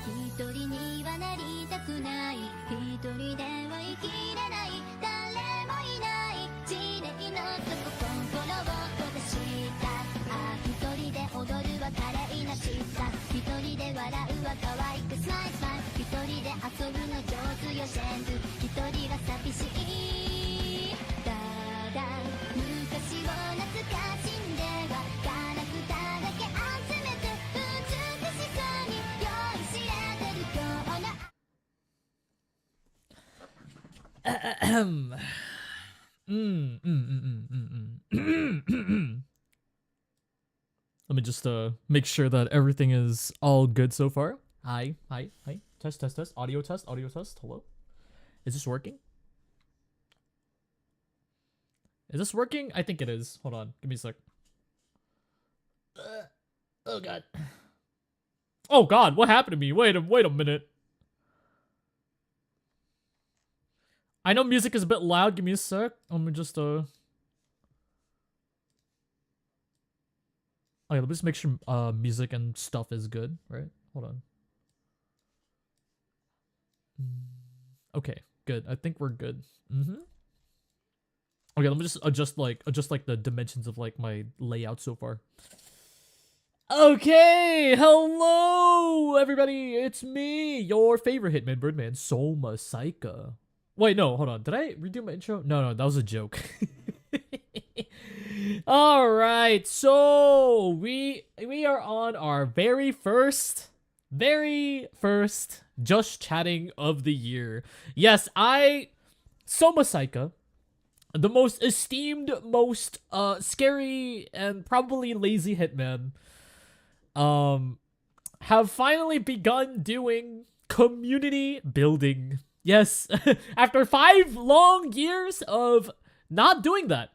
一人にはなりたくない、一人では生きれない、誰もいない地霊の底、心を閉ざした。ああ一人で踊るは華麗なしさ、一人で笑うは可愛くスマイルスマイル、一人で遊ぶの上手よシェンズ、一人が寂しい。ただ昔を懐かしんではキャラクターだけ集めて美しさに酔いしれてる今日のLet me just make sure that everything is all good so far. Hi. Test. Audio test. Hello. Is this working? Is this working? I think it is. Hold on. Give me a sec. Oh god. Oh god, what happened to me? Wait a minute. I know music is a bit loud. Give me a sec. Let me just okay, let me just make sure music and stuff is good, right? Hold on. Okay, good. I think we're good. Okay, let me just adjust the dimensions of like my layout so far. Okay, hello everybody. It's me, your favorite Hitman Birdman, Soma Saika. Wait, no, hold on. Did I redo my intro? No, that was a joke. All right, so we are on our very first Just Chatting of the year. Yes, Soma Saika, the most esteemed, most scary and probably lazy hitman, have finally begun doing community building. Yes, after 5 long years of not doing that,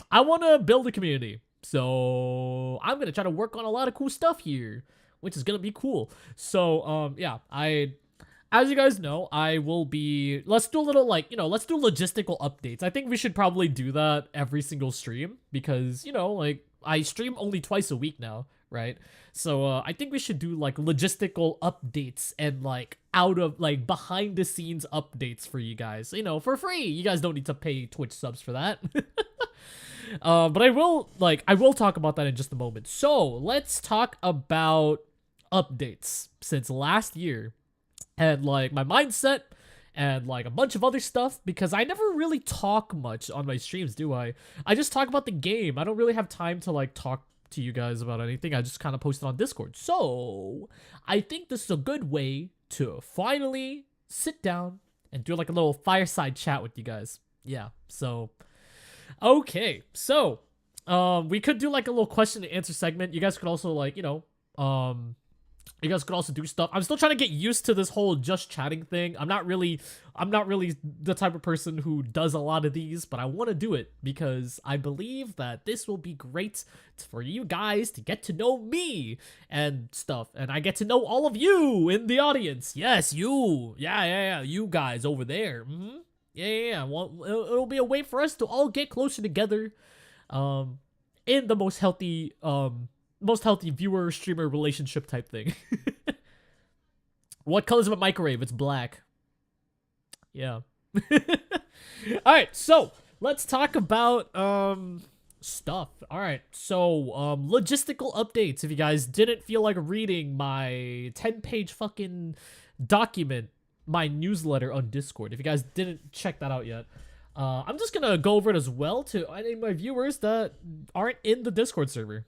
I want to build a community. So I'm going to try to work on a lot of cool stuff here, which is going to be cool. So, yeah, as you guys know, I will be, let's do a little let's do logistical updates. I think we should probably do that every single stream because, I stream only twice a week now, right? So, I think we should do like logistical updates and behind the scenes updates for you guys, for free. You guys don't need to pay Twitch subs for that. But I will talk about that in just a moment. So let's talk about updates since last year and my mindset and like a bunch of other stuff, because I never really talk much on my streams, do I? I just talk about the game. I don't really have time to like talk to you guys about anything. I just kind of post it on Discord. So I think this is a good way to finally sit down and do like a little fireside chat with you guys. Yeah, so okay, so we could do like a little question and answer segment. You guys could also like, you know, you guys could also do stuff. I'm still trying to get used to this whole just chatting thing. I'm not really the type of person who does a lot of these, but I want to do it because I believe that this will be great for you guys to get to know me and stuff. And I get to know all of you in the audience. Yes, you. Yeah. You guys over there. Yeah. Well, it'll be a way for us to all get closer together in the most healthy viewer streamer relationship type thing. What color is a microwave? It's black. Yeah. Alright, so let's talk about stuff. Alright, so logistical updates. If you guys didn't feel like reading my 10-page fucking document, my newsletter on Discord, if you guys didn't check that out yet, I'm just gonna go over it as well to any of my viewers that aren't in the Discord server.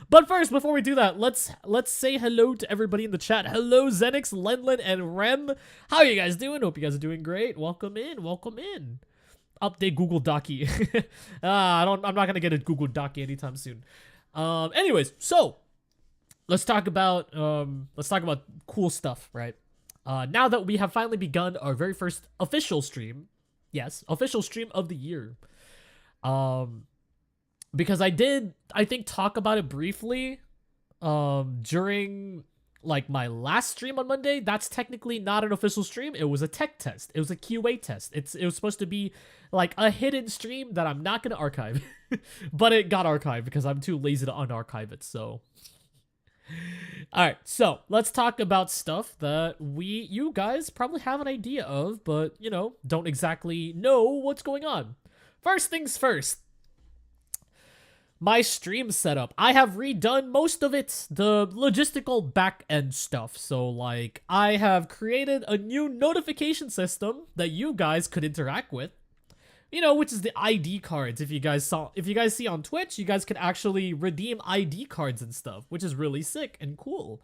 But first, before we do that, let's say hello to everybody in the chat. Hello, Zenix, Lenlin, and Rem. How are you guys doing? Hope you guys are doing great. Welcome in. Welcome in. Update Google Docky. I'm not gonna get a Google Docky anytime soon. Anyways, so let's talk about cool stuff, right? Now that we have finally begun our very first official stream. Yes, official stream of the year. Because I think talk about it briefly during like my last stream on Monday. That's technically not an official stream. It was a tech test. It was a QA test. It was supposed to be like a hidden stream that I'm not going to archive. But it got archived because I'm too lazy to unarchive it, so alright, so let's talk about stuff that you guys probably have an idea of, but, you know, don't exactly know what's going on. First things first. My stream setup. I have redone most of it, the logistical back-end stuff. So, like, I have created a new notification system that you guys could interact with. You know, which is the ID cards. If you guys see on Twitch, you guys could actually redeem ID cards and stuff, which is really sick and cool.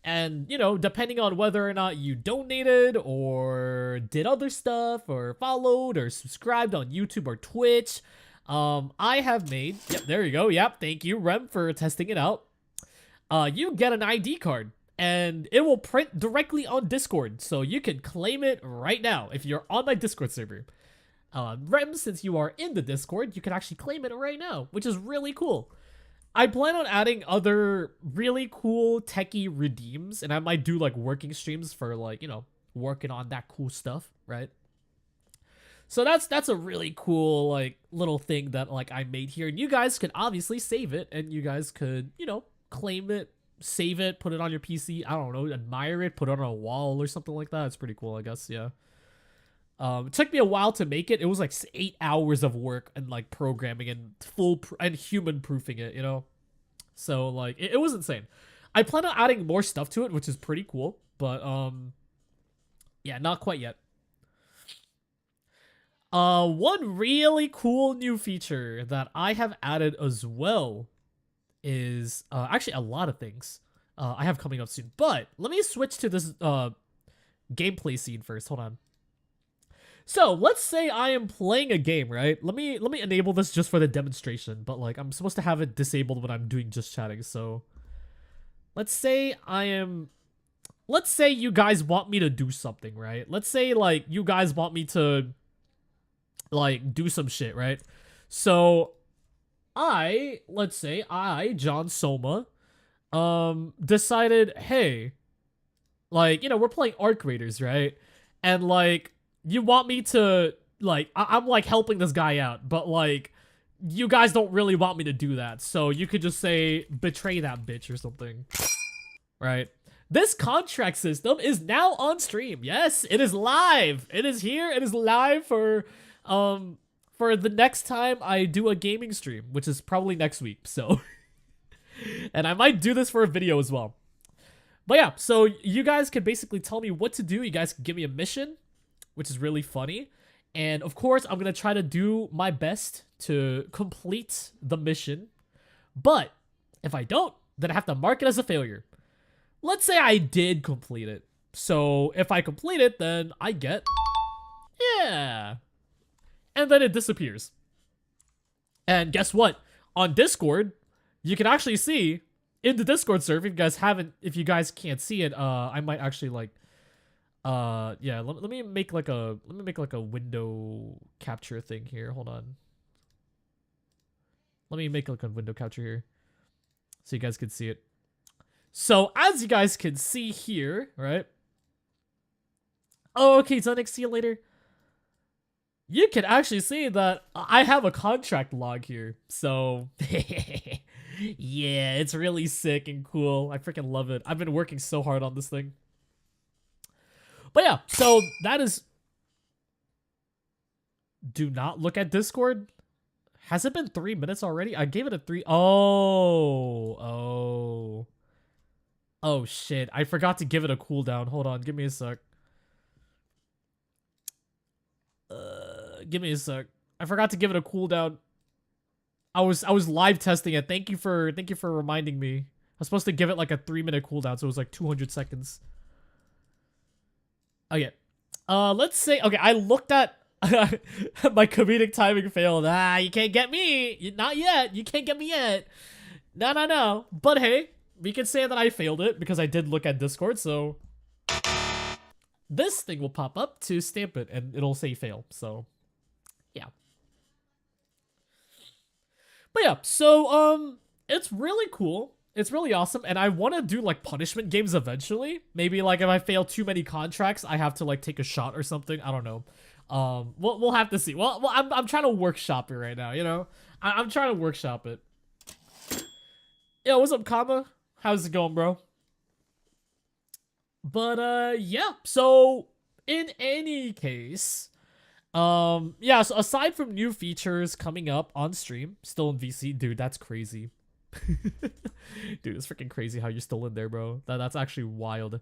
And, you know, depending on whether or not you donated or did other stuff or followed or subscribed on YouTube or Twitch, I have made, yep, there you go. Yep, thank you, Rem, for testing it out. You get an ID card and it will print directly on Discord. So you can claim it right now if you're on my Discord server. Rem, since you are in the Discord, you can actually claim it right now, which is really cool. I plan on adding other really cool techie redeems, and I might do like working streams for like, you know, working on that cool stuff, right? So that's a really cool like little thing that like I made here, and you guys can obviously save it, and you guys could, you know, claim it, save it, put it on your PC, I don't know, admire it, put it on a wall or something like that. It's pretty cool, I guess, yeah. It took me a while to make it. It was like 8 hours of work and like programming and and human proofing it, you know? So like, it was insane. I plan on adding more stuff to it, which is pretty cool, but yeah, not quite yet. One really cool new feature that I have added as well is actually a lot of things I have coming up soon, but let me switch to this gameplay scene first. Hold on. So let's say I am playing a game, right? Let me enable this just for the demonstration, but like I'm supposed to have it disabled when I'm doing just chatting. So let's say you guys want me to do something, right? Let's say like you guys want me to like do some shit, right? So let's say I, John Soma, decided, hey, like, you know, we're playing Arc Raiders, right? And like, you want me to, like, I'm like helping this guy out, but like, you guys don't really want me to do that. So you could just say, betray that bitch or something, right? This contract system is now on stream. Yes, it is live. It is here. It is live for the next time I do a gaming stream, which is probably next week. So, and I might do this for a video as well. But yeah, so you guys can basically tell me what to do. You guys can give me a mission. which is really funny. And of course, I'm gonna try to do my best to complete the mission. But if I don't, then I have to mark it as a failure. Let's say I did complete it. So if I complete it, then I get, yeah. And then it disappears. And guess what? On Discord, you can actually see in the Discord server, if you guys can't see it, I might actually like, yeah, let me make like a window capture thing here. Hold on. Let me make like a window capture here so you guys can see it. So as you guys can see here, right? Oh, okay, Zonic, see you later. You can actually see that I have a contract log here. So yeah, it's really sick and cool. I freaking love it. I've been working so hard on this thing. But yeah, so that is... Do not look at Discord. Has it been 3 minutes already? I gave it a 3. Oh, shit. I forgot to give it a cooldown. Hold on, give me a sec. Give me a sec. I forgot to give it a cooldown. I was live testing it. Thank you for reminding me. I was supposed to give it like a 3-minute cooldown, so it was like 200 seconds. Okay. Let's say, okay, I looked at my comedic timing failed. You can't get me. Not yet. You can't get me yet. No. But hey, we can say that I failed it because I did look at Discord, so this thing will pop up to stamp it and it'll say fail. So yeah. But yeah, so it's really cool. It's really awesome, and I want to do like punishment games eventually. Maybe like if I fail too many contracts, I have to like take a shot or something. I don't know. We'll have to see. Well, I'm trying to workshop it right now. You know, I'm trying to workshop it. Yo, what's up, Kama? How's it going, bro? But yeah. So in any case, yeah. So aside from new features coming up on stream, still in VC, dude, that's crazy. Dude, it's freaking crazy how you're still in there, bro. That's actually wild.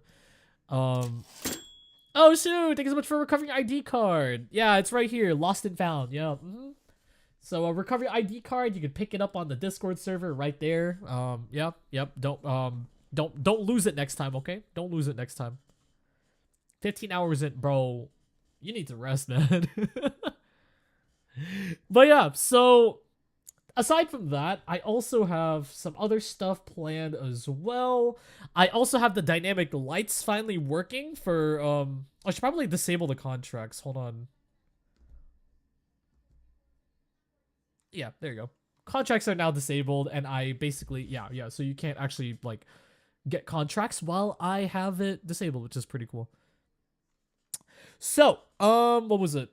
Oh shoot, thank you so much for recovering ID card. Yeah, it's right here, lost and found. Yeah. So a recovery ID card, you can pick it up on the Discord server right there. Yep. Don't lose it next time, okay? Don't lose it next time. 15 hours in, bro. You need to rest, man. But yeah, so aside from that, I also have some other stuff planned as well. I also have the dynamic lights finally working for, I should probably disable the contracts. Hold on. Yeah, there you go. Contracts are now disabled, and I basically, yeah, so you can't actually, like, get contracts while I have it disabled, which is pretty cool. So, what was it?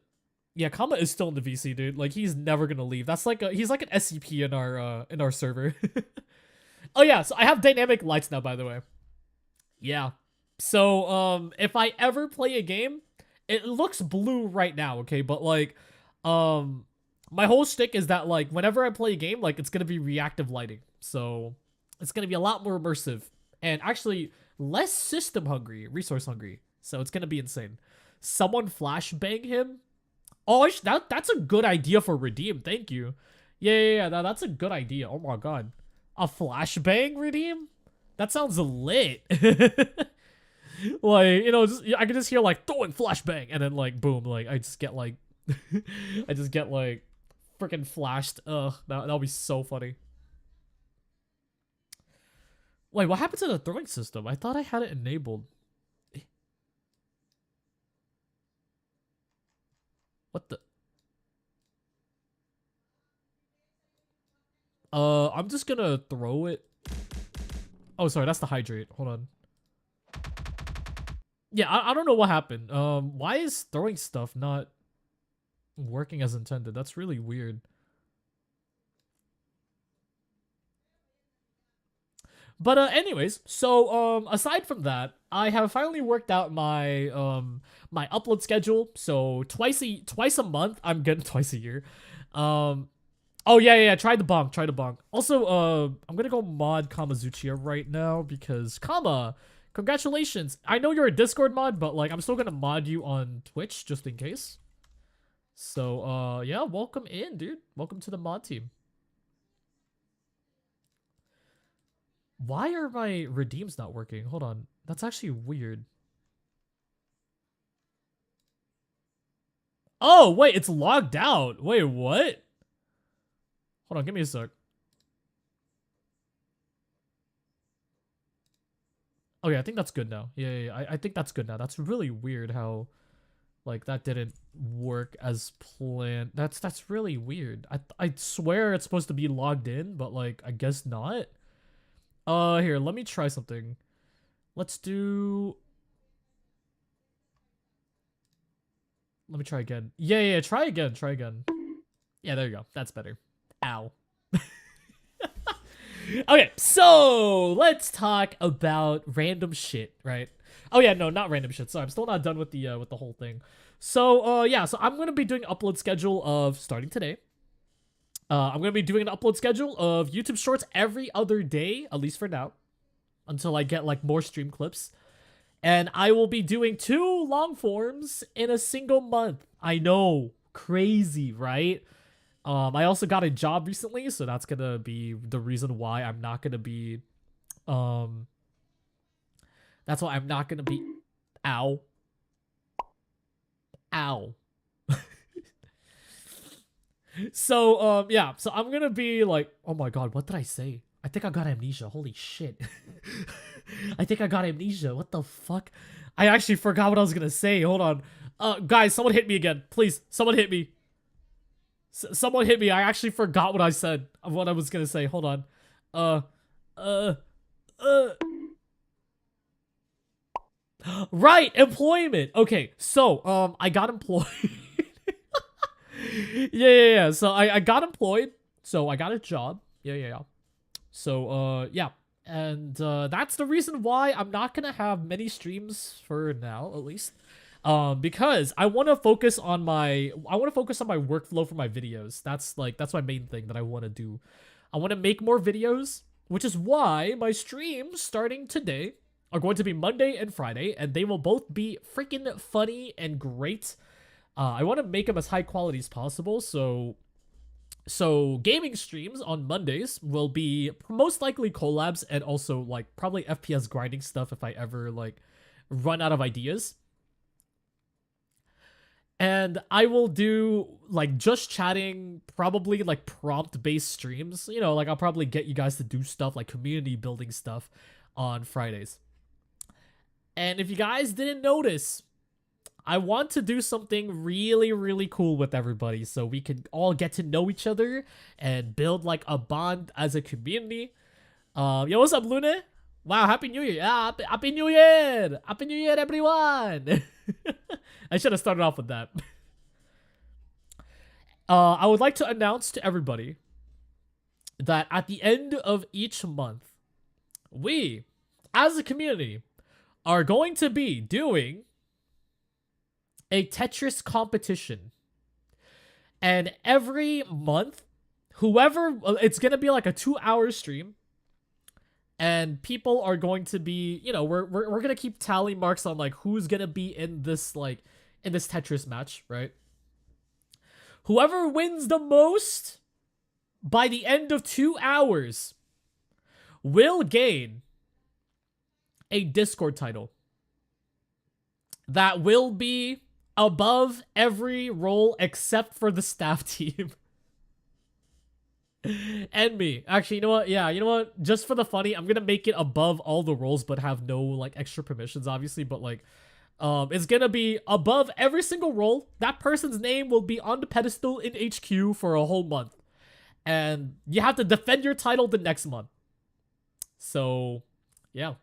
Yeah, Kama is still in the VC, dude. Like, he's never gonna leave. That's like he's like an SCP in our server. Oh yeah, so I have dynamic lights now, by the way. Yeah. So, if I ever play a game, it looks blue right now, okay? But like, my whole shtick is that like whenever I play a game, like it's gonna be reactive lighting. So it's gonna be a lot more immersive and actually less system hungry, resource hungry. So it's gonna be insane. Someone flashbang him. Oh, that's a good idea for redeem. Thank you. Yeah. That's a good idea. Oh my god, a flashbang redeem? That sounds lit. Like, you know, I can just hear like throwing flashbang, and then like boom, like I just get like, I just get like freaking flashed. Ugh, that'll be so funny. Wait, what happened to the throwing system? I thought I had it enabled. What the? I'm just gonna throw it. Oh, sorry, that's the hydrate. Hold on. Yeah, I don't know what happened. Why is throwing stuff not working as intended? That's really weird. But anyways, so aside from that, I have finally worked out my my upload schedule. So twice a month, I'm getting twice a year. Oh yeah, try the bonk. Also, I'm gonna go mod Kamazuchiya right now because Kama Congratulations. I know you're a Discord mod, but like I'm still gonna mod you on Twitch just in case. So yeah, welcome in, dude. Welcome to the mod team. Why are my redeems not working? Hold on. That's actually weird. Oh, wait, it's logged out. Wait, what? Hold on, give me a sec. Okay, I think that's good now. Yeah. I think that's good now. That's really weird how, like, that didn't work as planned. That's really weird. I swear it's supposed to be logged in, but, like, I guess not. Here, let me try something. Let's do... Let me try again. Yeah, try again. Yeah, there you go. That's better. Ow. Okay, so let's talk about random shit, right? Oh yeah, no, not random shit. Sorry, I'm still not done with the whole thing. So yeah, so I'm gonna be doing an upload schedule of starting today. I'm gonna be doing an upload schedule of YouTube Shorts every other day, at least for now, until I get like more stream clips. And I will be doing 2 long forms in a single month. I know, crazy, right? I also got a job recently, so that's gonna be the reason why I'm not gonna be, that's why I'm not gonna be, ow. So, yeah, so I'm gonna be like, oh my god, what did I say? I think I got amnesia, holy shit. I think I got amnesia, what the fuck? I actually forgot what I was gonna say, hold on. Guys, someone hit me again, please, someone hit me. Someone hit me. I actually forgot what I said. What I was gonna say. Hold on. Right, employment. Okay, so I got employed. yeah. So I got employed. So I got a job. Yeah. So yeah, and that's the reason why I'm not gonna have many streams for now, at least. Because I want to focus on my workflow for my videos. That's my main thing that I want to do. I want to make more videos, which is why my streams starting today are going to be Monday and Friday, and they will both be freaking funny and great. I want to make them as high quality as possible. So gaming streams on Mondays will be most likely collabs and also like probably FPS grinding stuff if I ever like run out of ideas. And I will do, like, just chatting, probably, like, prompt-based streams. You know, like, I'll probably get you guys to do stuff, like, community-building stuff on Fridays. And if you guys didn't notice, I want to do something really, really cool with everybody so we can all get to know each other and build, like, a bond as a community. Yo, what's up, Luna? Wow, Happy New Year. Yeah, Happy New Year. Happy New Year, everyone. I should have started off with that. I would like to announce to everybody that at the end of each month, we, as a community, are going to be doing a Tetris competition. And every month, it's going to be like a 2-hour stream. And people are going to be, you know, we're going to keep tally marks on, like, who's going to be in this, like, in this Tetris match, right? Whoever wins the most by the end of 2 hours will gain a Discord title that will be above every role except for the staff team. And me. Actually, you know what? Yeah, you know what? Just for the funny, I'm gonna make it above all the roles, but have no, like, extra permissions, obviously. But, like, it's gonna be above every single role. That person's name will be on the pedestal in HQ for a whole month. And you have to defend your title the next month. So, yeah.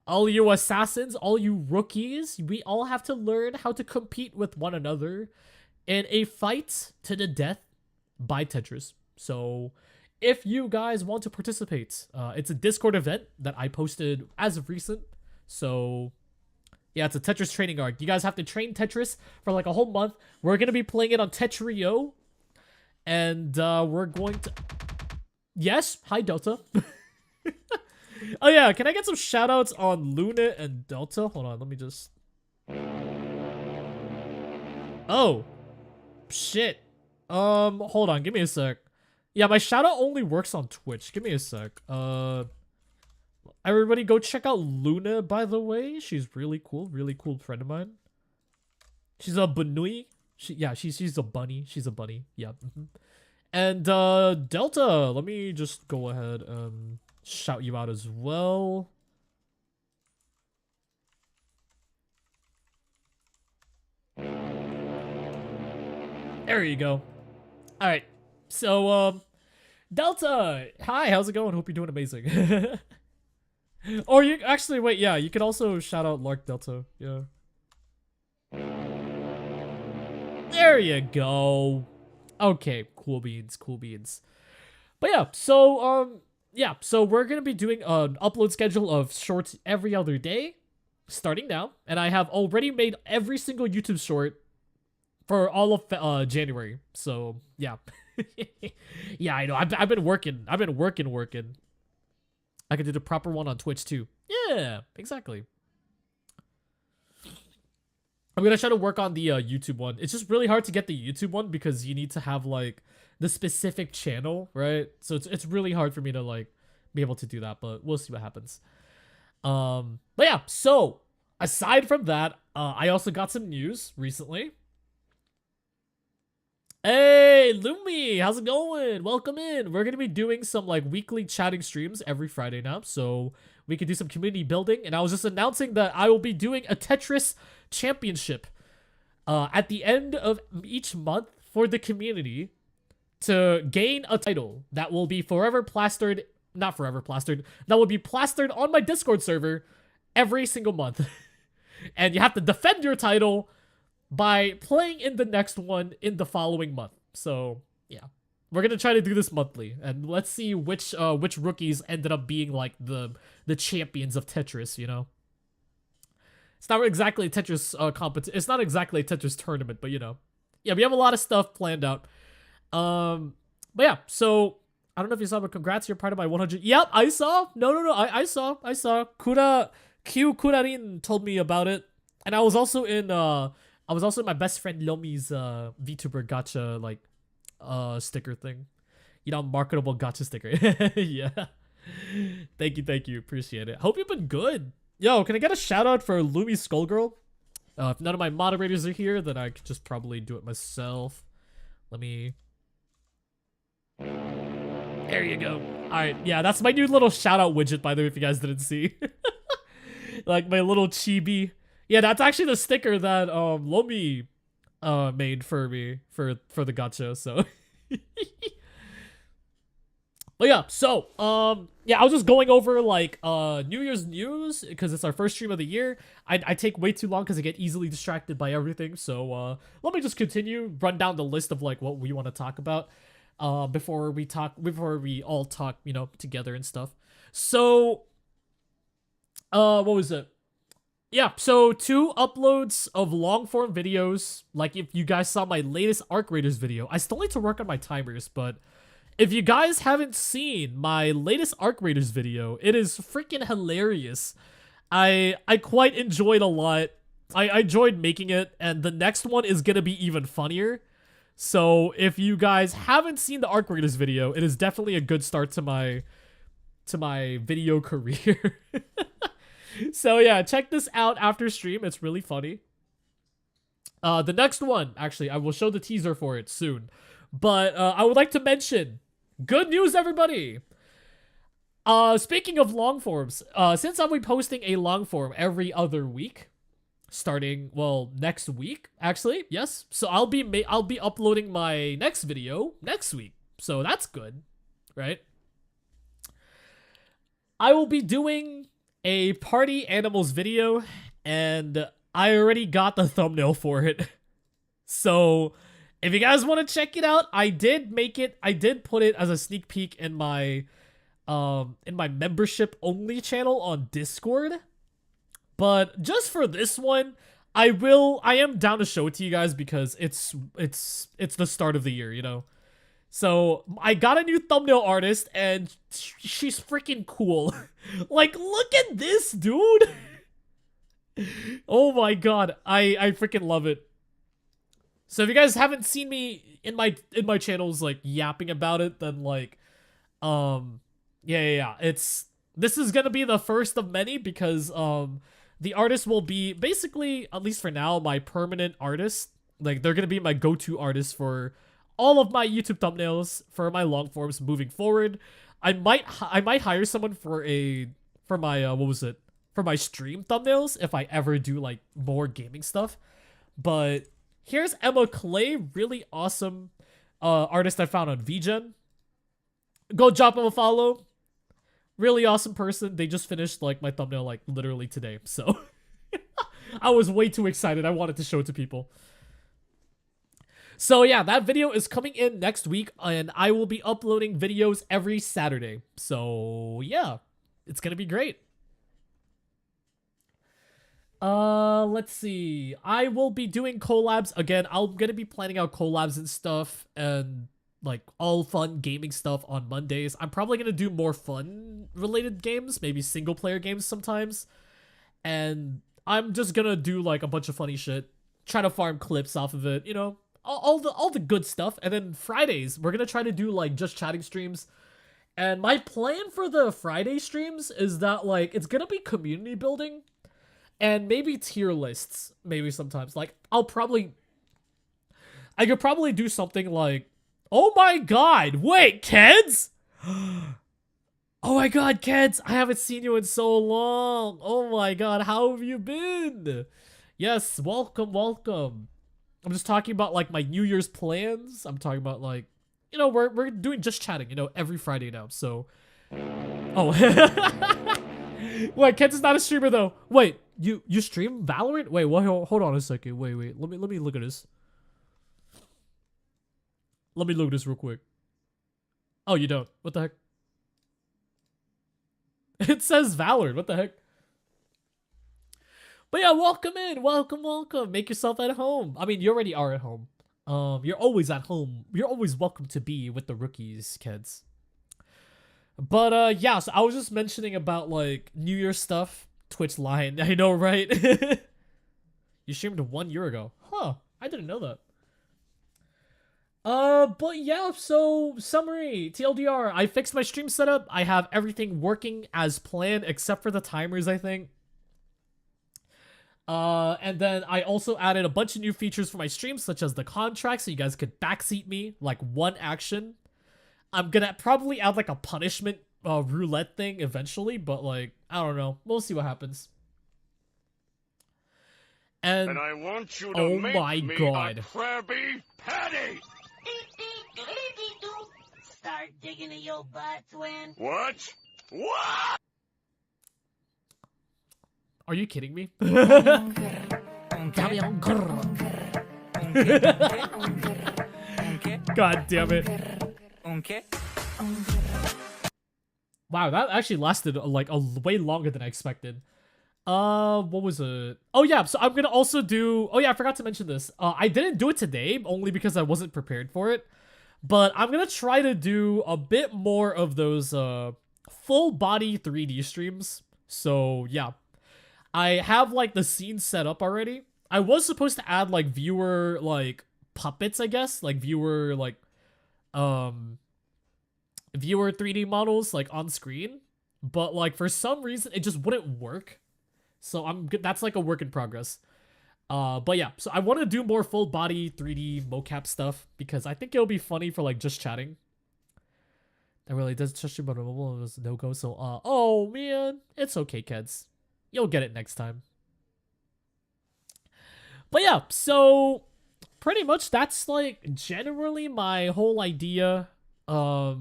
All you assassins, all you rookies, we all have to learn how to compete with one another in a fight to the death by Tetris. So, if you guys want to participate, it's a Discord event that I posted as of recent. So, yeah, it's a Tetris training arc. You guys have to train Tetris for like a whole month. We're going to be playing it on Tetrio. And we're going to... Yes, hi Delta. Oh yeah, can I get some shoutouts on Luna and Delta? Hold on, let me just. Oh, shit. Hold on, give me a sec. Yeah, my shoutout only works on Twitch. Give me a sec. Everybody go check out Luna, by the way. She's really cool friend of mine. She's a bunui. She's a bunny. She's a bunny. Yeah. And Delta, let me just go ahead and shout you out as well. There you go. All right. So Delta, hi, how's it going? Hope you're doing amazing. Or you actually wait, yeah, you could also shout out Lark Delta. Yeah. There you go. Okay, cool beans, cool beans. But yeah, so so we're gonna be doing an upload schedule of shorts every other day, starting now, and I have already made every single YouTube short for all of January. So yeah, yeah, I know. I've been working. Working. I could do the proper one on Twitch too. Yeah, exactly. I'm gonna try to work on the YouTube one. It's just really hard to get the YouTube one because you need to have like the specific channel, right? So it's really hard for me to like be able to do that, but we'll see what happens. But yeah, so aside from that, I also got some news recently. Hey, Lumi, how's it going? Welcome in. We're gonna be doing some like weekly chatting streams every Friday now, so we can do some community building. And I was just announcing that I will be doing a Tetris championship at the end of each month for the community to gain a title that will be forever plastered, not forever plastered, that will be plastered on my Discord server every single month. And you have to defend your title by playing in the next one in the following month. So yeah, we're gonna try to do this monthly, and let's see which rookies ended up being like the champions of Tetris. You know, it's not exactly a Tetris competition. It's not exactly a Tetris tournament, but you know, yeah, we have a lot of stuff planned out. But yeah, so I don't know if you saw, but congrats, you're part of my 100. Yep, I saw. No, I saw. Kurarin told me about it, and I was also in my best friend Lomi's VTuber gacha like sticker thing. You know, marketable gacha sticker. Yeah. Thank you. Appreciate it. Hope you've been good. Yo, can I get a shout out for Lumi Skullgirl? If none of my moderators are here, then I could just probably do it myself. Let me. There you go. Alright, yeah, that's my new little shout out widget, by the way, if you guys didn't see. Like my little chibi. Yeah, that's actually the sticker that Lomi made for me for the gacha, so. But yeah, so yeah, I was just going over like New Year's news because it's our first stream of the year. I take way too long because I get easily distracted by everything. So let me just continue, run down the list of like what we want to talk about before we all talk, you know, together and stuff. So what was it? Yeah, so 2 uploads of long form videos. Like if you guys saw my latest Arc Raiders video, I still need to work on my timers, but if you guys haven't seen my latest Arc Raiders video, it is freaking hilarious. I quite enjoyed a lot. I enjoyed making it, and the next one is gonna be even funnier. So if you guys haven't seen the Arc Raiders video, it is definitely a good start to my video career. So yeah, check this out after stream. It's really funny. The next one, actually, I will show the teaser for it soon. But I would like to mention, good news, everybody! Speaking of long forms, since I'll be posting a long form every other week, starting, well, next week, actually, yes. So I'll be uploading my next video next week. So that's good, right? I will be doing a party animals video, and I already got the thumbnail for it. So if you guys want to check it out, I did make it. I did put it as a sneak peek in my membership only channel on Discord. But just for this one, I am down to show it to you guys because it's the start of the year, you know. So I got a new thumbnail artist, and she's freaking cool. Like, look at this, dude. Oh my god, I freaking love it. So if you guys haven't seen me in my channels like yapping about it, then like, yeah. This is gonna be the first of many because the artist will be basically, at least for now, my permanent artist. Like, they're gonna be my go-to artist for all of my YouTube thumbnails for my long forms moving forward. I might hire someone for my what was it? For my stream thumbnails if I ever do like more gaming stuff. But here's Emma Clay, really awesome artist I found on VGen. Go drop him a follow. Really awesome person. They just finished like my thumbnail like literally today. So I was way too excited. I wanted to show it to people. So yeah, that video is coming in next week, and I will be uploading videos every Saturday. So yeah, it's gonna be great. Let's see. I will be doing collabs again. I'm gonna be planning out collabs and stuff, and like all fun gaming stuff on Mondays. I'm probably gonna do more fun related games, maybe single player games sometimes. And I'm just gonna do like a bunch of funny shit, try to farm clips off of it, you know, all the good stuff. And then Fridays, we're gonna try to do like just chatting streams. And my plan for the Friday streams is that like it's gonna be community building. And maybe tier lists, maybe sometimes. Like, I could probably do something like, oh my god, wait, Keds? Oh my god, Keds, I haven't seen you in so long. Oh my god, how have you been? Yes, welcome. I'm just talking about, like, my New Year's plans. I'm talking about, like, you know, we're doing just chatting, you know, every Friday now, so. Oh. Wait, Keds is not a streamer, though. Wait. You stream Valorant? Wait, what? Hold on a second. Wait. Let me look at this. Let me look at this real quick. Oh, you don't. What the heck? It says Valorant. What the heck? But yeah, welcome in. Welcome. Make yourself at home. I mean, you already are at home. You're always at home. You're always welcome to be with the rookies, kids. But yeah, so I was just mentioning about like New Year's stuff. Twitch line, I know, right? You streamed 1 year ago. Huh, I didn't know that. But yeah, so summary, TLDR, I fixed my stream setup. I have everything working as planned except for the timers, I think. And then I also added a bunch of new features for my streams, such as the contract, so you guys could backseat me, like one action. I'm gonna probably add like a punishment roulette thing eventually, but like, I don't know. We'll see what happens. And I want you to make my me god. a Krabby Patty! Start digging in your butt, twin. What? What? Are you kidding me? God damn it. Wow, that actually lasted like a way longer than I expected. What was it? Oh yeah, so I'm gonna also do, oh yeah, I forgot to mention this. I didn't do it today only because I wasn't prepared for it. But I'm gonna try to do a bit more of those full body 3D streams. So yeah, I have like the scene set up already. I was supposed to add like viewer like puppets, I guess, like viewer 3D models like on screen, but like for some reason it just wouldn't work. So that's like a work in progress. But yeah, so I want to do more full body 3D mocap stuff because I think it'll be funny for like just chatting. That really does touch you, but mobile was no go. So oh man, it's okay, kids. You'll get it next time. But yeah, so pretty much that's like generally my whole idea of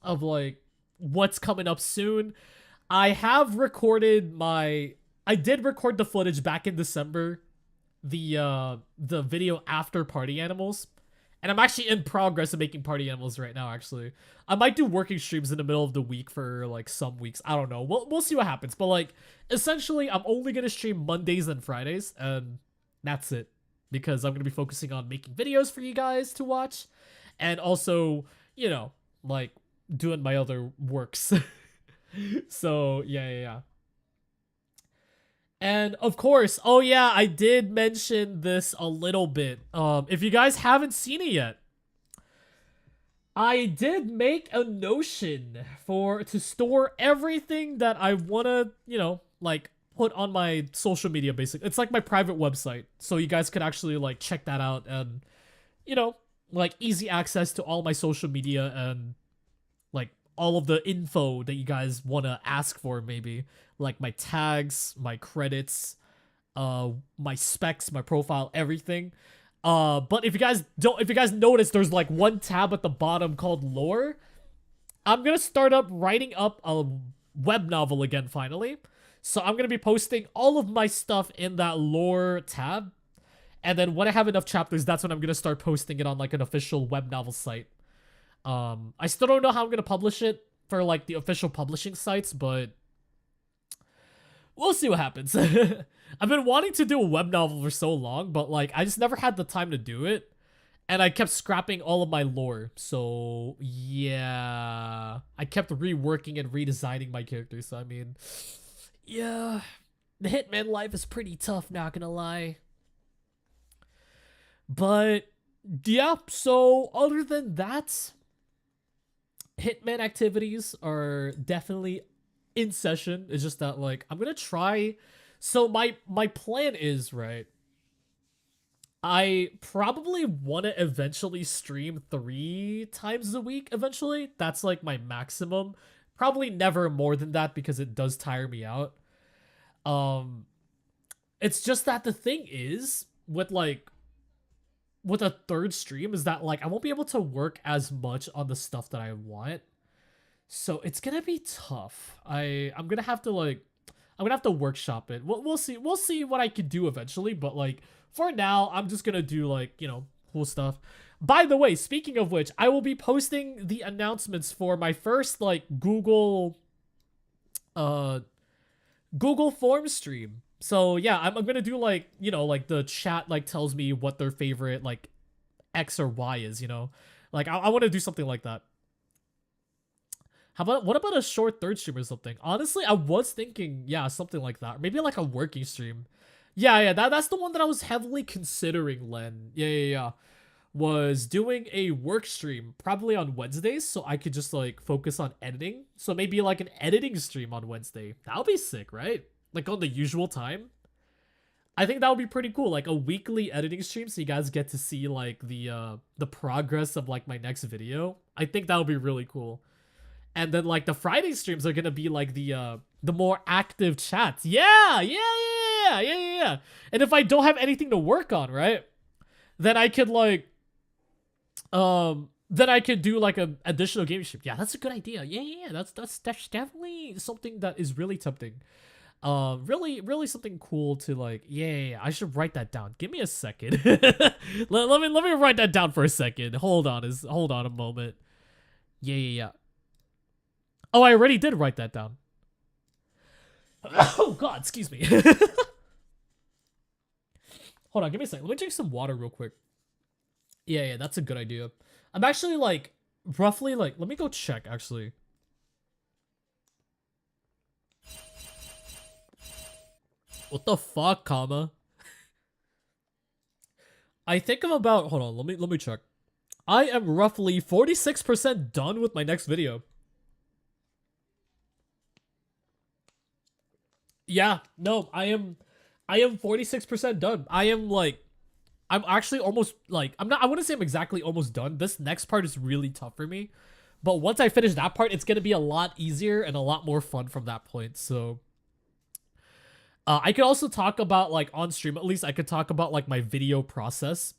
like what's coming up soon. I did record the footage back in December, the video after Party Animals, and I'm actually in progress of making Party Animals right now. Actually, I might do working streams in the middle of the week for like some weeks. I don't know. We'll see what happens. But like essentially, I'm only gonna stream Mondays and Fridays, and that's it, because I'm gonna be focusing on making videos for you guys to watch, and also, you know, like doing my other works. So yeah. And of course, oh yeah, I did mention this a little bit. If you guys haven't seen it yet, I did make a Notion to store everything that I wanna, you know, like put on my social media. Basically, it's like my private website, so you guys could actually like check that out and, you know, like easy access to all my social media and like all of the info that you guys want to ask for, maybe like my tags, my credits, my specs, my profile, everything. But if you guys notice, there's like one tab at the bottom called lore. I'm gonna start up writing up a web novel again finally, so I'm gonna be posting all of my stuff in that lore tab, and then when I have enough chapters, that's when I'm gonna start posting it on like an official web novel site. I still don't know how I'm gonna publish it for like the official publishing sites, but we'll see what happens. I've been wanting to do a web novel for so long, but like I just never had the time to do it, and I kept scrapping all of my lore. So yeah, I kept reworking and redesigning my characters. So I mean, yeah, the Hitman life is pretty tough, not gonna lie. But yeah, so other than that, Hitman activities are definitely in session. It's just that like I'm gonna try. So my plan is, right, I probably want to eventually stream 3 times a week eventually. That's like my maximum. Probably never more than that because it does tire me out. It's just that the thing is with a 3rd stream is that like I won't be able to work as much on the stuff that I want. So it's gonna be tough. I'm gonna have to workshop it. We'll see what I can do eventually, but like for now, I'm just gonna do like, you know, cool stuff. By the way, speaking of which, I will be posting the announcements for my first like Google Form stream. So yeah, I'm gonna do like, you know, like the chat like tells me what their favorite like X or Y is, you know? Like I want to do something like that. What about a short 3rd stream or something? Honestly, I was thinking, yeah, something like that. Maybe like a working stream. Yeah, that's the one that I was heavily considering, Len. Yeah. Was doing a work stream, probably on Wednesdays, so I could just like focus on editing. So maybe like an editing stream on Wednesday. That would be sick, right? Like on the usual time. I think that would be pretty cool. Like a weekly editing stream, so you guys get to see like the progress of like my next video. I think that would be really cool. And then like the Friday streams are gonna be like the more active chats. Yeah. And if I don't have anything to work on, right, then I could like do like an additional game stream. Yeah, that's a good idea. Yeah. That's definitely something that is really tempting. Really something cool to like. Yeah. I should write that down. Give me a second. let me write that down for a second. Hold on a moment. Yeah. Oh, I already did write that down. Oh god, excuse me. Hold on, give me a second. Let me drink some water real quick. Yeah, that's a good idea. I'm actually like roughly like, let me go check actually. What the fuck, comma? I think I'm about, hold on, let me check. I am roughly 46% done with my next video. Yeah, no, I am 46% done. I'm actually almost like, I wouldn't say I'm exactly almost done. This next part is really tough for me. But once I finish that part, it's going to be a lot easier and a lot more fun from that point. So I could also talk about like on stream, at least I could talk about like my video process,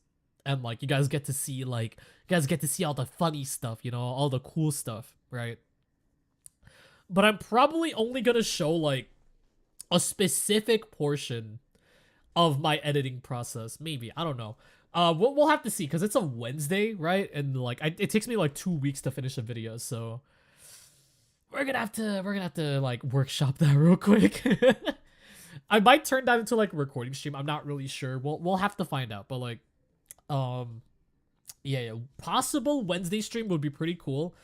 and like you guys get to see all the funny stuff, you know, all the cool stuff, right? But I'm probably only going to show like a specific portion of my editing process. Maybe, I don't know. We'll have to see, because it's a Wednesday, right? And like it takes me like 2 weeks to finish a video, so we're gonna have to like workshop that real quick. I might turn that into like a recording stream. I'm not really sure. We'll have to find out. But like, Yeah, possible Wednesday stream would be pretty cool.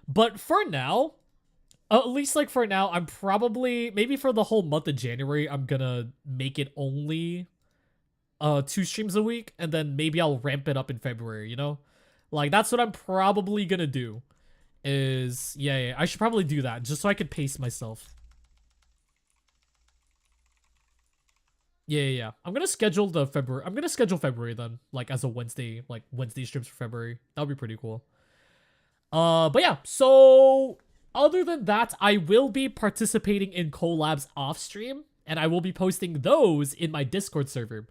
But for now, at least like for now, I'm probably, maybe for the whole month of January, I'm gonna make it only 2 streams a week, and then maybe I'll ramp it up in February, you know? Like, that's what I'm probably gonna do. Is, yeah, I should probably do that, just so I can pace myself. Yeah. I'm gonna schedule February then, like, as a Wednesday, like, Wednesday streams for February. That would be pretty cool. But yeah, so other than that, I will be participating in collabs off stream, and I will be posting those in my Discord server.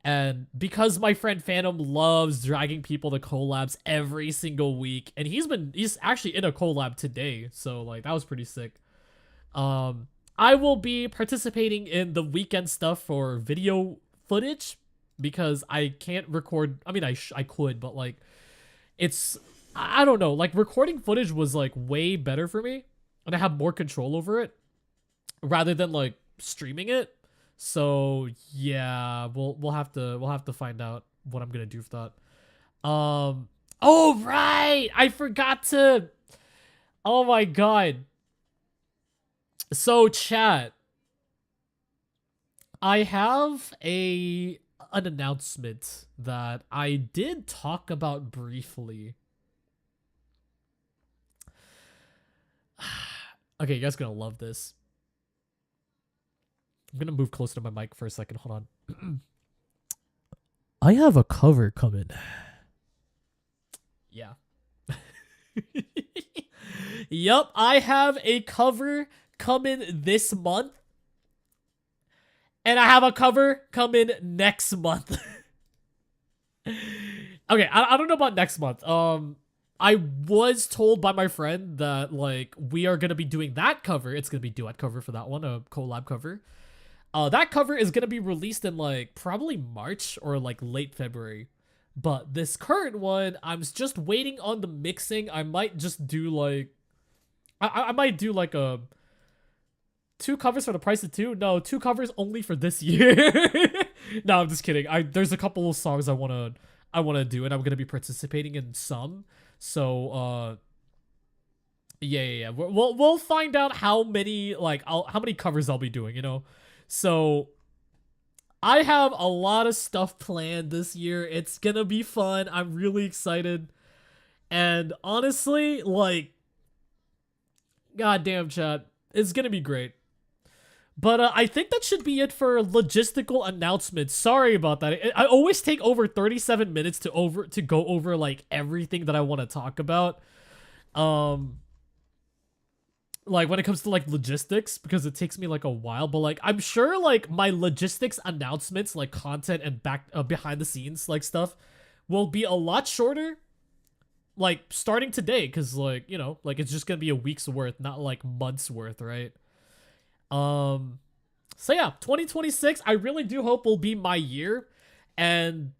And because my friend Phantom loves dragging people to collabs every single week, and he's actually in a collab today, so like that was pretty sick. I will be participating in the weekend stuff for video footage because I can't record. I mean, I could, but like I don't know, like recording footage was like way better for me, and I have more control over it rather than like streaming it. So yeah, we'll have to find out what I'm gonna do for that. Oh right, I forgot to. Oh my god. So chat, I have an announcement that I did talk about briefly. Okay, you guys are gonna love this. I'm gonna move closer to my mic for a second. Hold on. I have a cover coming. Yeah. Yup, I have a cover coming this month. And I have a cover coming next month. Okay, I don't know about next month. I was told by my friend that like we are gonna be doing that cover. It's gonna be duet cover for that one, a collab cover. That cover is gonna be released in like probably March or like late February. But this current one, I'm just waiting on the mixing. I might just do like, I might do like a 2 covers for the price of 2. No, 2 covers only for this year. No, I'm just kidding. There's a couple of songs I wanna do, and I'm gonna be participating in some. So yeah. We'll find out how many how many covers I'll be doing, you know. So I have a lot of stuff planned this year. It's gonna be fun. I'm really excited. And honestly, like, goddamn chat, it's gonna be great. But I think that should be it for logistical announcements. Sorry about that. I always take over 37 minutes to go over like everything that I want to talk about. Like when it comes to like logistics, because it takes me like a while, but like I'm sure like my logistics announcements, like content and behind the scenes like stuff, will be a lot shorter, like starting today, because like, you know, like it's just gonna be a week's worth, not like months worth, right? So yeah, 2026, I really do hope will be my year, and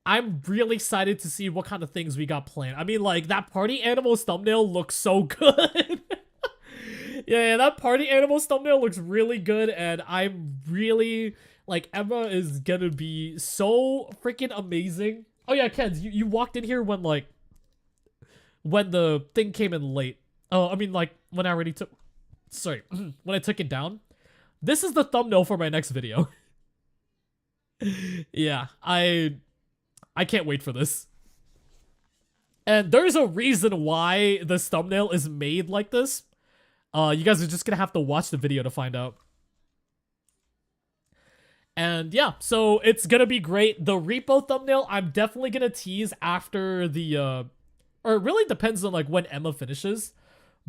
I'm really excited to see what kind of things we got planned. I mean, like that party animals thumbnail looks so good. Yeah, that party animals thumbnail looks really good, and I'm really, like, Emma is gonna be so freaking amazing. Oh yeah, Kens, you walked in here when, like, when the thing came in late. Oh, I mean, like, when I already took, sorry, when I took it down. This is the thumbnail for my next video. Yeah, I can't wait for this. And there's a reason why this thumbnail is made like this. You guys are just gonna have to watch the video to find out. And yeah, so it's gonna be great. The repo thumbnail, I'm definitely gonna tease after the, or it really depends on like when Emma finishes.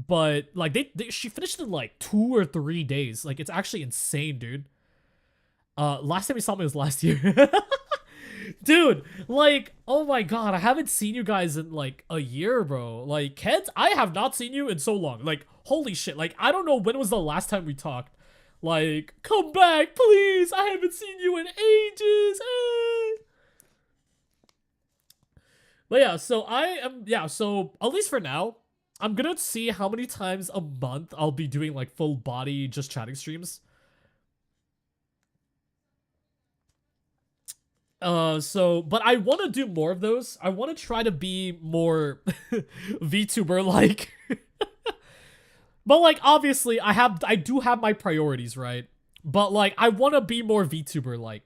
But like she finished in like 2 or 3 days. Like it's actually insane, dude. Last time we saw me was last year. Dude, like, oh my god, I haven't seen you guys in like a year, bro. Like, Kent, I have not seen you in so long. Like, holy shit. Like, I don't know when was the last time we talked. Like, come back, please. I haven't seen you in ages. But yeah, so at least for now, I'm gonna see how many times a month I'll be doing like full body just chatting streams. But I want to do more of those. I want to try to be more VTuber like. But like obviously I do have my priorities, right? But like I want to be more VTuber like.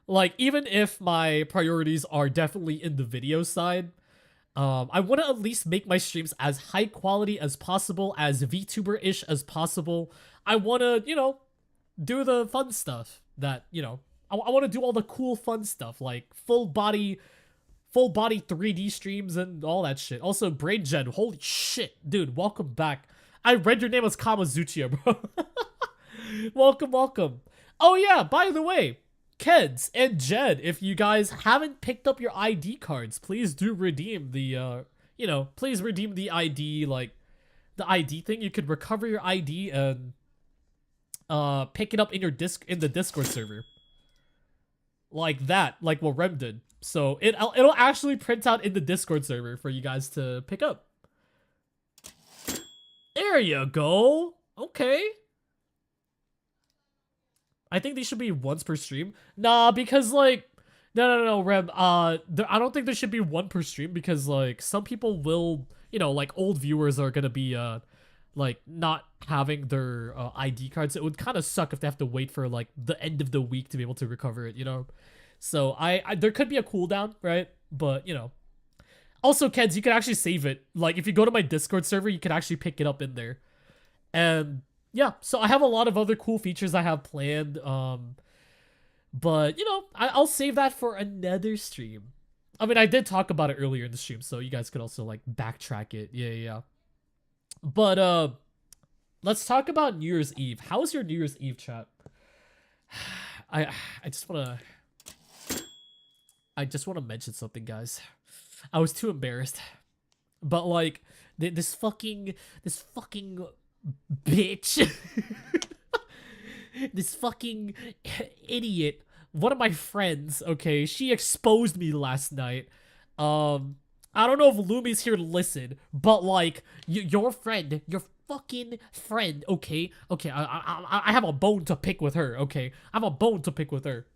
Like even if my priorities are definitely in the video side, I want to at least make my streams as high quality as possible, as VTuber-ish as possible. I want to, you know, do the fun stuff that, you know, I want to do all the cool fun stuff like full body 3D streams and all that shit. Also, Brain Gen, holy shit, dude, welcome back. I read your name as Kamazuchiya, bro. Welcome. Oh yeah, by the way, Keds and Jed, if you guys haven't picked up your ID cards, please do redeem the, you know, please redeem the ID, like, the ID thing. You could recover your ID and, pick it up in your in the Discord server. Like that, like what Rem did. So it'll actually print out in the Discord server for you guys to pick up. There you go. Okay. I think these should be once per stream. Nah, because like, no, Rem. I don't think there should be one per stream because like some people will, you know, like old viewers are gonna be like not having their ID cards. It would kind of suck if they have to wait for like the end of the week to be able to recover it, you know. So I there could be a cooldown, right? But you know, also Keds, you can actually save it. Like if you go to my Discord server, you can actually pick it up in there. And yeah, so I have a lot of other cool features I have planned. But you know, I'll save that for another stream. I mean, I did talk about it earlier in the stream, so you guys could also like backtrack it. Yeah. But let's talk about New Year's Eve. How was your New Year's Eve, chat? I just want to mention something, guys. I was too embarrassed. But like this fucking bitch. This fucking idiot, one of my friends, okay, she exposed me last night. I don't know if Lumi's here to listen, but like your friend, your fucking friend, okay, I have a bone to pick with her, okay, I have a bone to pick with her.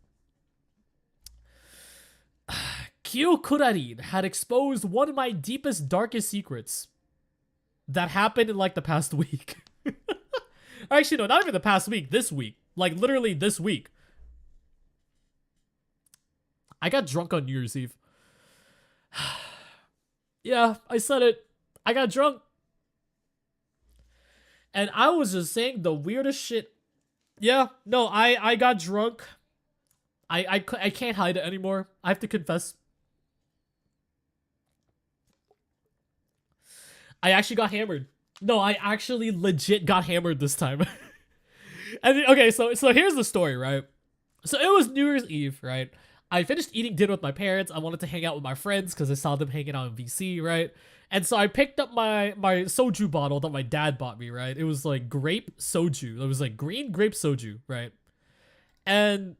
Kyo Kurarin had exposed one of my deepest, darkest secrets that happened in like the past week. Actually, no, not even the past week, this week. Like, literally this week. I got drunk on New Year's Eve. Yeah, I said it. I got drunk. And I was just saying the weirdest shit. Yeah, no, I got drunk. I can't hide it anymore. I have to confess. I actually got hammered. No, I actually legit got hammered this time. And okay, so here's the story, right? So it was New Year's Eve, right? I finished eating dinner with my parents. I wanted to hang out with my friends because I saw them hanging out in VC, right? And so I picked up my soju bottle that my dad bought me, right? It was like grape soju. It was like green grape soju, right? And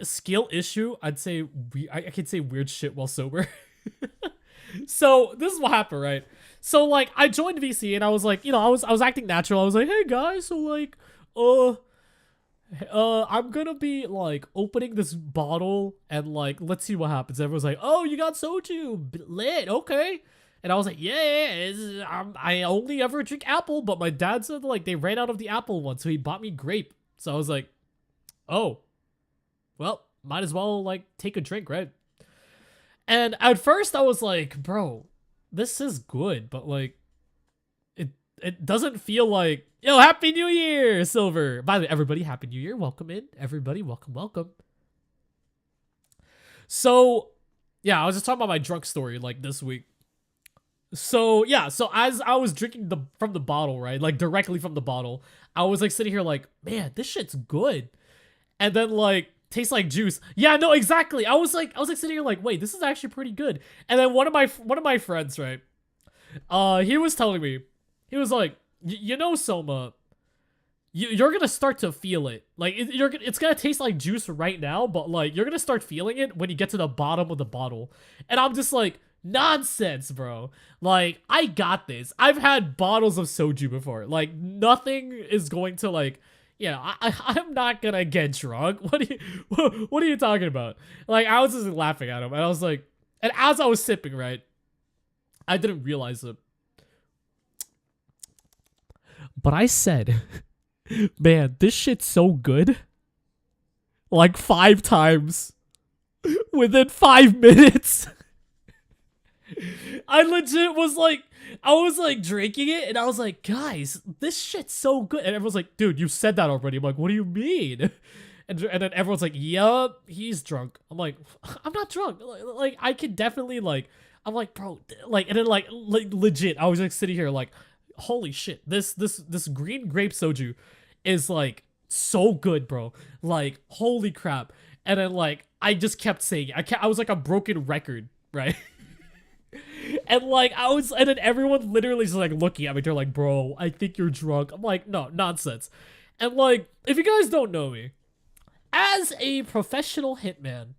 skill issue, I'd say I could say weird shit while sober. So this is what happened, right? So like I joined VC and I was like, you know, I was acting natural. I was like, hey guys, so like I'm gonna be like opening this bottle and like let's see what happens. Everyone's like, oh, you got soju, lit, okay. And I was like, yeah, I only ever drink apple, but my dad said like they ran out of the apple one, so he bought me grape. So I was like, oh, well, might as well like take a drink, right? And at first I was like, bro, this is good, but like it doesn't feel like, yo, Happy New Year, Silver. By the way, everybody, Happy New Year. Welcome in. Everybody, welcome. So, yeah, I was just talking about my drunk story like this week. So, yeah, so as I was drinking from the bottle, right? Like directly from the bottle, I was like sitting here like, man, this shit's good. And then like tastes like juice. Yeah, no, exactly. I was like sitting here like, wait, this is actually pretty good. And then one of my friends, right? He was telling me, he was like, you know, Soma, you're gonna start to feel it. Like it's gonna taste like juice right now, but like you're gonna start feeling it when you get to the bottom of the bottle. And I'm just like, nonsense, bro. Like I got this. I've had bottles of soju before. Like nothing is going to like, yeah, I'm not gonna get drunk. What are you talking about? Like, I was just laughing at him, and I was like, and as I was sipping, right, I didn't realize it, but I said, man, this shit's so good, like 5 times within 5 minutes. I legit was like, I was like drinking it, and I was like, guys, this shit's so good. And everyone's like, dude, you said that already. I'm like, what do you mean? And then everyone's like, yup, he's drunk. I'm like, I'm not drunk. Like, I can definitely, like, I'm like, bro, like, and then like legit, I was like sitting here like, holy shit, this green grape soju is like so good, bro. Like, holy crap. And then like, I just kept saying it. I was like a broken record, right? And like, and then everyone literally is like looking at me. They're like, bro, I think you're drunk. I'm like, no, nonsense. And like, if you guys don't know me, as a professional hitman,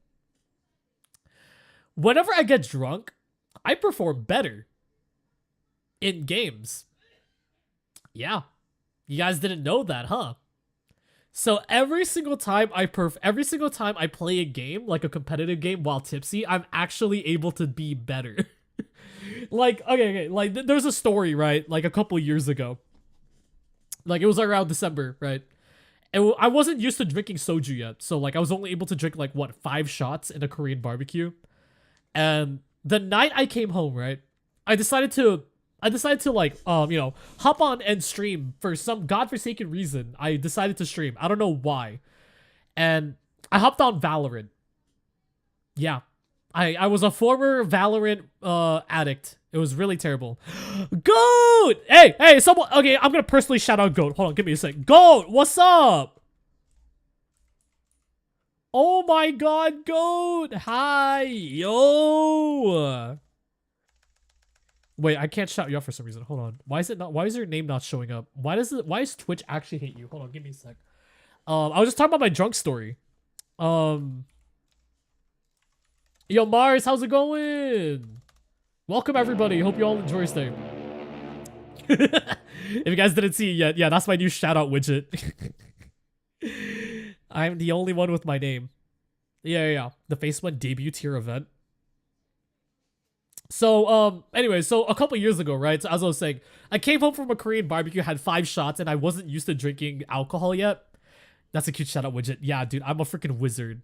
whenever I get drunk, I perform better in games. Yeah. You guys didn't know that, huh? So every single time I play a game, like a competitive game while tipsy, I'm actually able to be better. Like, okay, like there's a story, right? Like a couple years ago. Like it was around December, right? And I wasn't used to drinking soju yet. So like I was only able to drink like what, 5 shots in a Korean barbecue. And the night I came home, right? I decided to like, you know, hop on and stream for some godforsaken reason. I decided to stream. I don't know why. And I hopped on Valorant. Yeah. I was a former Valorant addict. It was really terrible. Goat! Hey, someone. Okay, I'm gonna personally shout out Goat. Hold on, give me a sec. Goat, what's up? Oh my god, Goat! Hi, yo! Wait, I can't shout you out for some reason. Hold on. Why is your name not showing up? Why does Twitch actually hate you? Hold on, give me a sec. I was just talking about my drunk story. Yo, Mars, how's it going? Welcome, everybody. Hope you all enjoy your stay. If you guys didn't see it yet, yeah, that's my new shout-out widget. I'm the only one with my name. Yeah. The Face One debut tier event. So, anyway, so a couple years ago, right? So as I was saying, I came home from a Korean barbecue, had 5 shots, and I wasn't used to drinking alcohol yet. That's a cute shout-out widget. Yeah, dude, I'm a freaking wizard.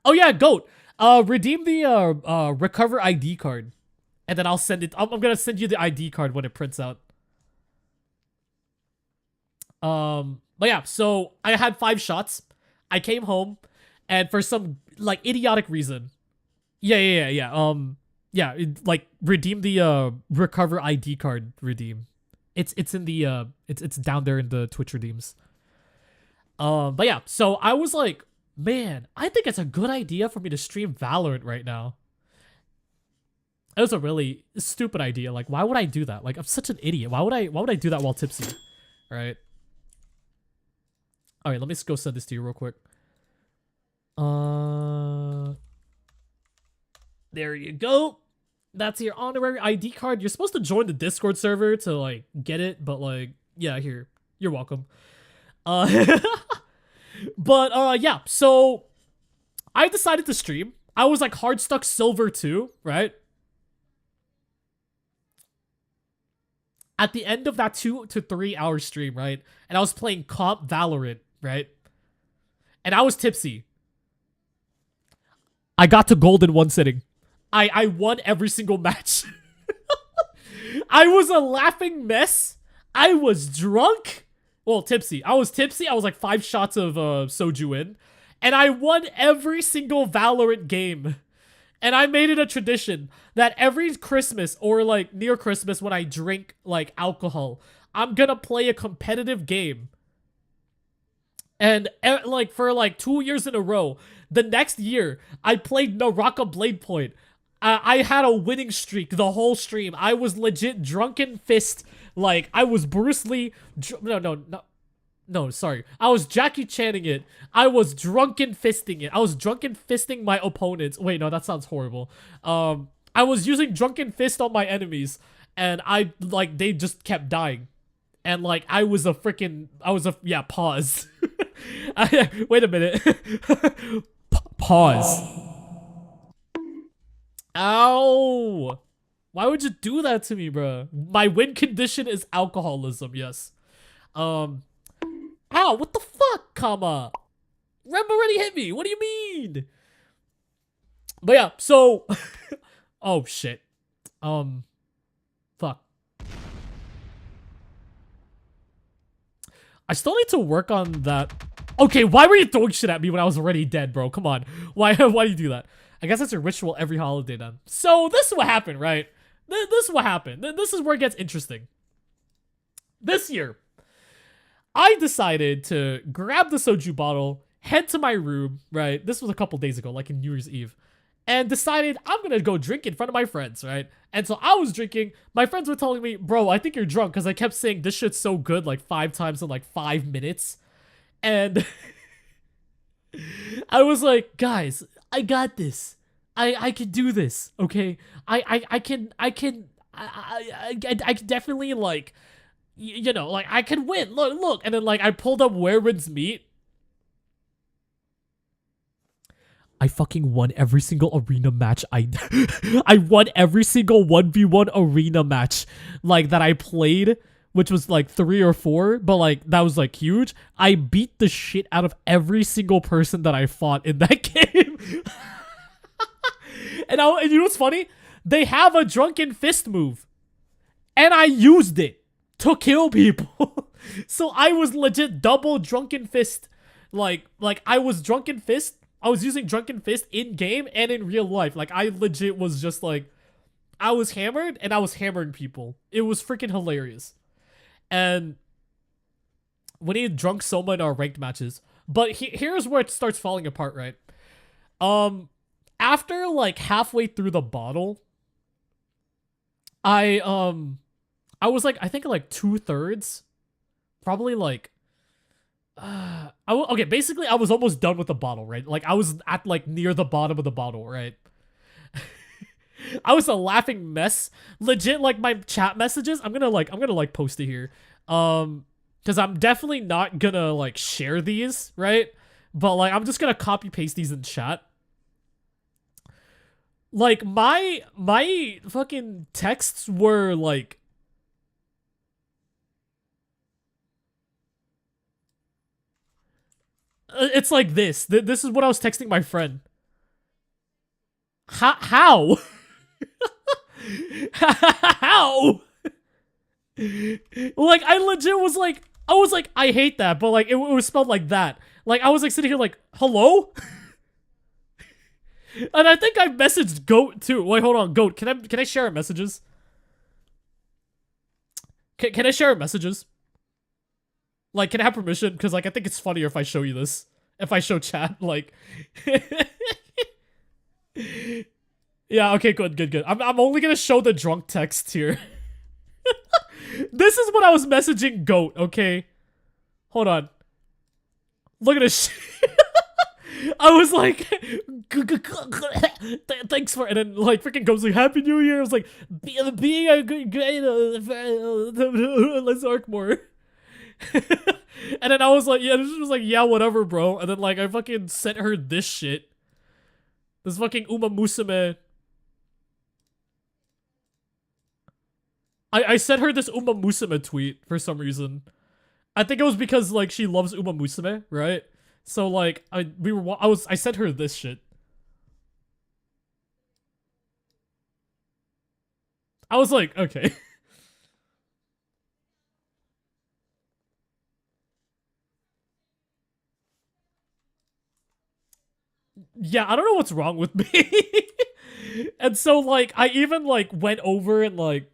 Oh yeah, Goat. Redeem the recover ID card, and then I'll send it. I'm gonna send you the ID card when it prints out. But yeah, so I had 5 shots. I came home, and for some like idiotic reason, yeah, like redeem the recover ID card. Redeem. It's in the it's down there in the Twitch redeems. But yeah, so I was like, man, I think it's a good idea for me to stream Valorant right now. It was a really stupid idea. Like, why would I do that? Like, I'm such an idiot. Why would I do that while tipsy? All right. All right, let me just go send this to you real quick. There you go. That's your honorary ID card. You're supposed to join the Discord server to like get it, but like, yeah, here. You're welcome. But yeah, so I decided to stream. I was like hard stuck silver 2, right? At the end of that 2 to 3 hour stream, right? And I was playing comp Valorant, right? And I was tipsy. I got to gold in 1 sitting. I won every single match. I was a laughing mess. I was drunk. Well, tipsy. I was tipsy. I was like 5 shots of soju in. And I won every single Valorant game. And I made it a tradition that every Christmas or like near Christmas when I drink like alcohol, I'm gonna play a competitive game. And like for like 2 years in a row, the next year, I played Naraka Blade Point. I had a winning streak the whole stream. I was legit drunken fist. Like, I was Bruce Lee. No, sorry. I was Jackie Channing it. I was drunken fisting it. I was drunken fisting my opponents. Wait, no, that sounds horrible. I was using drunken fist on my enemies. And they just kept dying. And, like, yeah, pause. Wait a minute. Pause. Ow. Why would you do that to me, bro? My win condition is alcoholism, yes. Ow, what the fuck, comma? Rem already hit me. What do you mean? But yeah, so oh shit. Fuck. I still need to work on that. Okay, why were you throwing shit at me when I was already dead, bro? Come on. Why do you do that? I guess that's a ritual every holiday then. So this is what happened, right? This is what happened. This is where it gets interesting. This year, I decided to grab the soju bottle, head to my room, right? This was a couple days ago, like in New Year's Eve. And decided I'm gonna go drink in front of my friends, right? And so I was drinking. My friends were telling me, bro, I think you're drunk, because I kept saying this shit's so good like 5 times in like 5 minutes. And I was like, guys, I got this. I can do this, okay? I can definitely, like, you know, like, I can win. Look. And then, like, I pulled up Where Winds Meet. I fucking won every single arena match. I won every single 1v1 arena match, like, that I played, which was like 3 or 4, but like that was like huge. I beat the shit out of every single person that I fought in that game. And you know what's funny? They have a drunken fist move, and I used it to kill people. So I was legit double drunken fist. Like I was drunken fist. I was using drunken fist in game and in real life. Like I legit was just like, I was hammered and I was hammering people. It was freaking hilarious. And we need drunk Soma in our ranked matches. But here's where it starts falling apart, right? After like halfway through the bottle, I was like, I think like 2/3, probably like, okay, basically I was almost done with the bottle, right? Like I was at like near the bottom of the bottle, right? I was a laughing mess. Legit, like my chat messages, I'm gonna post it here. Because I'm definitely not gonna like share these, right? But like I'm just gonna copy paste these in chat. Like my fucking texts were like, it's like this. This is what I was texting my friend. How? How? Like I legit was like, I hate that, but like it was spelled like that. Like I was like sitting here like, hello? And I think I messaged Goat too. Wait, hold on, Goat. Can I share our messages? Can I share our messages? Like, can I have permission? Because like I think it's funnier if I show you this. If I show chat, like. Yeah. Okay. Good. I'm only gonna show the drunk text here. This is what I was messaging Goat. Okay. Hold on. Look at this. I was like, thanks for, and then like freaking Goat's like, Happy New Year. I was like, being a great, let's arc more. And then I was like, yeah, this was like, yeah, whatever, bro. And then like I fucking sent her this shit. This fucking Uma Musume. I sent her this Uma Musume tweet for some reason. I think it was because like she loves Uma Musume, right? So like I sent her this shit. I was like, okay. Yeah, I don't know what's wrong with me. And so like I even like went over and like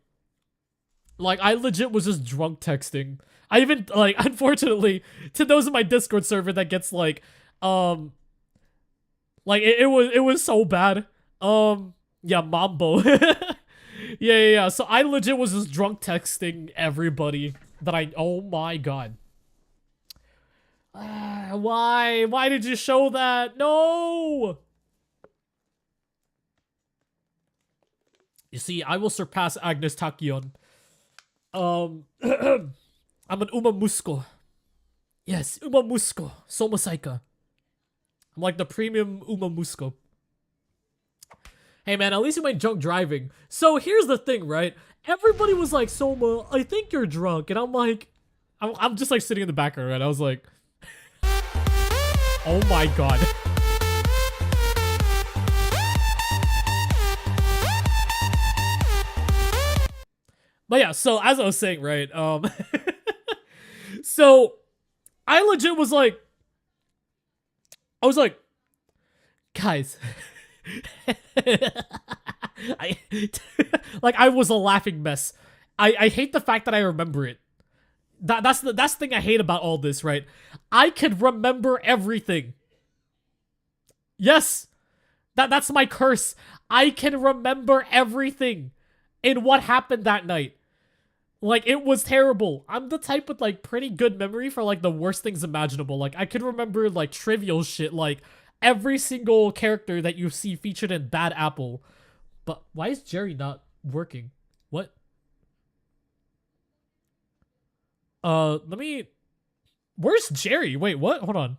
I legit was just drunk texting. I even like, unfortunately, to those in my Discord server that gets like it was so bad. Yeah, Mambo. Yeah. So I legit was just drunk texting everybody that oh my god. Why did you show that? No! You see, I will surpass Agnes Tachyon. I'm an Uma Musco. Yes, Uma Musco. Soma Saika. I'm like the premium Uma Musco. Hey man, at least you went drunk driving. So here's the thing, right? Everybody was like, Soma, I think you're drunk. And I'm like, I'm just like sitting in the background, right? I was like, oh my god. But yeah, so as I was saying, right? So I legit was like, I was like, guys, like I was a laughing mess. I hate the fact that I remember it. That's the thing I hate about all this, right? I can remember everything. Yes, that's my curse. I can remember everything in what happened that night. Like, it was terrible. I'm the type with, like, pretty good memory for, like, the worst things imaginable. Like, I can remember, like, trivial shit, like, every single character that you see featured in Bad Apple. But why is Jerry not working? What? Let me... Where's Jerry? Wait, what? Hold on.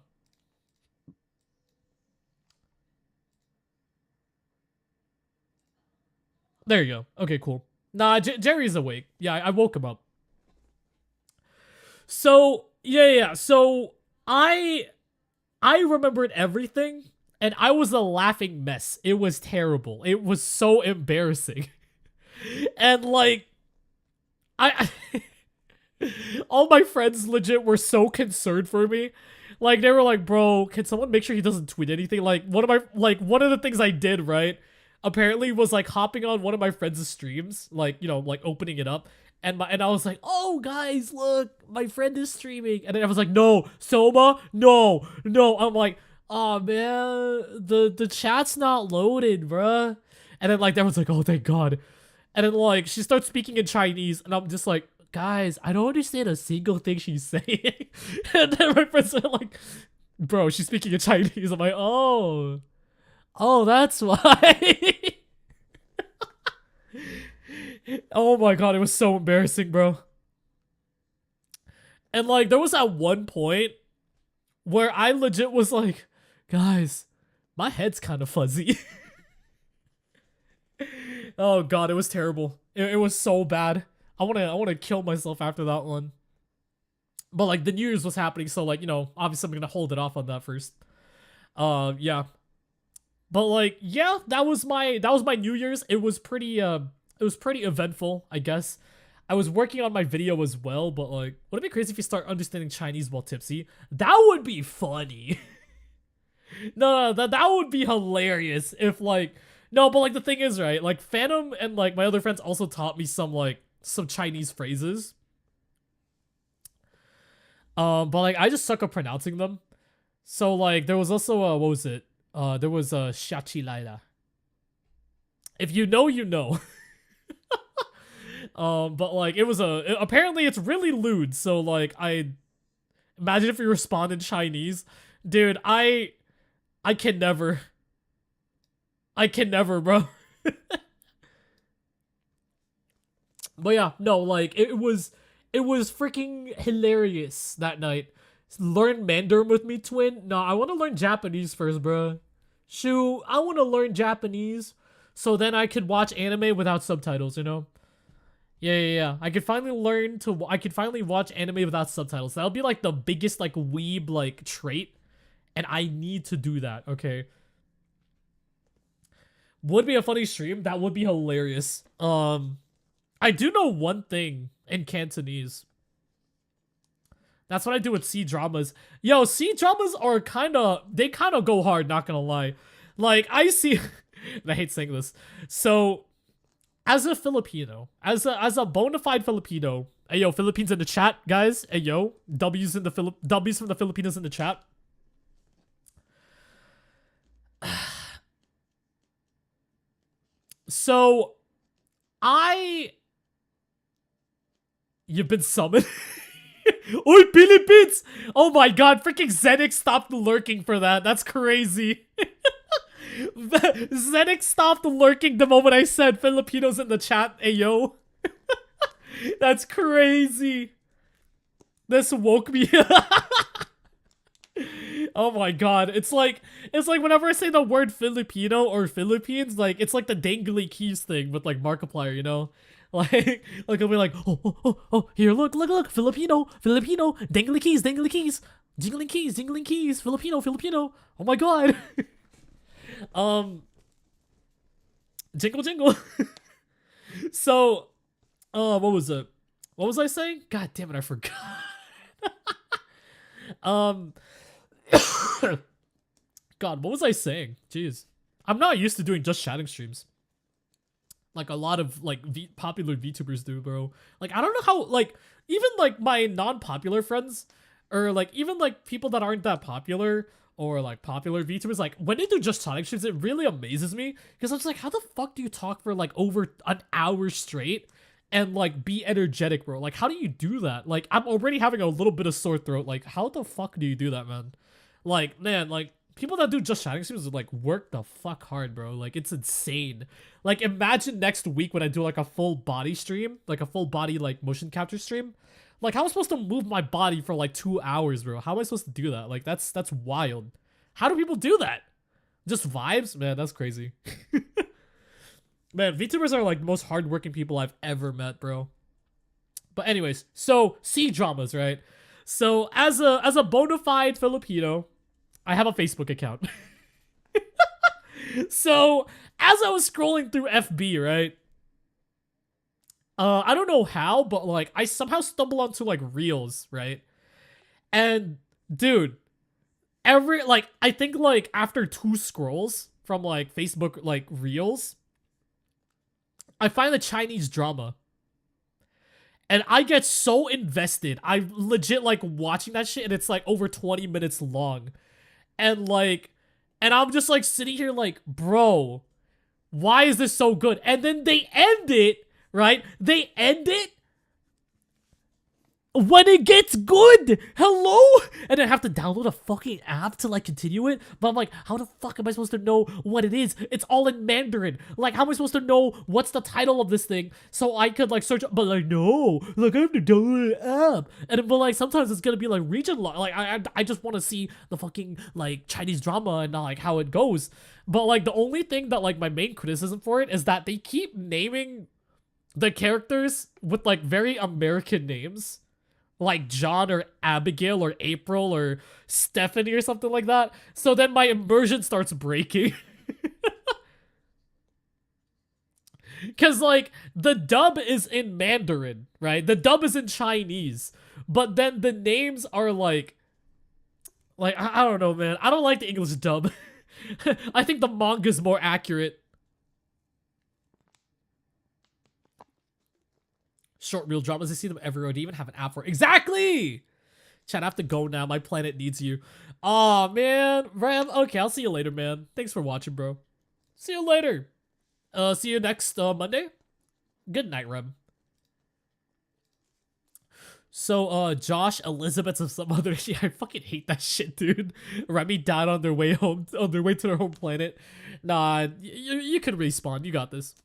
There you go. Okay, cool. Nah, Jerry's awake. Yeah, I woke him up. So, yeah. So, I remembered everything, and I was a laughing mess. It was terrible. It was so embarrassing. And, like, all my friends legit were so concerned for me. Like, they were like, bro, can someone make sure he doesn't tweet anything? Like, one of the things I did, right? Apparently was like hopping on one of my friends' streams, like, you know, like opening it up, and I was like, oh guys, look, my friend is streaming, and then I was like, no, Soma, no. I'm like, oh man, the chat's not loaded, bruh. And then like that was like, oh thank god. And then like she starts speaking in Chinese, and I'm just like, guys, I don't understand a single thing she's saying. And then my friends are like, bro, she's speaking in Chinese. I'm like, oh, that's why. Oh my god, it was so embarrassing, bro. And like, there was at one point where I legit was like, guys, my head's kind of fuzzy. Oh god, it was terrible. It was so bad. I wanna kill myself after that one. But like, the New Year's was happening, so like, you know, obviously I'm gonna hold it off on that first. Yeah. But like, yeah, that was my New Year's. It was pretty eventful, I guess. I was working on my video as well, but like, would it be crazy if you start understanding Chinese while tipsy? That would be funny. No, that would be hilarious if like, no, but like the thing is, right, like Phantom and like my other friends also taught me some Chinese phrases. But like I just suck at pronouncing them. So like there was also what was it? There was a Shachi Laila. If you know, you know. But like it was apparently it's really lewd, so like I imagine if you respond in Chinese. Dude, I can never, bro. But yeah, no, like it was freaking hilarious that night. Learn Mandarin with me, twin? No, I want to learn Japanese first, bro. Shoo, I want to learn Japanese so then I could watch anime without subtitles, you know? Yeah. I could finally watch anime without subtitles. That'll be like the biggest like weeb like trait, and I need to do that, okay? Would be a funny stream. That would be hilarious. I do know one thing in Cantonese. That's what I do with C-dramas. Yo, C-dramas are they kind of go hard, not gonna lie. Like, I see, and I hate saying this. So, as a Filipino, as a bona fide Filipino, hey yo, Philippines in the chat, guys. Hey yo, W's from the Filipinos in the chat. So, you've been summoned. Oi, Philippines! Oh my god, freaking Zenix stopped lurking for that. That's crazy. Zenix stopped lurking the moment I said Filipinos in the chat. Ayo. That's crazy. This woke me. Oh my god. It's like whenever I say the word Filipino or Philippines, like it's like the dangly keys thing with like Markiplier, you know? Like I'll be like, oh, here, look, Filipino, dangly keys, jingling keys, Filipino. Oh my god. Jingle. So, what was it? What was I saying? God damn it, I forgot. God, what was I saying? Jeez. I'm not used to doing just chatting streams. Like a lot of like popular VTubers do, bro. Like I don't know how, like even like my non-popular friends or like even like people that aren't that popular or like popular VTubers, like when they do just chatting streams, it really amazes me because I'm just like, how the fuck do you talk for like over an hour straight and like be energetic, bro? Like how do you do that? Like I'm already having a little bit of sore throat. Like how the fuck do you do that, man? Like, man, like people that do just chatting streams like work the fuck hard, bro. Like it's insane. Like imagine next week when I do like a full body stream, like a full body like motion capture stream. Like how am I supposed to move my body for like 2 hours, bro? How am I supposed to do that? Like that's wild. How do people do that? Just vibes? Man, that's crazy. Man, VTubers are like the most hardworking people I've ever met, bro. But anyways, so C-dramas, right? So as a bona fide Filipino, I have a Facebook account. So as I was scrolling through FB, right? I don't know how, but like I somehow stumbled onto like reels, right? And dude, I think like after 2 scrolls from like Facebook like reels, I find the Chinese drama. And I get so invested. I legit like watching that shit and it's like over 20 minutes long. And I'm just like sitting here like, bro, why is this so good? And then they end it, right? They end it when it gets good. Hello? And I have to download a fucking app to like continue it. But I'm like, how the fuck am I supposed to know what it is? It's all in Mandarin. Like, how am I supposed to know what's the title of this thing so I could like search? But like, no, like I have to download an app. And but like sometimes it's gonna be like region lock. Like I just want to see the fucking like Chinese drama and like how it goes. But like the only thing that like my main criticism for it is that they keep naming the characters with like very American names. Like John or Abigail or April or Stephanie or something like that. So then my immersion starts breaking. Because like the dub is in Mandarin, right? The dub is in Chinese. But then the names are like I don't know, man. I don't like the English dub. I think the manga's more accurate. Short reel dramas, I see them everywhere. Do you even have an app for it? Exactly! Chat, I have to go now. My planet needs you. Aw, man. Ram, okay, I'll see you later, man. Thanks for watching, bro. See you later. See you next Monday. Good night, Rem. So, Josh, Elizabeth, and some other shit. I fucking hate that shit, dude. Remy died on their way home, on their way to their home planet. Nah, you can respawn. You got this.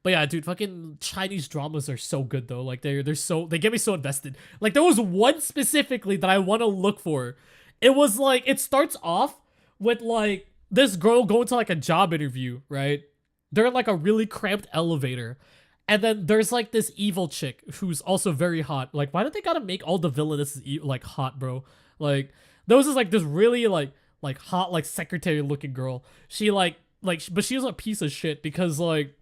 But yeah, dude, fucking Chinese dramas are so good though. Like they get me so invested. Like there was one specifically that I want to look for. It was like it starts off with like this girl going to like a job interview, right? They're in like a really cramped elevator. And then there's like this evil chick who's also very hot. Like why did they gotta make all the villainous like hot, bro? Like there was just like this really like hot like secretary looking girl. She but she was a piece of shit because like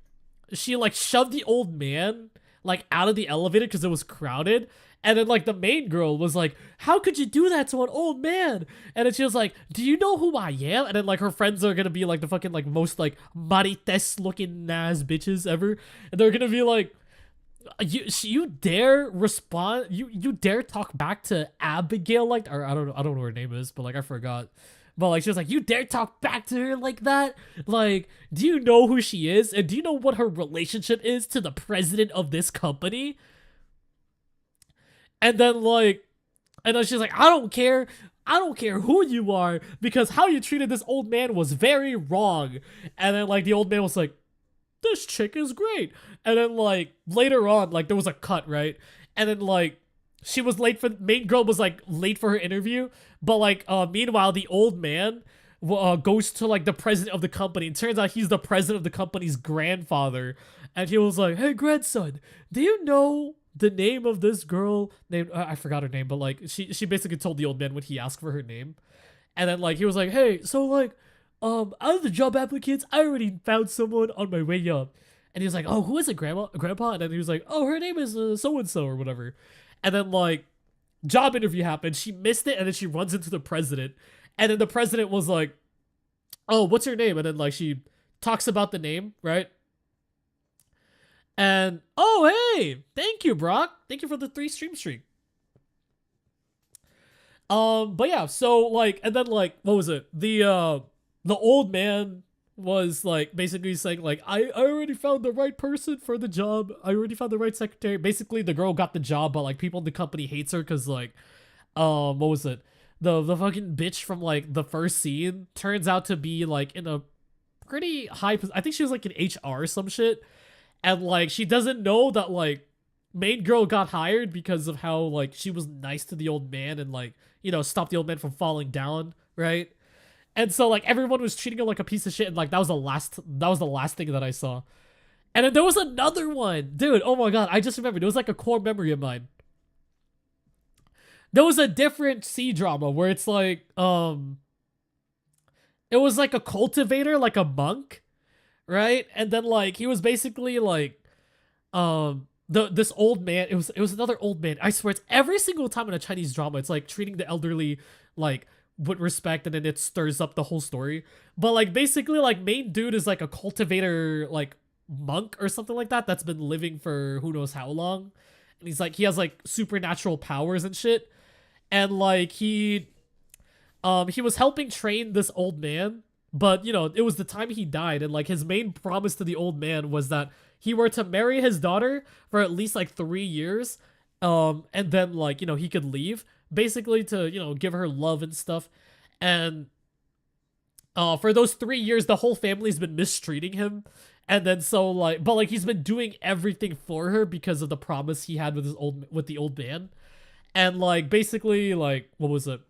she like shoved the old man like out of the elevator because it was crowded, and then like the main girl was like, how could you do that to an old man? And then she was like, do you know who I am? And then like her friends are gonna be like the fucking like most like marites looking ass bitches ever, and they're gonna be like, you dare respond, you dare talk back to Abigail like, or I don't know what her name is, but like I forgot. But like she was like, you dare talk back to her like that? Like, do you know who she is? And do you know what her relationship is to the president of this company? And then she's like, I don't care who you are, because how you treated this old man was very wrong. And then like the old man was like, this chick is great. And then like later on, like there was a cut, right? and then like she was late for main girl was like late for her interview, but like meanwhile the old man goes to like the president of the company, and turns out he's the president of the company's grandfather, and he was like, "Hey grandson, do you know the name of this girl named I forgot her name, but like she basically told the old man when he asked for her name." And then like he was like, "Hey, so like out of the job applicants, I already found someone on my way up." And he was like, "Oh, who is it, grandpa?" And then he was like, "Oh, her name is so and so or whatever." And then like job interview happened, she missed it, and then she runs into the president, and then the president was like, "Oh, what's your name?" And then like she talks about the name, right? And oh, hey, thank you, Brock. Thank you for the 3 stream streak. But yeah, so like, and then like, what was it? The old man was like basically saying like, I already found the right person for the job. I already found the right secretary. Basically, the girl got the job, but like people in the company hates her because like, what was it? The fucking bitch from like the first scene turns out to be like in a pretty high. I think she was like in HR or some shit, and like she doesn't know that like main girl got hired because of how like she was nice to the old man and like, you know, stopped the old man from falling down, right? And so like everyone was treating her like a piece of shit, and like that was the last thing that I saw. And then there was another one, dude. Oh my god, I just remembered. It was like a core memory of mine. There was a different C drama where it's like it was like a cultivator, like a monk, right? And then like he was basically like this old man. It was another old man. I swear, it's every single time in a Chinese drama, it's like treating the elderly like with respect, and then it stirs up the whole story. But like basically like main dude is like a cultivator, like monk or something like that, that's been living for who knows how long, and he's like, he has like supernatural powers and shit. And like he was helping train this old man, but you know, it was the time he died, and like his main promise to the old man was that he were to marry his daughter for at least like 3 years, and then like, you know, he could leave, basically to, you know, give her love and stuff. And for those 3 years the whole family's been mistreating him, and then so like, but like he's been doing everything for her because of the promise he had with the old man. And like basically like, what was it,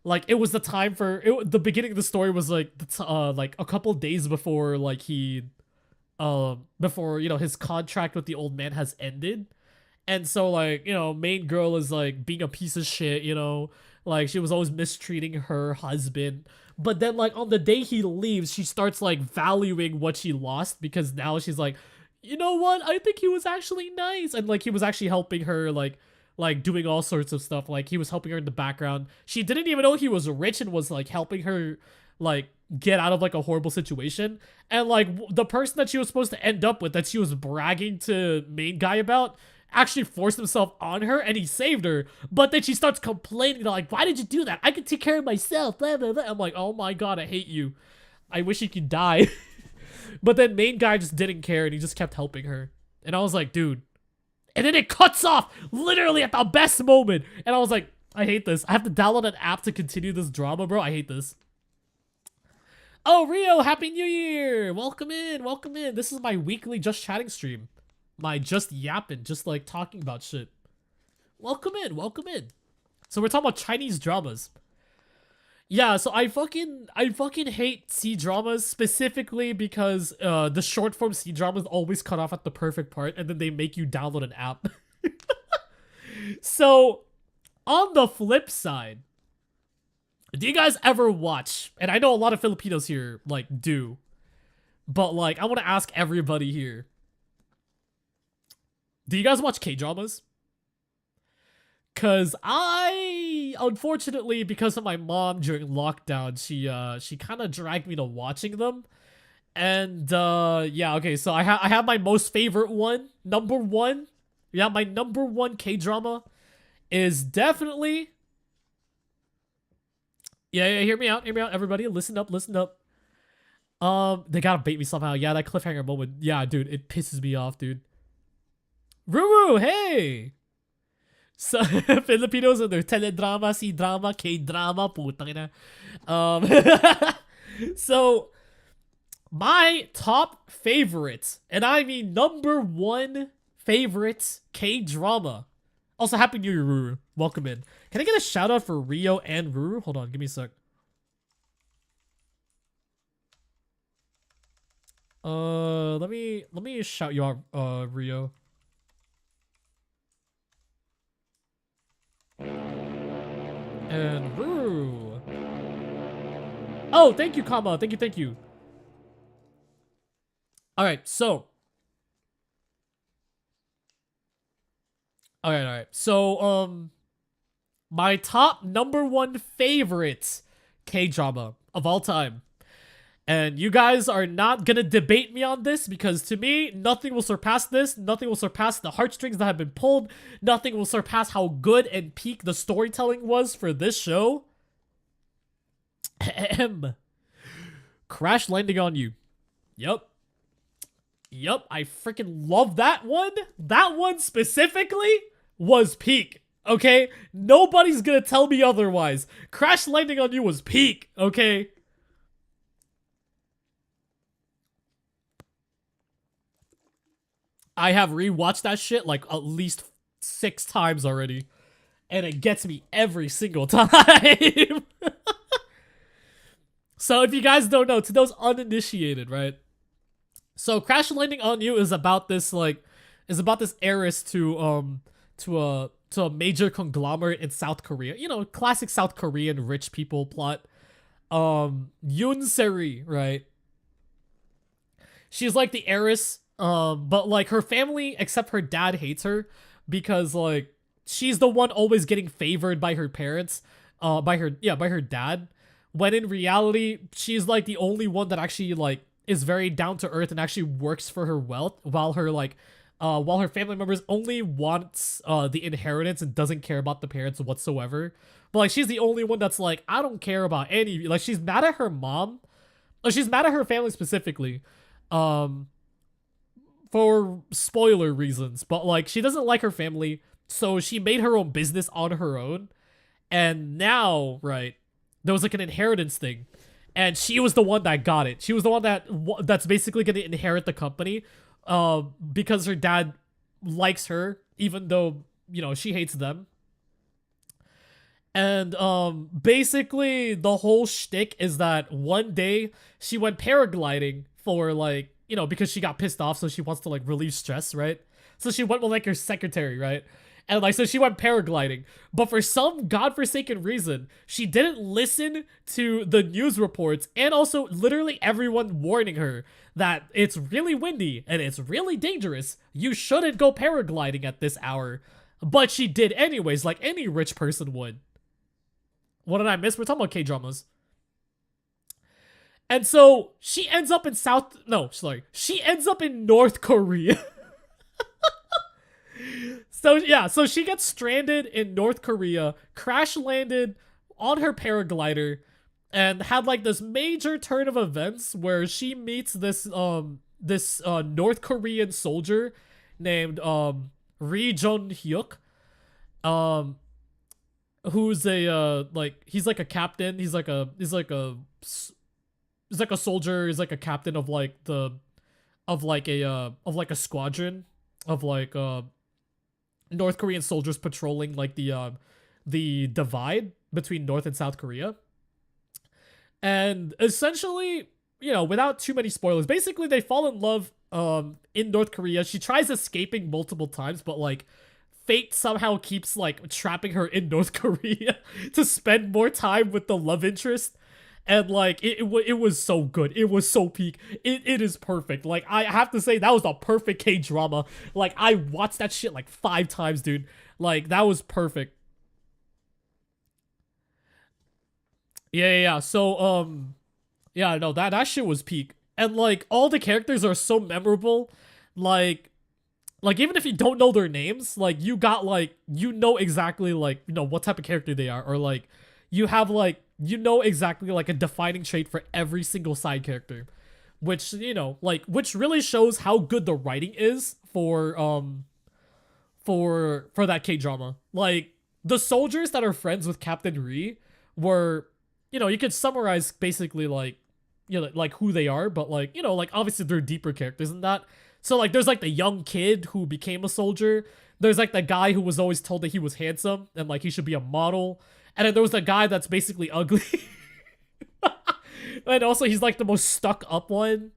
like it was the time for it, the beginning of the story was like like a couple days before like he before, you know, his contract with the old man has ended. And so like, you know, main girl is like being a piece of shit, you know, like she was always mistreating her husband. But then like on the day he leaves, she starts like valuing what she lost, because now she's like, you know what, I think he was actually nice. And like he was actually helping her, like doing all sorts of stuff. Like he was helping her in the background. She didn't even know he was rich, and was like helping her like get out of like a horrible situation. And like the person that she was supposed to end up with, that she was bragging to main guy about, actually forced himself on her, and he saved her. But then she starts complaining like, why did you do that? I can take care of myself, blah blah blah. I'm like, oh my god, I hate you. I wish he could die. But then main guy just didn't care, and he just kept helping her. And I was like, dude. And then it cuts off literally at the best moment, and I was like, I hate this. I have to download an app to continue this drama, bro. I hate this. Oh, Rio, happy new year. Welcome in, welcome in. This is my weekly just chatting stream. My just yapping, just like talking about shit. Welcome in, welcome in. So we're talking about Chinese dramas. Yeah, so I fucking hate C dramas, specifically because the short form C dramas always cut off at the perfect part, and then they make you download an app. So on the flip side, do you guys ever watch, and I know a lot of Filipinos here like do, but like I want to ask everybody here, do you guys watch K-dramas? Cause I, unfortunately, because of my mom during lockdown, she kind of dragged me to watching them. And yeah, okay, so I have my most favorite one, number one. Yeah, my number one K-drama is definitely, yeah, hear me out, everybody, listen up. They gotta bait me somehow. Yeah, that cliffhanger moment. Yeah, dude, it pisses me off, dude. Ruru, hey! So, Filipinos and their teledrama, C-drama, K-drama, putang ina. So, my top favorite, and I mean number one favorite K-drama Also, Happy New Year, Ruru. Welcome in. Can I get a shout out for Rio and Ruru? Hold on, give me a sec. Let me shout you out, Rio. And Ruru. Oh, thank you, Kama. Thank you. Alright, so. Alright. So, my top #1 favorite K-drama of all time. And you guys are not gonna debate me on this because to me, nothing will surpass this. Nothing will surpass the heartstrings that have been pulled. Nothing will surpass how good and peak the storytelling was for this show. Crash Landing on You. Yup, I freaking love that one. That one specifically was peak, okay? Nobody's gonna tell me otherwise. Crash Landing on You was peak, okay? I have rewatched that shit like at least 6 times already. And it gets me every single time. So if you guys don't know, to those uninitiated, right? So Crash Landing on You is about this heiress to a major conglomerate in South Korea. You know, classic South Korean rich people plot. Yoon Seri, right? She's like the heiress, but like her family, except her dad, hates her because like she's the one always getting favored by her parents, by her dad. When in reality, she's like the only one that actually like is very down to earth and actually works for her wealth, while her family members only wants the inheritance and doesn't care about the parents whatsoever. But like she's the only one that's like, I don't care about any, like she's mad at her mom. She's mad at her family specifically. For spoiler reasons, but like she doesn't like her family, so she made her own business on her own. And now, right, there was like an inheritance thing, and she was the one that got it. She was the one that's basically gonna inherit the company, because her dad likes her, even though, you know, she hates them. And basically the whole shtick is that one day she went paragliding for like, you know, because she got pissed off, so she wants to like relieve stress, right? So she went with like her secretary, right? And like, so she went paragliding, but for some godforsaken reason, she didn't listen to the news reports and also literally everyone warning her that it's really windy and it's really dangerous. You shouldn't go paragliding at this hour. But she did anyways, like any rich person would. What did I miss? We're talking about K-dramas. And so she ends up in she ends up in North Korea. So yeah, so she gets stranded in North Korea, crash landed on her paraglider, and had like this major turn of events where she meets this North Korean soldier named Ri Jun-hyuk, who's a he's like a captain. He's like a soldier. He's like a captain of like a squadron of like North Korean soldiers patrolling like the divide between North and South Korea. And essentially, you know, without too many spoilers, basically they fall in love in North Korea. She tries escaping multiple times, but like fate somehow keeps like trapping her in North Korea to spend more time with the love interest. And like it was so good. It was so peak. It is perfect. Like I have to say that was a perfect K-drama. Like I watched that shit like 5 times, dude. Like that was perfect. Yeah. So yeah, no, that shit was peak. And like all the characters are so memorable. Like even if you don't know their names, like you got like, you know exactly like, you know, what type of character they are, or like you have like, you know exactly like a defining trait for every single side character, which, you know, like, which really shows how good the writing is for that K-drama. Like the soldiers that are friends with Captain Ri were, you know, you could summarize basically like, you know, like who they are, but like, you know, like obviously they're deeper characters than that. So like there's like the young kid who became a soldier. there's like the guy who was always told that he was handsome and like he should be a model, and then there was the guy that's basically ugly. And also he's like the most stuck up one.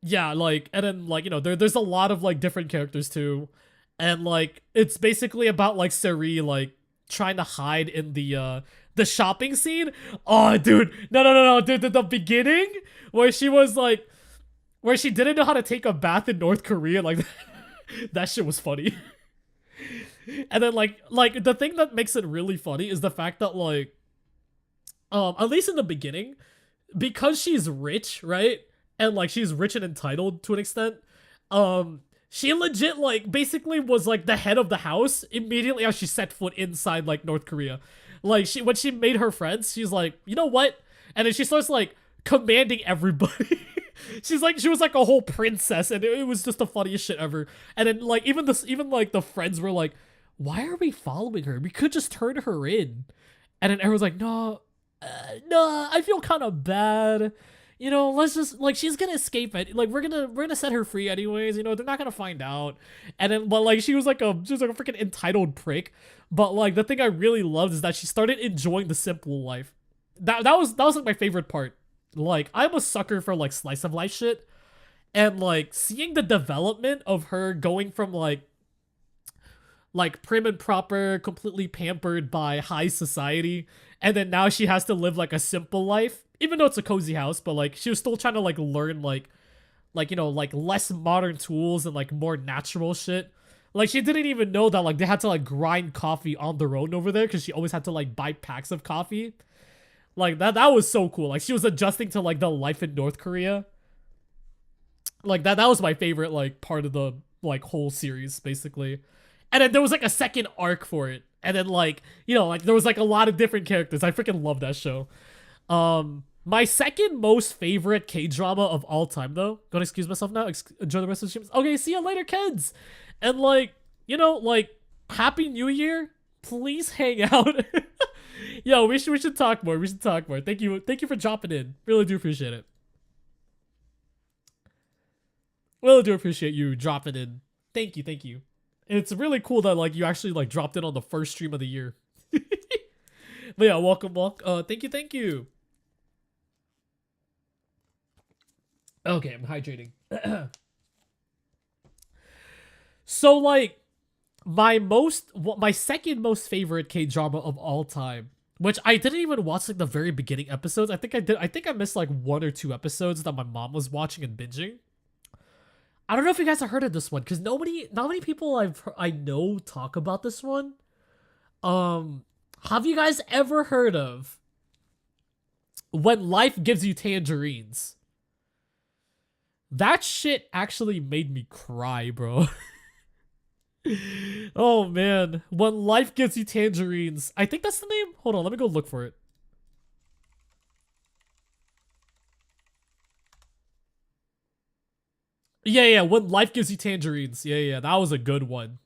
Yeah, like, and then like, you know, there's a lot of like different characters too, and like it's basically about like Seri like trying to hide in the shopping scene. Oh dude, no, dude, the beginning where she was like, where she didn't know how to take a bath in North Korea, like that shit was funny. And then like the thing that makes it really funny is the fact that like at least in the beginning, because she's rich, right? And like she's rich and entitled to an extent, she legit like basically was like the head of the house immediately as she set foot inside like North Korea. Like when she made her friends, she's like, you know what? And then she starts like commanding everybody. She was like a whole princess, and it was just the funniest shit ever. And then like even like the friends were like, why are we following her? We could just turn her in. And then everyone's like, no, I feel kind of bad. You know, let's just like, she's gonna escape it. Like we're gonna set her free anyways. You know, they're not gonna find out. And then, but like she was like a freaking entitled prick. But like the thing I really loved is that she started enjoying the simple life. That was like my favorite part. Like I'm a sucker for like slice of life shit, and like seeing the development of her going from like prim and proper, completely pampered by high society, and then now she has to live like a simple life, even though it's a cozy house. But like she was still trying to like learn like you know, like less modern tools and like more natural shit. Like she didn't even know that like they had to like grind coffee on their own over there, because she always had to like buy packs of coffee. Like that was so cool. Like she was adjusting to like the life in North Korea. Like that was my favorite like part of the like whole series basically. And then there was like a second arc for it. And then like, you know, like there was like a lot of different characters. I freaking love that show. My second most favorite K-drama of all time though. Gonna excuse myself now. Enjoy the rest of the streams. Okay, see you later, kids. And like, you know, like Happy New Year. Please hang out. Yo, we should talk more. We should talk more. Thank you for dropping in. Really do appreciate it. Really do appreciate you dropping in. Thank you. And it's really cool that like you actually like dropped in on the first stream of the year. But yeah, welcome. Thank you. Okay, I'm hydrating. So like my second most favorite K-drama of all time, which I didn't even watch like the very beginning episodes. I think I missed like 1 or 2 episodes that my mom was watching and binging. I don't know if you guys have heard of this one, because not many people I know talk about this one. Have you guys ever heard of When Life Gives You Tangerines? That shit actually made me cry, bro. Oh man, When Life Gives You Tangerines. I think that's the name. Hold on, let me go look for it. Yeah, When Life Gives You Tangerines. Yeah, that was a good one.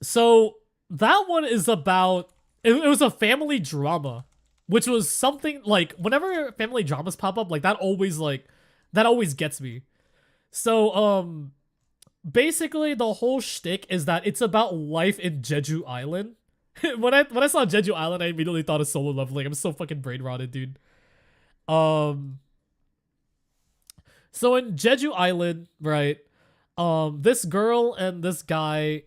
So that one is about, it was a family drama, which was something like, whenever family dramas pop up, like that always gets me. So basically the whole shtick is that it's about life in Jeju Island. when I saw Jeju Island, I immediately thought of Solo Leveling. I'm so fucking brain rotted, dude. So in Jeju Island, right, this girl and this guy,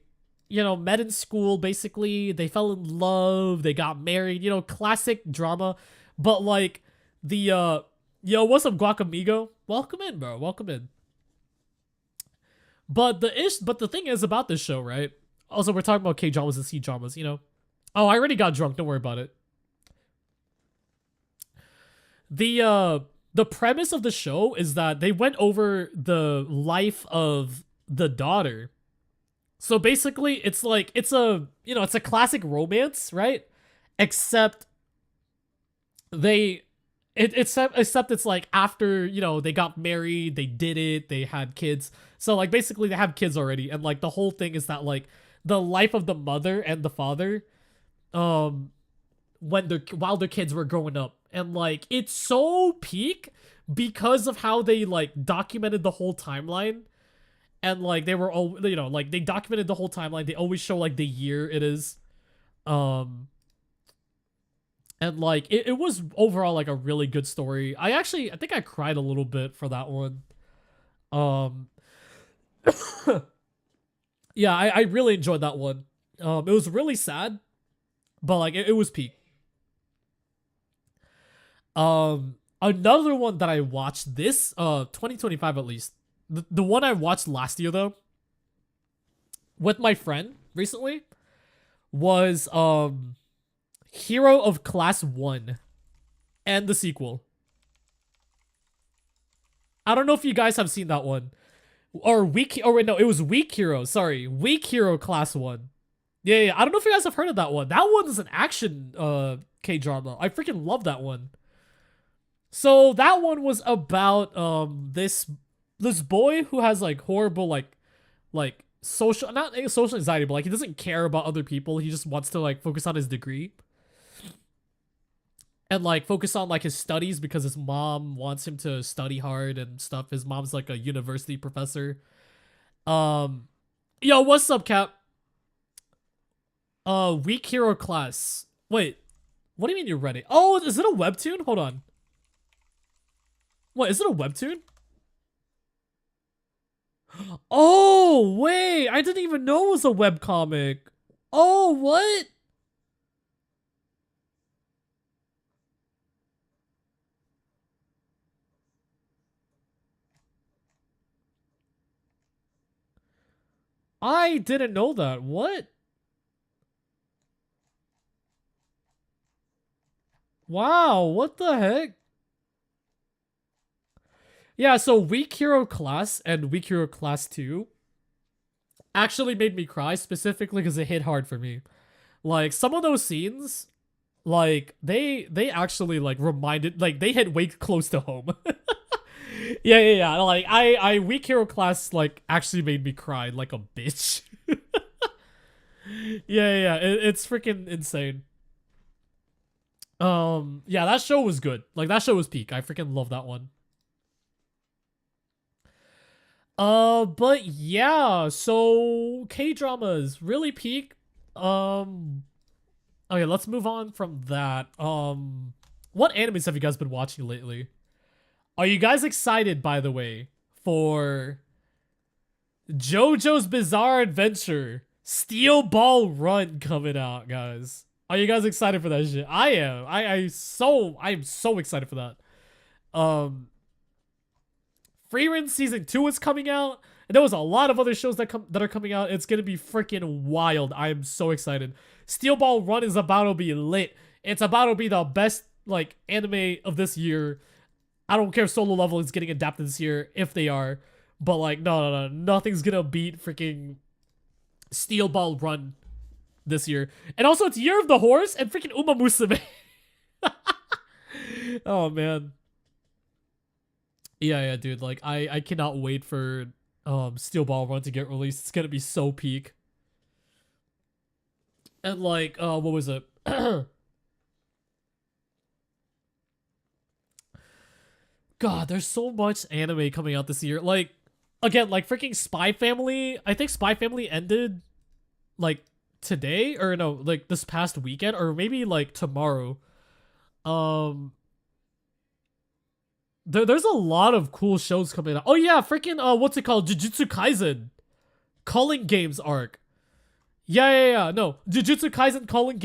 you know, met in school. Basically, they fell in love, they got married, you know, classic drama. But like yo, what's up, Guacamigo? Welcome in, bro. Welcome in. But the thing is about this show, right? Also, we're talking about K-dramas and C-dramas, you know. Oh, I already got drunk. Don't worry about it. The premise of the show is that they went over the life of the daughter. So basically, it's like, it's a classic romance, right? Except it's like after, you know, they got married, they did it, they had kids. So like basically they have kids already, and like the whole thing is that like the life of the mother and the father, while their kids were growing up, And like it's so peak because of how they like documented the whole timeline. And like they were all, you know, like they documented the whole timeline. They always show like the year it is. And like it was overall like a really good story. I think I cried a little bit for that one. Yeah, I really enjoyed that one. It was really sad, but like it was peak. Another one that I watched this 2025 at least. The one I watched last year though with my friend recently was Hero of Class 1 and the sequel. I don't know if you guys have seen that one. Or Weak, oh wait, no, it was Weak Hero, sorry. Weak Hero Class 1. Yeah, I don't know if you guys have heard of that one. That one is an action K-drama. I freaking love that one. So that one was about this boy who has like horrible like social, not social anxiety, but like he doesn't care about other people. He just wants to like focus on his degree. And like focus on like his studies because his mom wants him to study hard and stuff. His mom's like a university professor. Yo, what's up, Cap? Weak Hero Class. Wait, what do you mean you're ready? Oh, is it a webtoon? Hold on. What, is it a webtoon? Oh, wait, I didn't even know it was a webcomic. Oh, what? I didn't know that. What? Wow, what the heck? Yeah, so Weak Hero Class and Weak Hero Class 2 actually made me cry, specifically because it hit hard for me. Like, some of those scenes, like, they actually, like, reminded, like, they hit way close to home. Yeah. Like, I Weak Hero Class, like, actually made me cry like a bitch. Yeah. It's freaking insane. Yeah, that show was good. Like, that show was peak. I freaking love that one. But yeah, so K-dramas really peak. Okay, let's move on from that. What animes have you guys been watching lately? Are you guys excited, by the way, for JoJo's Bizarre Adventure Steel Ball Run coming out, guys? Are you guys excited for that shit? I am. I'm so excited for that. Frieren Season 2 is coming out. And there was a lot of other shows that are coming out. It's gonna be freaking wild. I am so excited. Steel Ball Run is about to be lit. It's about to be the best like anime of this year. I don't care if Solo Level is getting adapted this year, if they are. But like, no. Nothing's gonna beat freaking Steel Ball Run this year. And also it's Year of the Horse and freaking Uma Musume. Oh man. Yeah, dude. Like I cannot wait for Steel Ball Run to get released. It's gonna be so peak. And like, what was it? God, there's so much anime coming out this year. Like, again, like freaking Spy Family. I think Spy Family ended like today or no, like this past weekend or maybe like tomorrow. There's a lot of cool shows coming out. Oh yeah, freaking what's it called? Jujutsu Kaisen Calling Games arc. Yeah. No, Jujutsu Kaisen Calling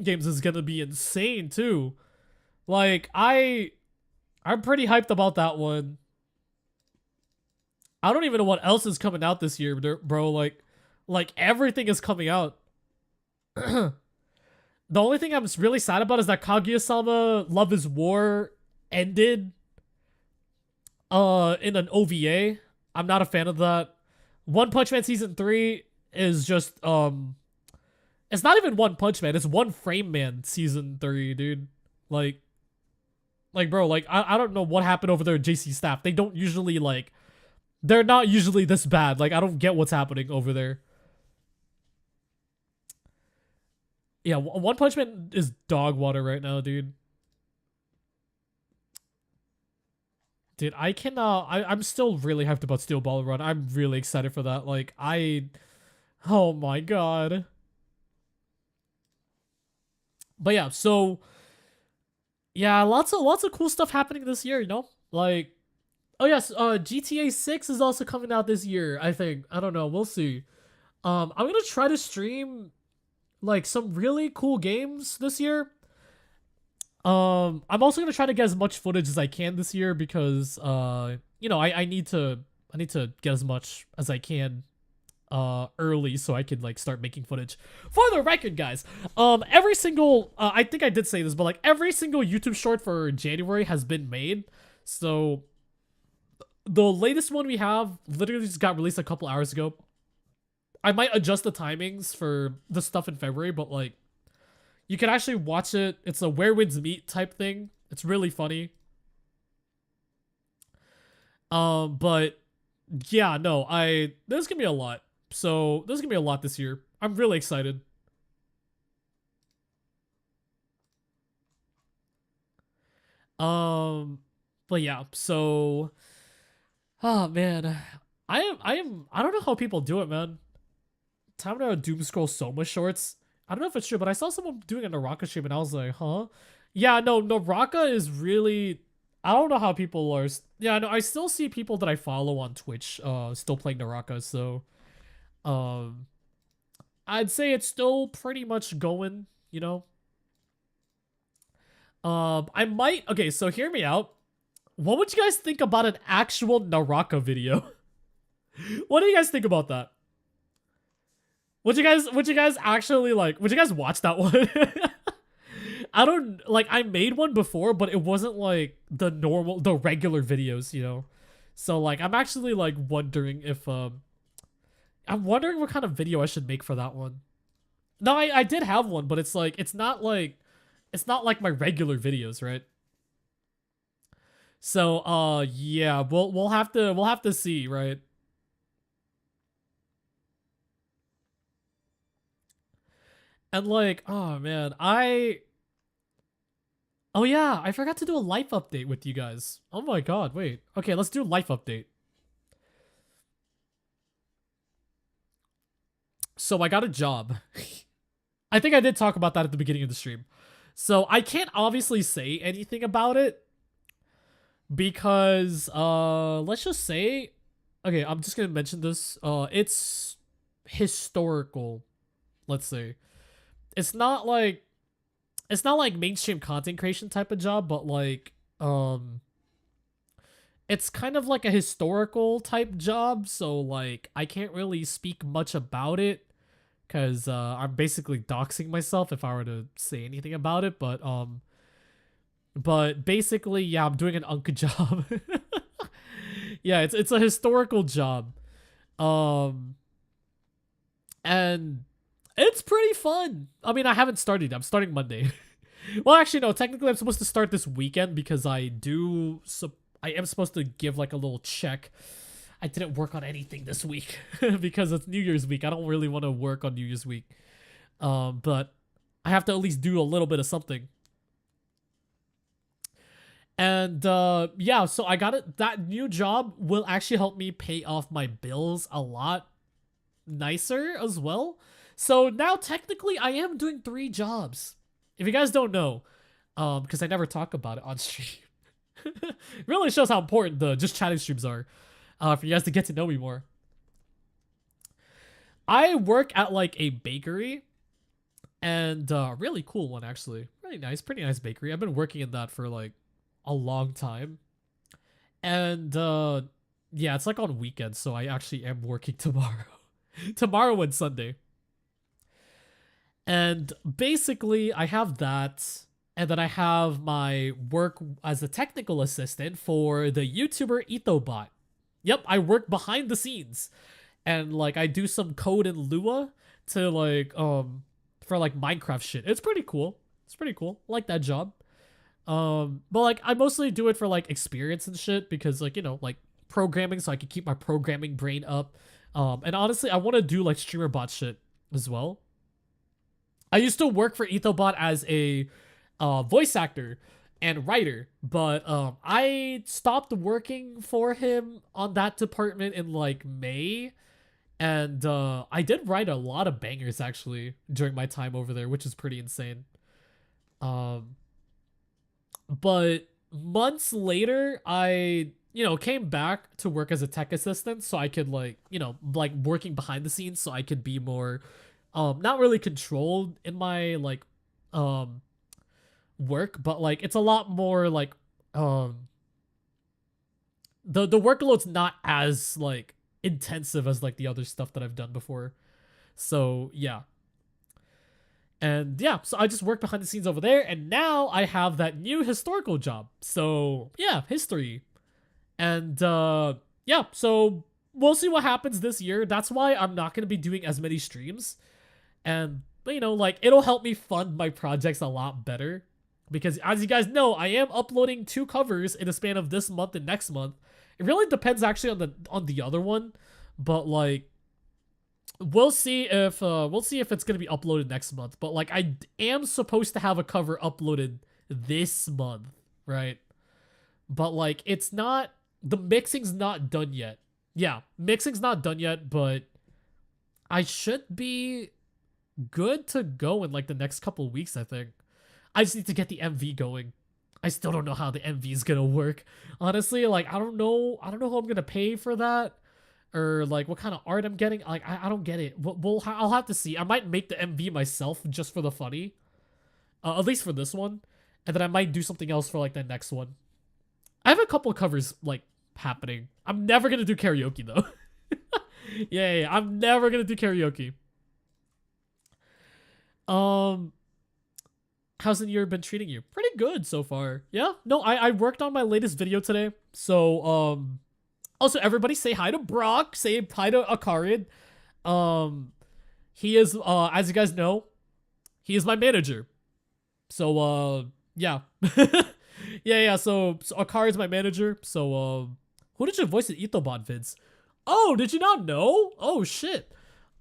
Games is gonna be insane too. Like I'm pretty hyped about that one. I don't even know what else is coming out this year, bro. Like everything is coming out. The only thing I'm really sad about is that Kaguya-sama Love is War ended in an OVA. I'm not a fan of that. One Punch Man Season 3 is just it's not even One Punch Man, it's One Frame Man Season 3, dude. Like bro, like I don't know what happened over there at JC staff. They don't usually like they're not usually this bad. Like I don't get what's happening over there. Yeah, One Punch Man is dog water right now, dude. Dude, I cannot. I'm still really hyped about Steel Ball Run. I'm really excited for that. Like, oh my god. But yeah, so yeah, lots of cool stuff happening this year, you know? Like, oh yes, GTA 6 is also coming out this year, I think. I don't know, we'll see. I'm gonna try to stream like some really cool games this year. I'm also gonna try to get as much footage as I can this year because you know, I need to get as much as I can early so I can like start making footage. For the record, guys, every single I think I did say this, but like every single YouTube short for January has been made. So the latest one we have literally just got released a couple hours ago. I might adjust the timings for the stuff in February, but like you can actually watch it. It's a Where Winds Meet type thing. It's really funny. But yeah, no, there's gonna be a lot. So there's gonna be a lot this year. I'm really excited. But yeah, so oh man. I don't know how people do it, man. Time to doom scroll Soma shorts. I don't know if it's true, but I saw someone doing a Naraka stream and I was like, huh? Yeah, no, Naraka is really, I don't know how people are. Yeah, no, I still see people that I follow on Twitch still playing Naraka, so I'd say it's still pretty much going, you know. I might, okay, so hear me out. What would you guys think about an actual Naraka video? What do you guys think about that? Would you guys actually like, would you guys watch that one? I don't, like, I made one before, but it wasn't like the regular videos, you know? So like, I'm actually like wondering if, I'm wondering what kind of video I should make for that one. No, I did have one, but it's like, it's not like my regular videos, right? So, yeah, we'll have to see, right? And like, oh man, oh yeah, I forgot to do a life update with you guys. Oh my god, wait. Okay, let's do a life update. So I got a job. I think I did talk about that at the beginning of the stream. So I can't obviously say anything about it because let's just say, okay, I'm just gonna mention this. It's historical, let's say. It's not like mainstream content creation type of job, but like it's kind of like a historical type job, so like I can't really speak much about it because I'm basically doxing myself if I were to say anything about it, but basically, yeah, I'm doing an Unc job. Yeah, it's a historical job. And it's pretty fun. I mean, I haven't started. I'm starting Monday. Well, actually, no. Technically, I'm supposed to start this weekend because I am supposed to give like a little check. I didn't work on anything this week because it's New Year's week. I don't really want to work on New Year's week. But I have to at least do a little bit of something. And yeah, so I got it. That new job will actually help me pay off my bills a lot nicer as well. So now technically I am doing 3 jobs. If you guys don't know, because I never talk about it on stream. Really shows how important the just chatting streams are for you guys to get to know me more. I work at like a bakery and really cool one actually. Really nice, pretty nice bakery. I've been working in that for like a long time. And yeah, it's like on weekends, so I actually am working tomorrow. Tomorrow and Sunday. And basically, I have that, and then I have my work as a technical assistant for the YouTuber ENVtuber. Yep, I work behind the scenes, and like I do some code in Lua to like for like Minecraft shit. It's pretty cool. It's pretty cool. I like that job. But like I mostly do it for like experience and shit because like, you know, like programming, so I can keep my programming brain up. And honestly, I want to do like streamer bot shit as well. I used to work for ENVtuber as a voice actor, and writer, but I stopped working for him on that department in like May, and I did write a lot of bangers actually during my time over there, which is pretty insane. But months later, I came back to work as a tech assistant, so I could like working behind the scenes, so I could be more not really controlled in my like work, but like it's a lot more like the workload's not as like intensive as like the other stuff that I've done before. So yeah. And yeah, so I just work behind the scenes over there, and now I have that new historical job. So yeah, history. And yeah, so we'll see what happens this year. That's why I'm not going to be doing as many streams. And like it'll help me fund my projects a lot better, because as you guys know, I am uploading 2 covers in the span of this month and next month. It really depends actually on the other one, but like we'll see if it's gonna be uploaded next month. But like I am supposed to have a cover uploaded this month, right? But like it's not, the mixing's not done yet. Yeah, mixing's not done yet, but I should be good to go in like the next couple of weeks, I think. I just need to get the MV going. I still don't know how the MV is gonna work. Honestly, like I don't know who I'm gonna pay for that, or like what kind of art I'm getting. Like I don't get it. I'll have to see. I might make the MV myself just for the funny, at least for this one, and then I might do something else for like the next one. I have a couple of covers like happening. I'm never gonna do karaoke though. yeah, I'm never gonna do karaoke. How's the year been treating you? Pretty good so far. Yeah, no, I worked on my latest video today. So, also everybody say hi to Brock. Say hi to Akarid. He is, as you guys know, he is my manager. So, yeah. yeah, so Akarid's my manager. So, who did you voice in ENVtuber vids? Oh, did you not know? Oh, shit.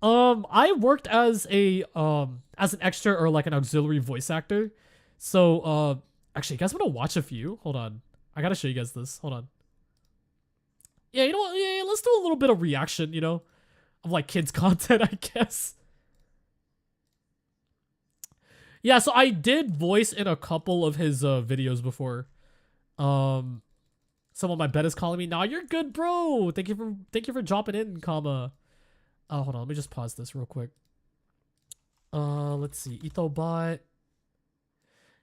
I worked as an extra or like an auxiliary voice actor. So, actually, you guys want to watch a few? Hold on. I gotta show you guys this. Hold on. Yeah, you know what? Yeah, let's do a little bit of reaction, of like kids content, I guess. Yeah, so I did voice in a couple of his videos before. Someone my bed is calling me. Nah, you're good, bro. Thank you for dropping in, comma. Hold on, let me just pause this real quick. Let's see, ENVtuber.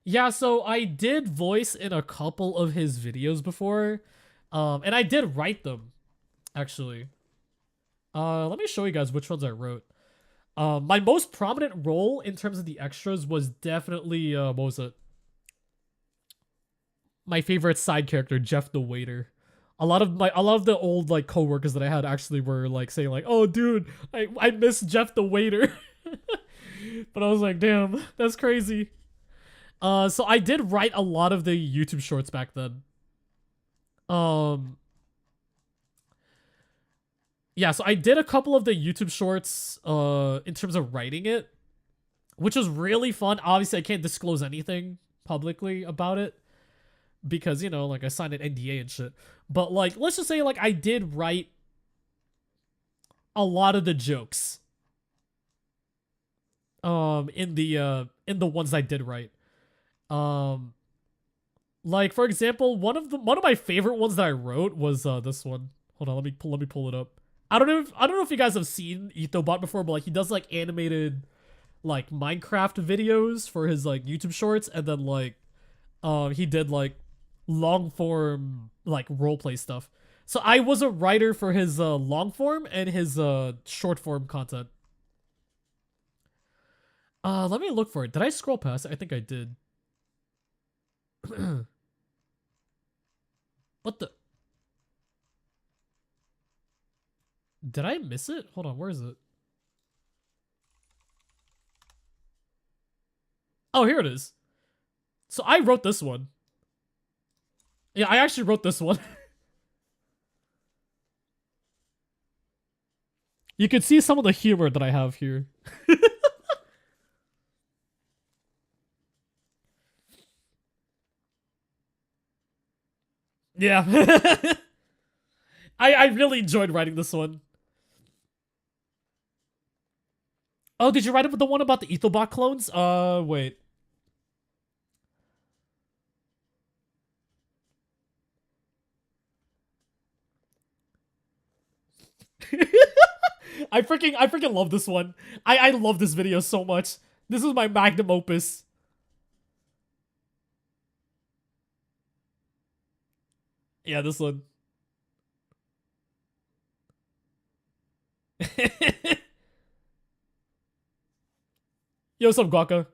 Yeah, so I did voice in a couple of his videos before. And I did write them, actually. Let me show you guys which ones I wrote. My most prominent role in terms of the extras was definitely, what was it? My favorite side character, Jeff the Waiter. A lot of the old like coworkers that I had actually were like saying like, "Oh, dude, I miss Jeff the Waiter." But I was like, "Damn, that's crazy." So I did write a lot of the YouTube shorts back then. Yeah, so I did a couple of the YouTube shorts in terms of writing it, which was really fun. Obviously, I can't disclose anything publicly about it, because like I signed an NDA and shit. But like let's just say like I did write a lot of the jokes in the ones I did write. Like for example, one of my favorite ones that I wrote was this one. Hold on, let me pull it up. I don't know if you guys have seen ENVtuber before, but like he does like animated like Minecraft videos for his like YouTube shorts, and then like he did like long form like roleplay stuff. So I was a writer for his long form and his short form content. Let me look for it. Did I scroll past it? I think I did. What the? Did I miss it? Hold on, where is it? Oh, here it is. So I wrote this one. Yeah, I actually wrote this one. You can see some of the humor that I have here. Yeah. I really enjoyed writing this one. Oh, did you write the one about the EtherBot clones? Wait. I freaking love this one. I love this video so much. This is my magnum opus. Yeah, this one. Yo, what's up, Guaka?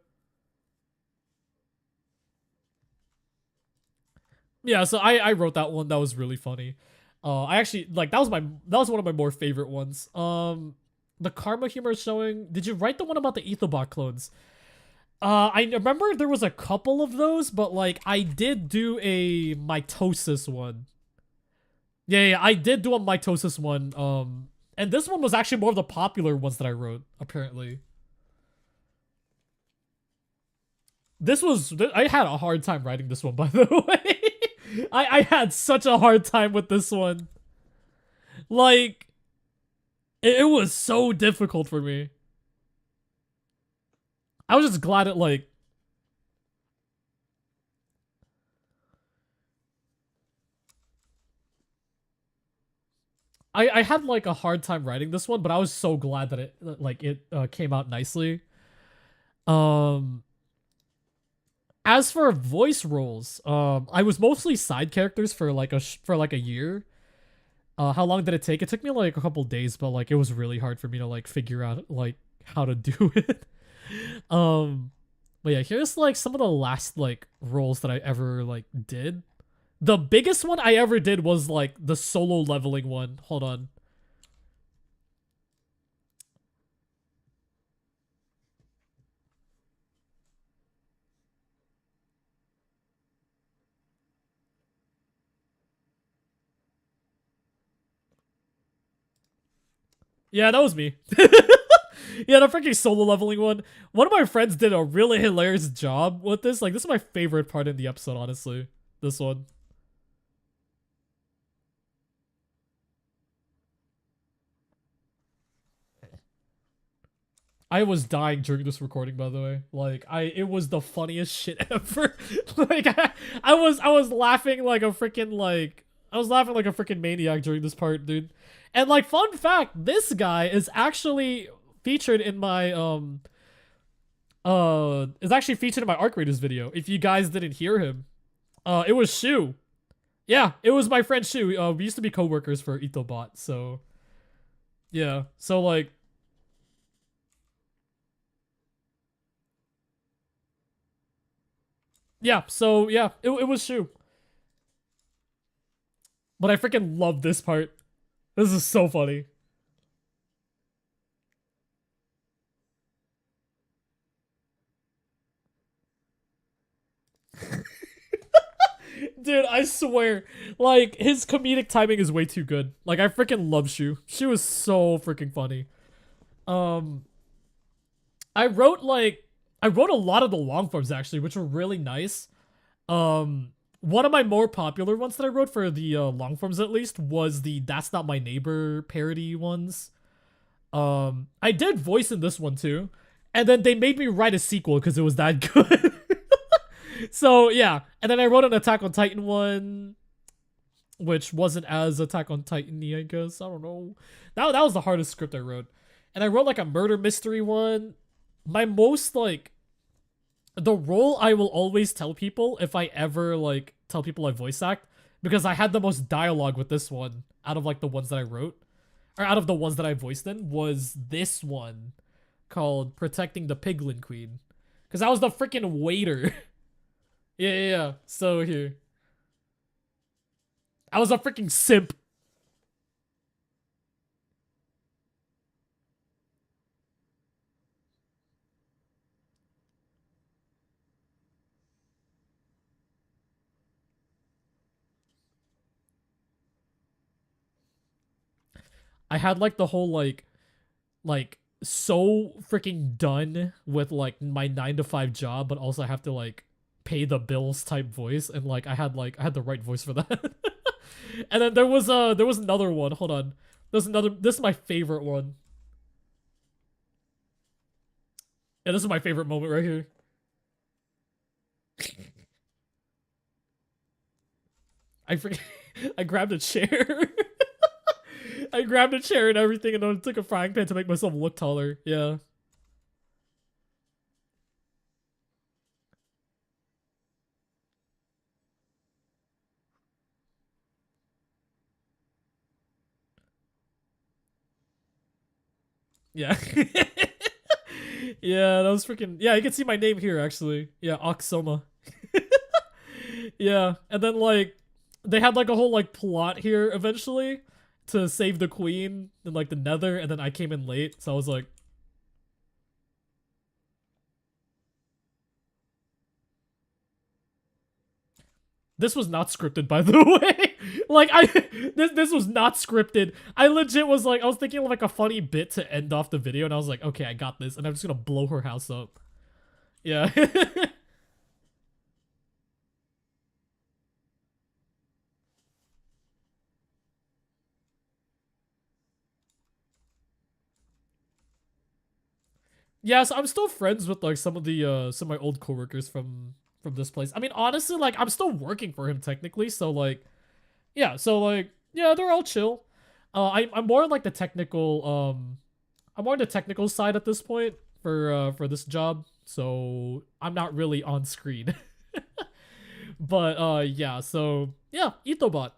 Yeah, so I wrote that one. That was really funny. I actually like that was one of my more favorite ones. The karma humor showing. Did you write the one about the EtherBot clones? I remember there was a couple of those, but like I did do a mitosis one. Yeah, I did do a mitosis one. And this one was actually more of the popular ones that I wrote, apparently. I had a hard time writing this one, by the way. I had such a hard time with this one. Like, it was so difficult for me. I was just glad it, like... I had, like, a hard time writing this one, but I was so glad that it came out nicely. As for voice roles, I was mostly side characters for like a year. How long did it take? It took me like a couple days, but like it was really hard for me to like figure out like how to do it. But yeah, here's like some of the last like roles that I ever like did. The biggest one I ever did was like the solo leveling one. Hold on. Yeah, that was me. Yeah, the freaking solo leveling one. One of my friends did a really hilarious job with this. Like, this is my favorite part in the episode, honestly. This one. I was dying during this recording, by the way. Like, it was the funniest shit ever. Like, I was laughing like a freaking, like, I was laughing like a freaking maniac during this part, dude. And, like, fun fact, this guy is actually featured in my, is actually featured in my Arc Raiders video. If you guys didn't hear him. It was Shu. Yeah, it was my friend Shu. We used to be co-workers for EtherBot, so. Yeah, so, like. Yeah, so, yeah, it was Shu. But I freaking love this part. This is so funny. Dude, I swear, like, his comedic timing is way too good. Like, I freaking love Shu. Shu is so freaking funny. I wrote a lot of the long forms, actually, which were really nice. One of my more popular ones that I wrote for the long forms, at least, was the That's Not My Neighbor parody ones. I did voice in this one, too. And then they made me write a sequel because it was that good. So, yeah. And then I wrote an Attack on Titan one, which wasn't as Attack on Titan-y, I guess. I don't know. That was the hardest script I wrote. And I wrote, like, a murder mystery one. My most, like... The role I will always tell people if I ever, like, tell people I voice act, because I had the most dialogue with this one out of, like, the ones that I wrote, or out of the ones that I voiced in, was this one called Protecting the Piglin Queen. Because I was the freaking waiter. Yeah. So, here. I was a freaking simp. I had like the whole like so freaking done with like my 9 to 5 job, but also I have to like pay the bills type voice, and like I had the right voice for that. And then there was another one. Hold on. There's another. This is my favorite one. Yeah, this is my favorite moment right here. I forget. I grabbed a chair. I grabbed a chair and everything, and then I took a frying pan to make myself look taller. Yeah. Yeah. Yeah, that was freaking. Yeah, you can see my name here actually. Yeah, Soma. Yeah, and then like they had like a whole like plot here eventually to save the queen in like the Nether, and then I came in late, so I was like, this was not scripted, by the way. Like this was not scripted. I legit was like, I was thinking of like a funny bit to end off the video, and I was like, okay, I got this, and I'm just gonna blow her house up. Yeah. Yeah, so I'm still friends with like some of my old coworkers from this place. I mean, honestly, like I'm still working for him technically, so like yeah, so like yeah, they're all chill. I'm more on like the technical I'm more on the technical side at this point for this job, so I'm not really on screen. But yeah, so yeah, Itobot.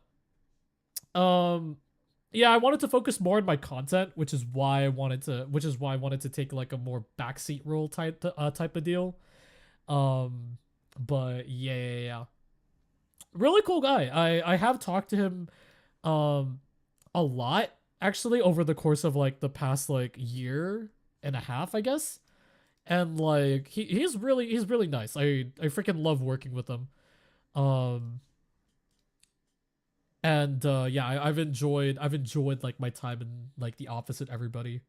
Yeah, I wanted to focus more on my content, which is why I wanted to take like a more backseat role type of deal. But yeah. Really cool guy. I have talked to him a lot actually over the course of like the past like year and a half, I guess. And like he's really nice. I freaking love working with him. And yeah, I've enjoyed like my time in like the office with everybody,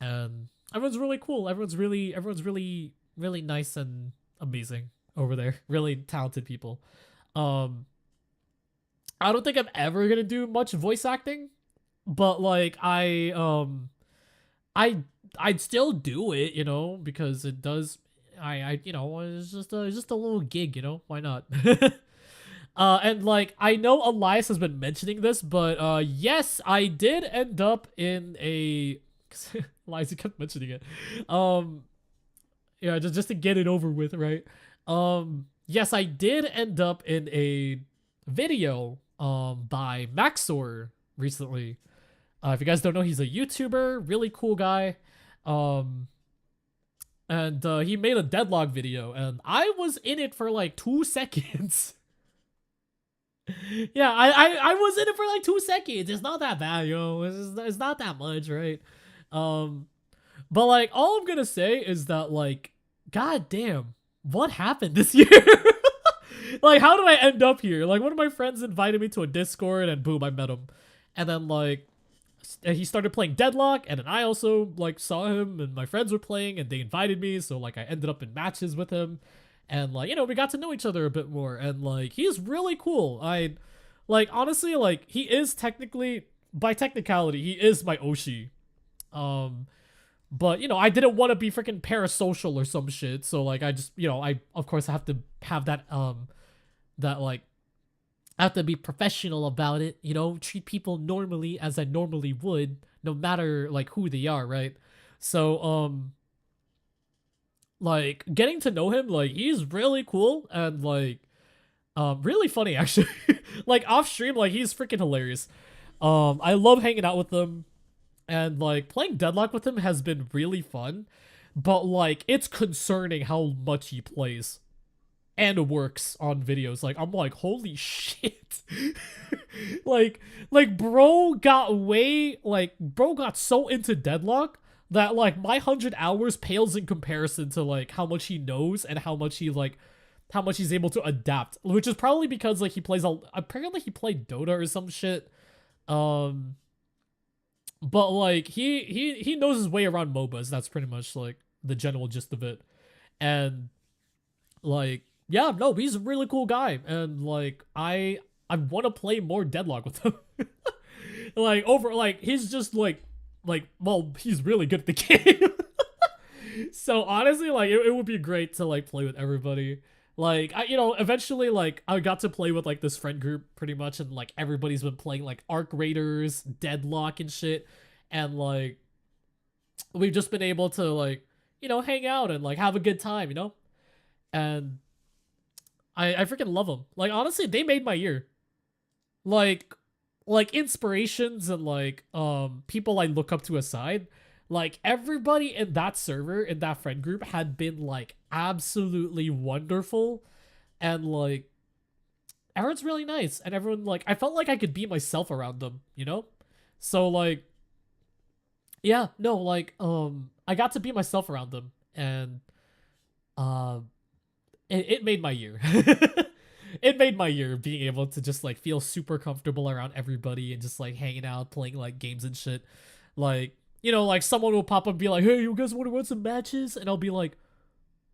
and everyone's really cool. Everyone's really nice and amazing over there. Really talented people. I don't think I'm ever gonna do much voice acting, but like I'd still do it, you know, because it does. I you know, it's just a little gig, you know. Why not? And like I know Elias has been mentioning this, but yes, I did end up in a Elias kept mentioning it. Yeah, just to get it over with, right? Yes, I did end up in a video by Maxor recently. If you guys don't know, he's a YouTuber, really cool guy. And he made a deadlock video, and I was in it for like 2 seconds. Yeah, I was in it for like 2 seconds. It's not that bad, yo. It's not that much, right? But like all I'm gonna say is that like, god damn, what happened this year? Like, how did I end up here? Like, one of my friends invited me to a Discord, and boom, I met him. And then like he started playing Deadlock, and then I also like saw him, and my friends were playing, and they invited me, so like I ended up in matches with him. And like, you know, we got to know each other a bit more, and like he's really cool. I like, honestly, like he is technically, by technicality, he is my Oshi. But you know, I didn't want to be freaking parasocial or some shit, so like I just, you know, I of course have to have that that like I have to be professional about it, you know, treat people normally as I normally would, no matter like who they are, right? So like getting to know him, like he's really cool and like really funny actually. Like off stream, like he's freaking hilarious. I love hanging out with him, and like playing Deadlock with him has been really fun, but like it's concerning how much he plays and works on videos. Like I'm like, holy shit. like bro got so into Deadlock that like my 100 hours pales in comparison to like how much he knows and how much he's able to adapt, which is probably because like apparently he played Dota or some shit. But like he knows his way around MOBAs. That's pretty much like the general gist of it. And like, yeah, no, he's a really cool guy, and like I I want to play more Deadlock with him. Like over like he's just like well, he's really good at the game. So honestly, like it would be great to like play with everybody. Like I, eventually like I got to play with like this friend group pretty much, and like everybody's been playing like Arc Raiders, Deadlock and shit, and like we've just been able to like hang out and like have a good time, and I freaking love them. Like honestly, they made my year. Like inspirations and like people I look up to aside, like everybody in that server, in that friend group had been like absolutely wonderful, and like everyone's really nice, and everyone like I felt like I could be myself around them, So like yeah, no, like I got to be myself around them, and it made my year. It made my year being able to just like feel super comfortable around everybody and just like hanging out, playing like games and shit. Like, like someone will pop up and be like, hey, you guys want to run some matches? And I'll be like,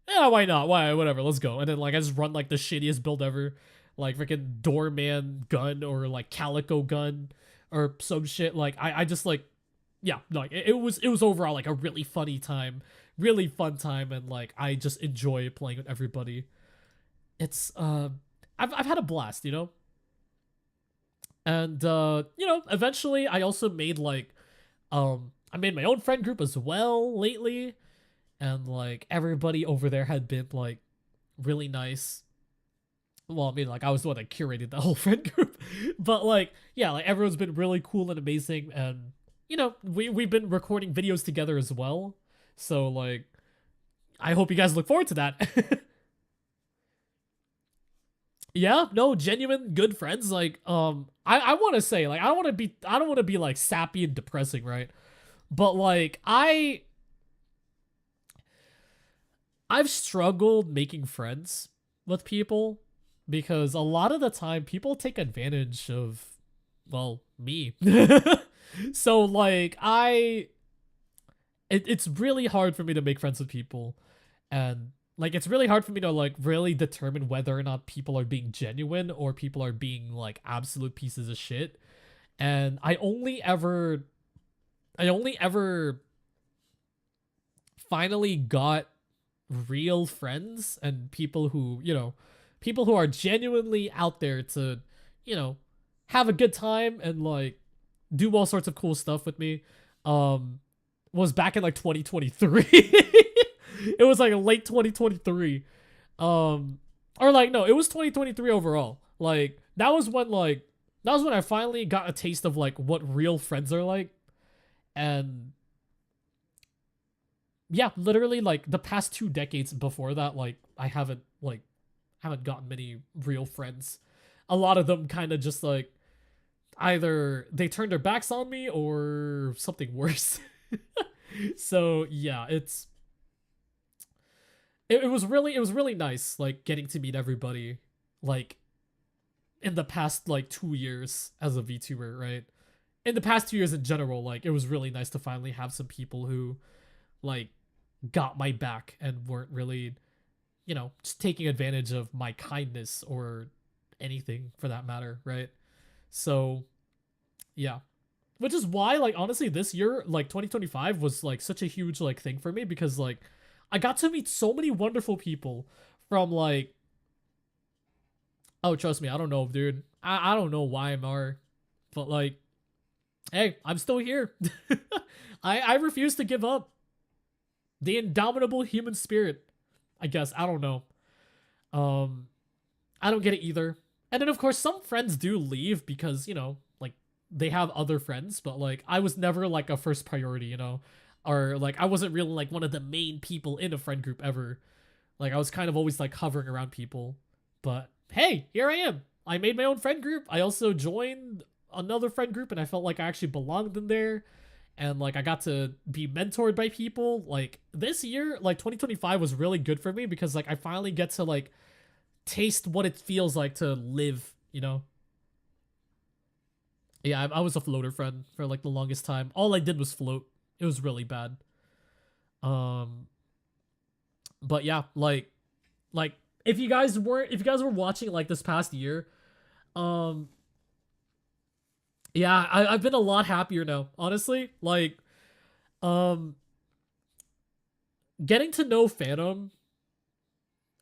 yeah, why not? Why, whatever, let's go. And then like I just run like the shittiest build ever. Like freaking doorman gun or like calico gun or some shit. Like I just like, yeah, like it was overall like a really funny time, really fun time, and like I just enjoy playing with everybody. It's I've had a blast, and eventually I also made like I made my own friend group as well lately, and like everybody over there had been like really nice. Well, I mean, like I was the one that curated the whole friend group, but like yeah, like everyone's been really cool and amazing, and we've been recording videos together as well, so like I hope you guys look forward to that. Yeah, no, genuine good friends. Like, I want to say, like, I don't want to be like sappy and depressing, right? But like, I've struggled making friends with people because a lot of the time people take advantage of, well, me. So like, it's really hard for me to make friends with people, and like it's really hard for me to like really determine whether or not people are being genuine or people are being like absolute pieces of shit. And I only ever finally got real friends and people who are genuinely out there to have a good time and like do all sorts of cool stuff with me was back in like 2023. It was like late 2023. Or like no, it was 2023 overall. Like that was when I finally got a taste of like what real friends are like. And yeah, literally like the past 2 decades before that, like I haven't gotten many real friends. A lot of them kind of just like either they turned their backs on me or something worse. So yeah, it was really nice like getting to meet everybody like in the past like 2 years as a VTuber, right? In the past 2 years in general, like it was really nice to finally have some people who like got my back and weren't really just taking advantage of my kindness or anything for that matter, right? So yeah, which is why like honestly this year, like 2025, was like such a huge like thing for me, because like I got to meet so many wonderful people from like, oh, trust me, I don't know, dude. I don't know why I'm R, but like, hey, I'm still here. I refuse to give up. The indomitable human spirit, I guess. I don't know. I don't get it either. And then of course some friends do leave because, like they have other friends, but like I was never like a first priority, or like I wasn't really like one of the main people in a friend group ever. Like I was kind of always like hovering around people. But hey, here I am. I made my own friend group. I also joined another friend group and I felt like I actually belonged in there. And like I got to be mentored by people. Like this year, like 2025 was really good for me because like I finally get to like taste what it feels like to live, Yeah, I was a floater friend for like the longest time. All I did was float. It was really bad. But yeah, like if you guys were watching like this past year, Um, yeah, I've been a lot happier now, honestly. Like, um, getting to know Phantom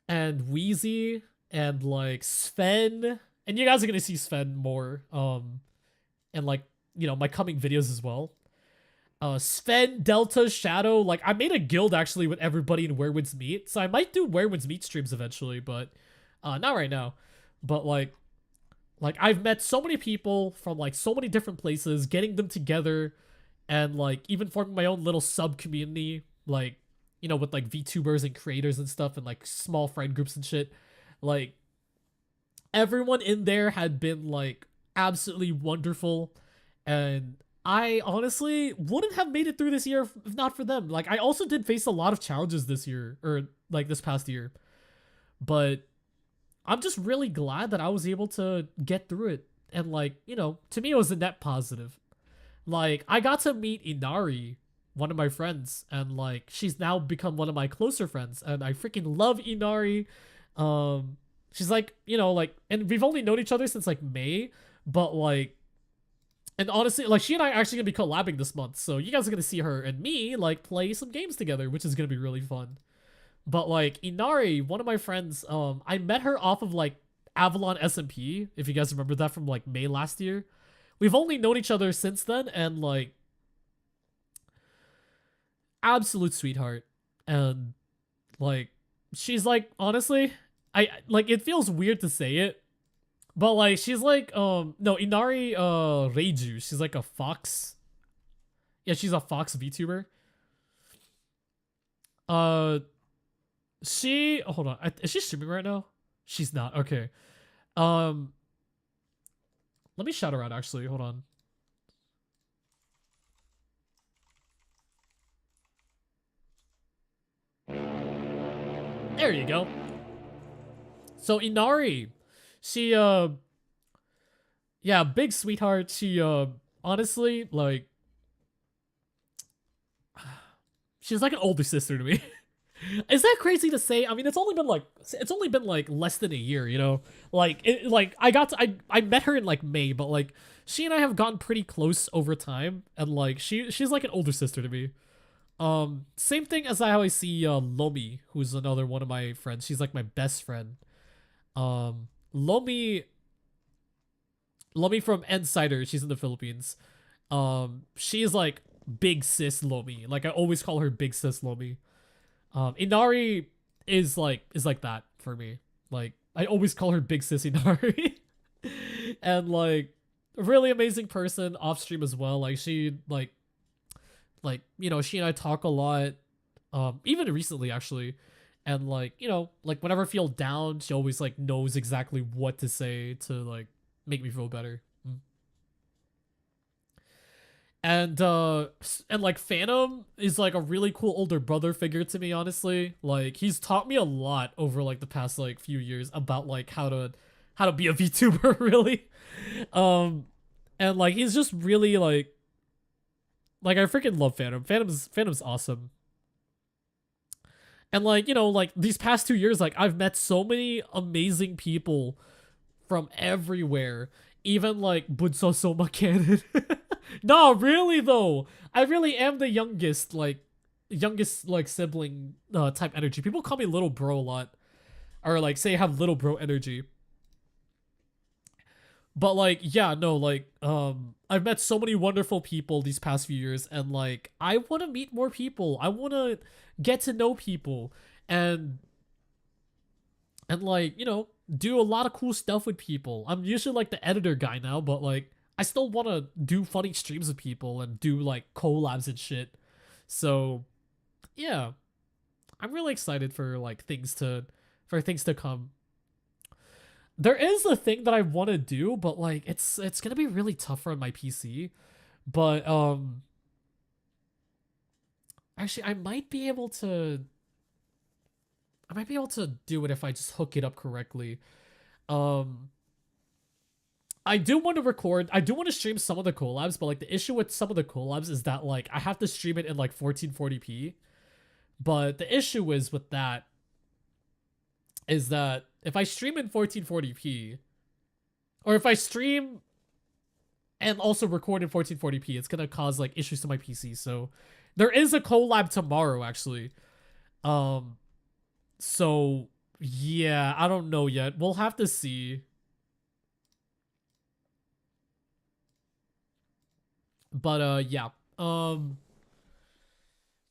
and Wheezy and like Sven, and you guys are gonna see Sven more, and like, you know, my coming videos as well. Sven, Delta, Shadow, like I made a guild actually with everybody in Where Winds Meet, so I might do Where Winds Meet streams eventually, but not right now. But like I've met so many people from like so many different places, getting them together, and like even forming my own little sub community, like, you know, with like VTubers and creators and stuff, and like small friend groups and shit. Like everyone in there had been like absolutely wonderful, and I honestly wouldn't have made it through this year if not for them. Like I also did face a lot of challenges this year, or like this past year, but I'm just really glad that I was able to get through it. And like, you know, to me it was a net positive. Like I got to meet Inari, one of my friends, and like she's now become one of my closer friends, and I freaking love Inari. She's like, you know, like, and we've only known each other since like May, but like, and honestly, like she and I are actually gonna be collabing this month, so you guys are gonna see her and me like play some games together, which is gonna be really fun. But like Inari, one of my friends, I met her off of like Avalon SMP, if you guys remember that from like May last year. We've only known each other since then, and like absolute sweetheart. And like she's like, honestly, I like, it feels weird to say it, but like she's like no, Inari Reiju, she's like a fox. Yeah, she's a fox VTuber. She, hold on, is she streaming right now? She's not. Okay. Let me shout her out actually. Hold on. There you go. So Inari, she yeah, big sweetheart. She honestly, like, she's like an older sister to me. Is that crazy to say? I mean, it's only been like less than a year, you know? Like like I met her in like May, but like she and I have gotten pretty close over time, and like she's like an older sister to me. Same thing as I always see Lomi, who's another one of my friends. She's like my best friend. Lomi from Insider, she's in the Philippines. She's like big sis Lomi. Like I always call her big sis Lomi. Inari is like that for me. Like I always call her big sis Inari. And like a really amazing person off stream as well. Like she like, you know, she and I talk a lot, even recently actually. And like, you know, like whenever I feel down, she always like knows exactly what to say to like make me feel better. And like Phantom is like a really cool older brother figure to me, honestly. Like he's taught me a lot over like the past like few years about like how to be a VTuber really. And like he's just really like I freaking love Phantom. Phantom's awesome. And like, you know, like these past 2 years, like I've met so many amazing people from everywhere. Even like Bunso Soma canon. No, really though. I really am the youngest sibling type energy. People call me little bro a lot. Or like say I have little bro energy. But like, yeah, no, like, I've met so many wonderful people these past few years, and like I wanna meet more people. I wanna get to know people and like, you know, do a lot of cool stuff with people. I'm usually like the editor guy now, but like I still want to do funny streams with people and do like collabs and shit. So yeah, I'm really excited for like things to come. There is a thing that I want to do, but like it's gonna be really tough on my PC. But actually I might be able to do it if I just hook it up correctly. I do want to record, I do want to stream some of the collabs, but like the issue with some of the collabs is that like I have to stream it in like 1440p. But the issue is with that is that if I stream in 1440p, Or if I stream and also record in 1440p, it's gonna cause like issues to my PC. So there is a collab tomorrow, actually. So yeah, I don't know yet. We'll have to see. But yeah.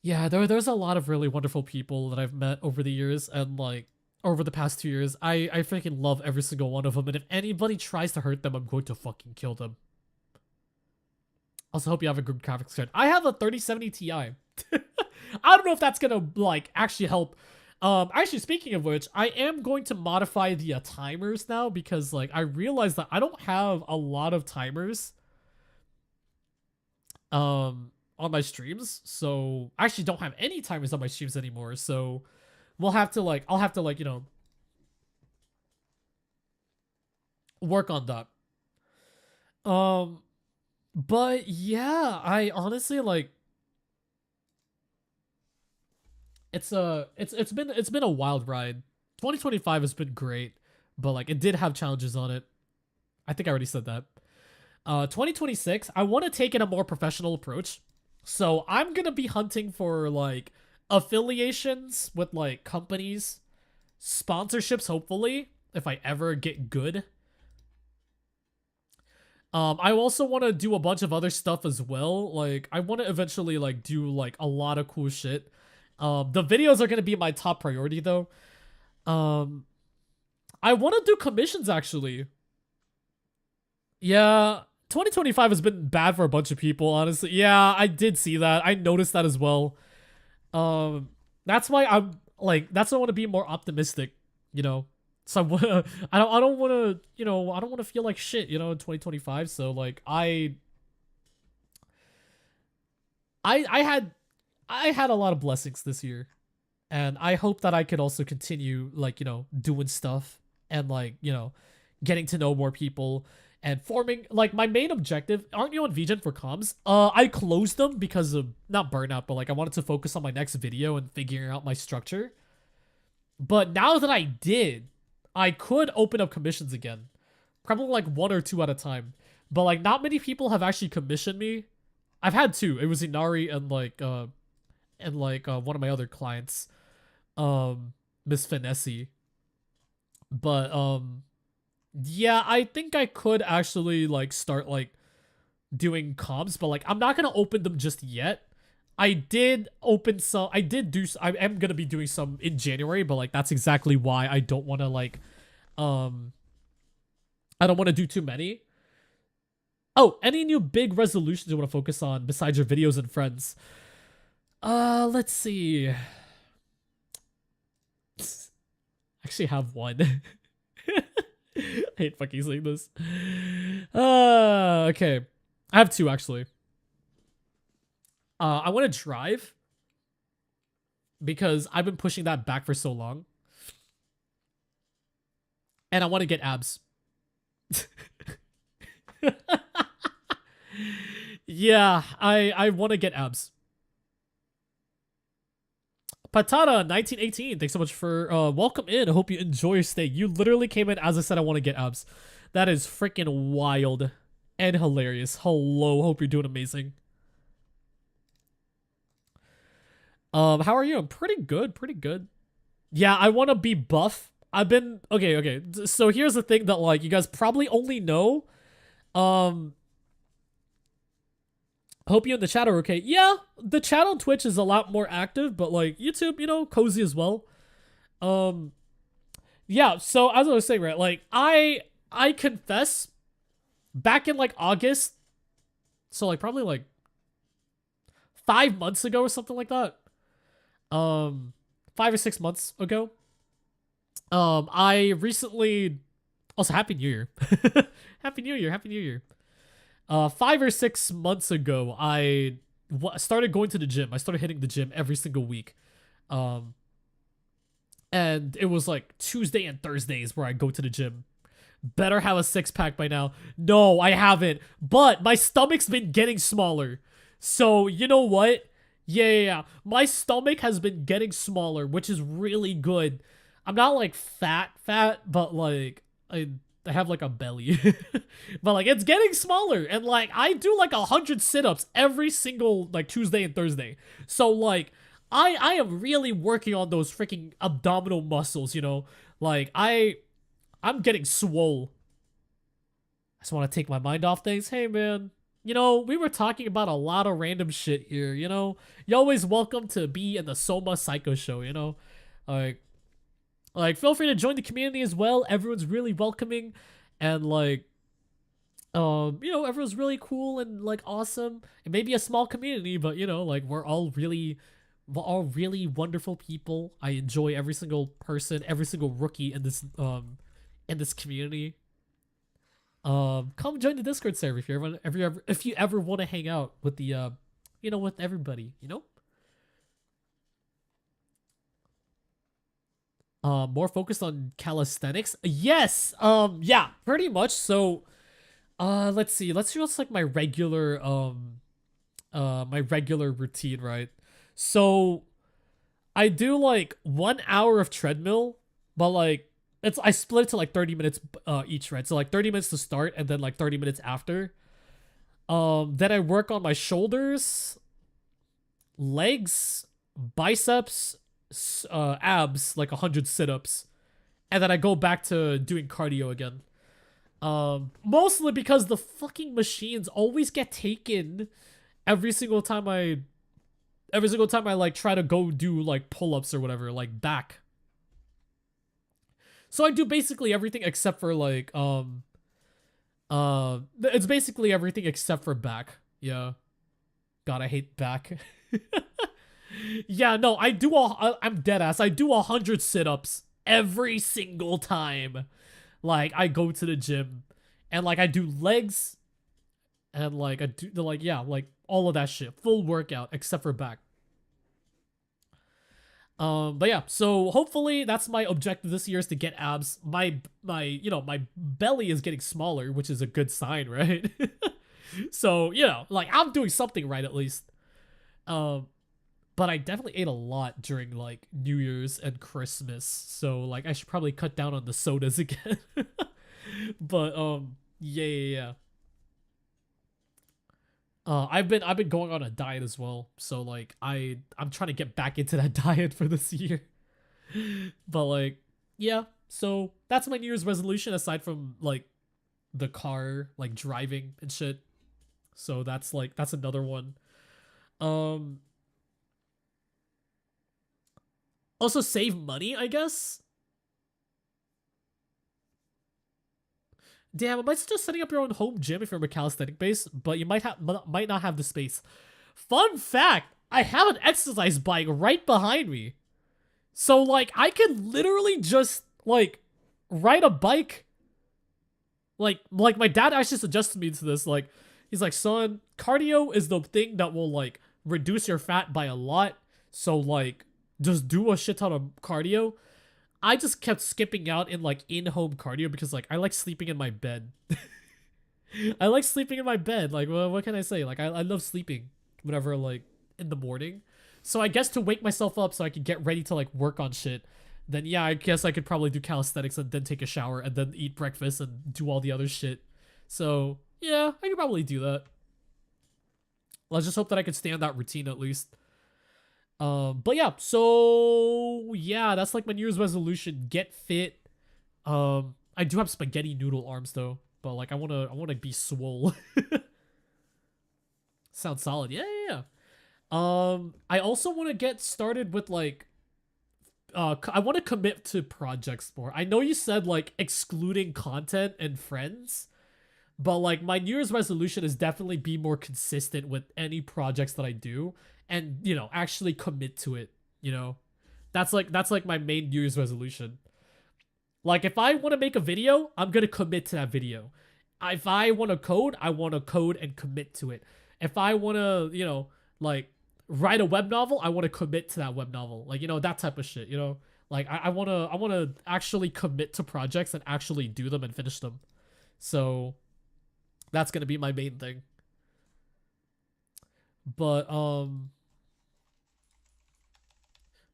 Yeah, there's a lot of really wonderful people that I've met over the years, and like over the past 2 years. I freaking love every single one of them, and if anybody tries to hurt them, I'm going to fucking kill them. Also, hope you have a good graphics card. I have a 3070 Ti. I don't know if that's gonna like actually help. Actually, speaking of which, I am going to modify the timers now, because like I realized that I don't have a lot of timers on my streams. So I actually don't have any timers on my streams anymore. So we'll have to like, I'll have to like, you know, work on that. But yeah, I honestly like, it's been a wild ride. 2025 has been great, but like it did have challenges on it. I think I already said that. 2026, I want to take in a more professional approach. So I'm gonna be hunting for like affiliations with like companies, sponsorships, hopefully, if I ever get good. I also want to do a bunch of other stuff as well. Like I want to eventually like do like a lot of cool shit. The videos are gonna be my top priority though. I want to do commissions actually. Yeah, 2025 has been bad for a bunch of people, honestly. Yeah, I did see that. I noticed that as well. That's why I'm like, that's why I want to be more optimistic, you know. So I don't want to, you know, I don't want to feel like shit, you know, in 2025. So like I had a lot of blessings this year, and I hope that I could also continue like, you know, doing stuff and like, you know, getting to know more people and forming like my main objective. Aren't you on VGen for comms? I closed them because of not burnout, but like I wanted to focus on my next video and figuring out my structure. But now that I did, I could open up commissions again, probably like 1 or 2 at a time. But like not many people have actually commissioned me. I've had 2. It was Inari and one of my other clients, Miss Finessi. But yeah, I think I could actually like start like doing comms, but like I'm not gonna open them just yet. I did open some. I am gonna be doing some in January, but like that's exactly why I don't want to like, I don't want to do too many. Oh, any new big resolutions you want to focus on besides your videos and friends? Let's see. I actually have one. I hate fucking saying this. Okay. I have 2 actually. I want to drive because I've been pushing that back for so long. And I want to get abs. Yeah, I want to get abs. Patata 1918, thanks so much for welcome in. I hope you enjoy your stay. You literally came in as I said I want to get abs. That is freaking wild and hilarious. Hello, hope you're doing amazing. How are you? I'm pretty good, pretty good. Yeah, I want to be buff. I've been okay. So here's the thing that like you guys probably only know. Hope you in the chat are okay. Yeah, the chat on Twitch is a lot more active, but like YouTube, you know, cozy as well. Yeah, so as I was saying, right, like I confess back in like August, so like probably like 5 months ago or something like that. 5 or 6 months ago. I recently also Happy New Year. Happy New Year, Happy New Year. 5 or 6 months ago, I started going to the gym. I started hitting the gym every single week. And it was like Tuesday and Thursdays where I go to the gym. Better have a 6-pack by now. No, I haven't. But my stomach's been getting smaller. So, you know what? Yeah. My stomach has been getting smaller, which is really good. I'm not like fat, but like I have like a belly. But like it's getting smaller, and like I do like 100 sit-ups every single like Tuesday and Thursday. So like I am really working on those freaking abdominal muscles, you know? Like I'm getting swole. I just want to take my mind off things. Hey man, you know, we were talking about a lot of random shit here, you know? You're always welcome to be in the Soma Psycho show, you know? Like feel free to join the community as well. Everyone's really welcoming, and like you know, everyone's really cool and like awesome. It may be a small community, but you know, like we're all really wonderful people. I enjoy every single person, every single rookie in this community. Come join the Discord server if you ever want to hang out with the you know, with everybody, you know? More focused on calisthenics. Yes. Yeah, pretty much. So, let's see. Let's do just like my regular routine, right? So, I do like 1 hour of treadmill, but like I split it to like 30 minutes each, right? So like 30 minutes to start and then like 30 minutes after. Then I work on my shoulders, legs, biceps, abs, like 100 sit-ups, and then I go back to doing cardio again. Mostly because the fucking machines always get taken every single time I like try to go do like pull-ups or whatever, like back. So I do basically everything except for like it's basically everything except for back. Yeah. God, I hate back. Yeah, no, I'm dead ass. I do 100 sit-ups every single time. Like I go to the gym, and like I do legs, and like I do like, yeah, like all of that shit, full workout except for back. But yeah, so hopefully that's my objective this year, is to get abs. My you know, my belly is getting smaller, which is a good sign, right? So, you know, like I'm doing something right at least. But I definitely ate a lot during like New Year's and Christmas, so like I should probably cut down on the sodas again. But yeah. I've been going on a diet as well, so like I'm trying to get back into that diet for this year. But like, yeah, so that's my New Year's resolution, aside from like the car, like driving and shit. So that's another one. Also save money, I guess. Damn, it might suggest setting up your own home gym if you're a calisthenic base, but you might not have the space. Fun fact, I have an exercise bike right behind me. So like I could literally just like ride a bike. Like my dad actually suggested me to this. Like he's like, son, cardio is the thing that will like reduce your fat by a lot. So like just do a shit ton of cardio. I just kept skipping out in like in-home cardio because like I like sleeping in my bed. I like sleeping in my bed. Like, well, what can I say? Like I love sleeping whenever like in the morning. So I guess to wake myself up so I can get ready to like work on shit, then yeah, I guess I could probably do calisthenics and then take a shower and then eat breakfast and do all the other shit. So yeah, I could probably do that. Let's just hope that I can stay on that routine at least. But yeah, so yeah, that's like my New Year's resolution. Get fit. I do have spaghetti noodle arms though, but like I wanna be swole. Sounds solid. Yeah. I also want to get started with like, I want to commit to projects more. I know you said like excluding content and friends, but like my New Year's resolution is definitely be more consistent with any projects that I do, and you know, actually commit to it. You know, that's like my main New Year's resolution. Like if I want to make a video, I'm gonna commit to that video. If I want to code, I want to code and commit to it. If I want to, you know, like write a web novel, I want to commit to that web novel. Like, you know, that type of shit, you know? Like I want to actually commit to projects and actually do them and finish them. So that's going to be my main thing. But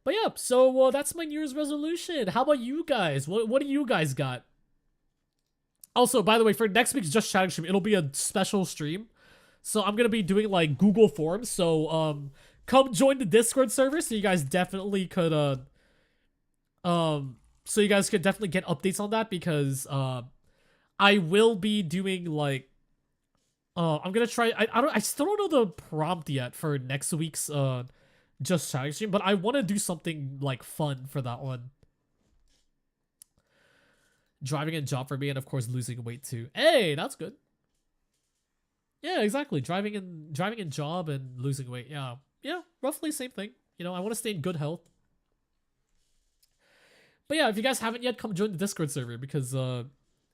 yeah, so that's my New Year's resolution. How about you guys? What do you guys got? Also, by the way, for next week's Just Chatting stream, it'll be a special stream. So I'm gonna be doing like Google Forms. So come join the Discord server so you guys definitely could so you guys could definitely get updates on that, because I will be doing like I'm gonna try. I still don't know the prompt yet for next week's Just Chatting stream, but I want to do something like fun for that one. Driving and job for me, and of course losing weight too. Hey, that's good. Yeah, exactly. Driving and job and losing weight. Yeah, roughly same thing. You know, I want to stay in good health. But yeah, if you guys haven't yet, come join the Discord server, because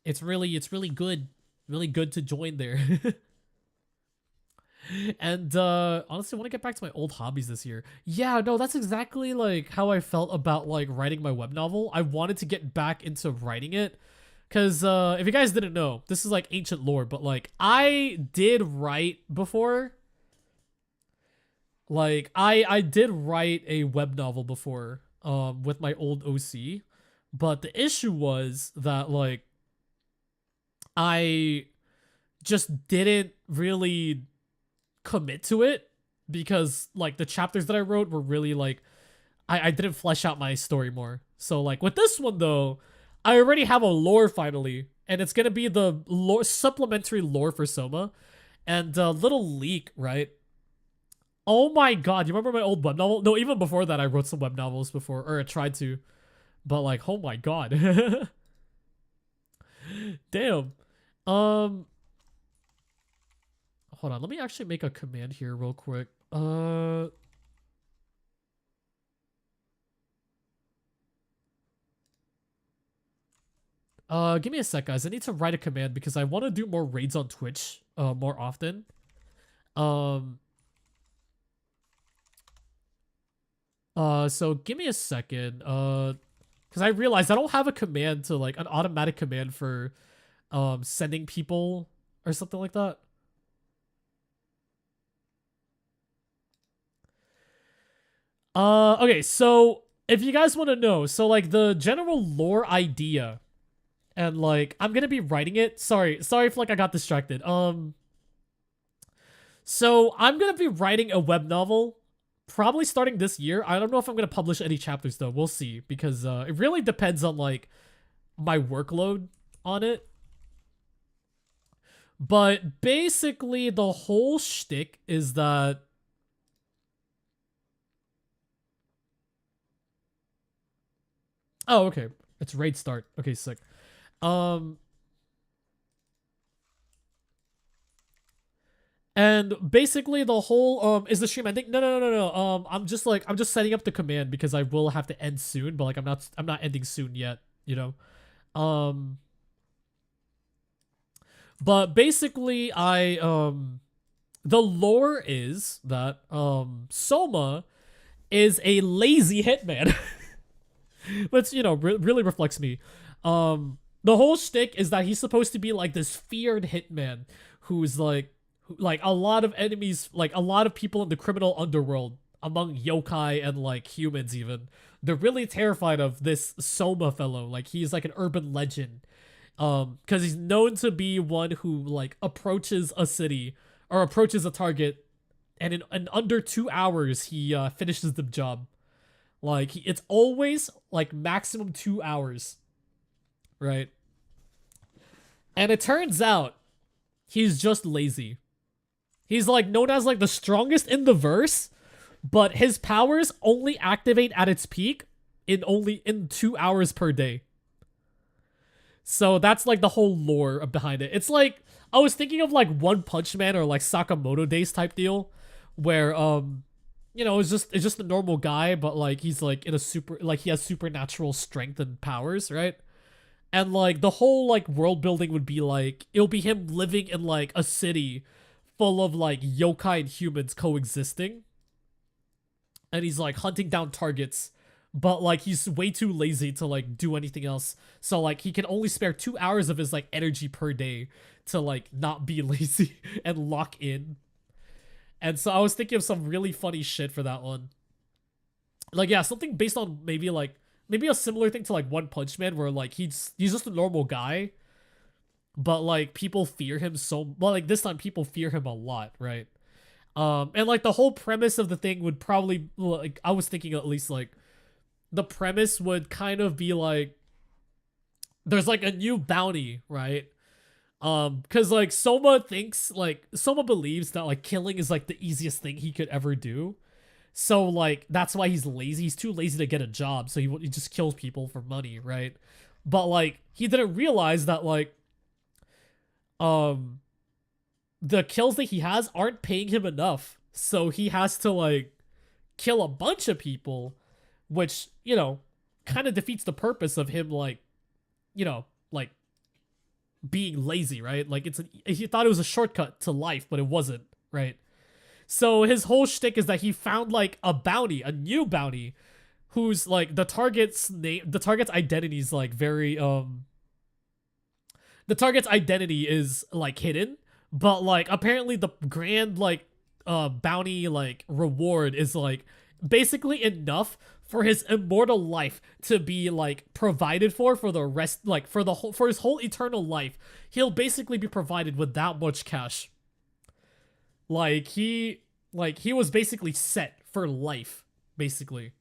it's really good to join there. And honestly, I want to get back to my old hobbies this year. Yeah, no, that's exactly like how I felt about like writing my web novel. I wanted to get back into writing it, because if you guys didn't know, this is like ancient lore, but like I did write before. Like I did write a web novel before with my old OC, but the issue was that like I just didn't really commit to it, because like the chapters that I wrote were really like I didn't flesh out my story more. So like with this one though, I already have a lore finally, and it's gonna be the lore, supplementary lore for Soma. And little leak, right? Oh my god, you remember my old web novel? No, even before that I wrote some web novels before, or I tried to, but like oh my god. Damn. Hold on, let me actually make a command here real quick. Give me a sec, guys. I need to write a command because I want to do more raids on Twitch more often. So give me a second. Because I realized I don't have a command to like an automatic command for sending people or something like that. Okay, so if you guys want to know, so like the general lore idea, and like I'm gonna be writing it. Sorry if like I got distracted. So I'm gonna be writing a web novel, probably starting this year. I don't know if I'm gonna publish any chapters though. We'll see, because it really depends on like my workload on it. But basically, the whole shtick is that oh, okay. It's raid start. Okay, sick. And basically the whole is the stream ending? No. I'm just setting up the command because I will have to end soon, but like I'm not ending soon yet, you know. But basically the lore is that Soma is a lazy hitman. Which, you know, really reflects me. The whole shtick is that he's supposed to be like this feared hitman who's like a lot of enemies, like a lot of people in the criminal underworld, among yokai and like humans even, they're really terrified of this Soma fellow. Like he's like an urban legend, because he's known to be one who like approaches a city or approaches a target, and in under 2 hours he finishes the job. Like it's always like maximum 2 hours, right? And it turns out he's just lazy. He's like known as like the strongest in the verse, but his powers only activate at its peak in 2 hours per day. So that's like the whole lore behind it. It's like I was thinking of like One Punch Man or like Sakamoto Days type deal, where you know, it's just a normal guy, but like he's like in a he has supernatural strength and powers, right? And like the whole like world building would be like it'll be him living in like a city full of like yokai and humans coexisting, and he's like hunting down targets, but like he's way too lazy to like do anything else. So like he can only spare 2 hours of his like energy per day to like not be lazy and lock in. And so I was thinking of some really funny shit for that one. Like, yeah, something based on maybe a similar thing to like One Punch Man, where like he's just a normal guy, but like people fear him so well. Like this time, people fear him a lot, right? And like the whole premise of the thing would probably, like, I was thinking at least like the premise would kind of be like there's like a new bounty, right? Because like Soma believes that like killing is like the easiest thing he could ever do. So like that's why he's lazy. He's too lazy to get a job, so he just kills people for money, right? But like he didn't realize that like the kills that he has aren't paying him enough. So he has to like kill a bunch of people, which, you know, kind of defeats the purpose of him, like, you know, like being lazy, right? Like he thought it was a shortcut to life, but it wasn't, right? So his whole shtick is that he found like a bounty, a new bounty, who's like the target's identity is like very the target's identity is like hidden, but like apparently the grand like bounty like reward is like basically enough for his immortal life to be like provided for the rest, like for his whole eternal life. He'll basically be provided with that much cash. Like he was basically set for life, basically.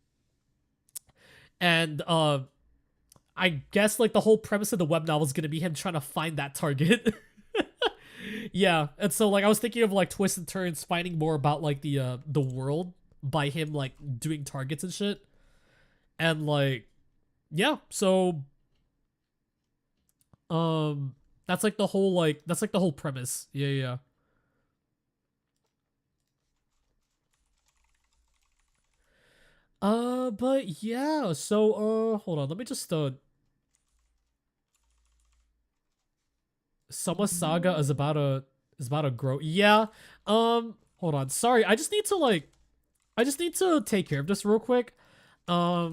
And I guess like the whole premise of the web novel is gonna be him trying to find that target. Yeah, and so like I was thinking of like twists and turns, finding more about like the world by him like doing targets and shit. And like, yeah, so that's like the whole premise. Yeah. But yeah, so hold on, let me just Soma Saga is about to grow. Yeah. Hold on. Sorry, I just need to take care of this real quick. I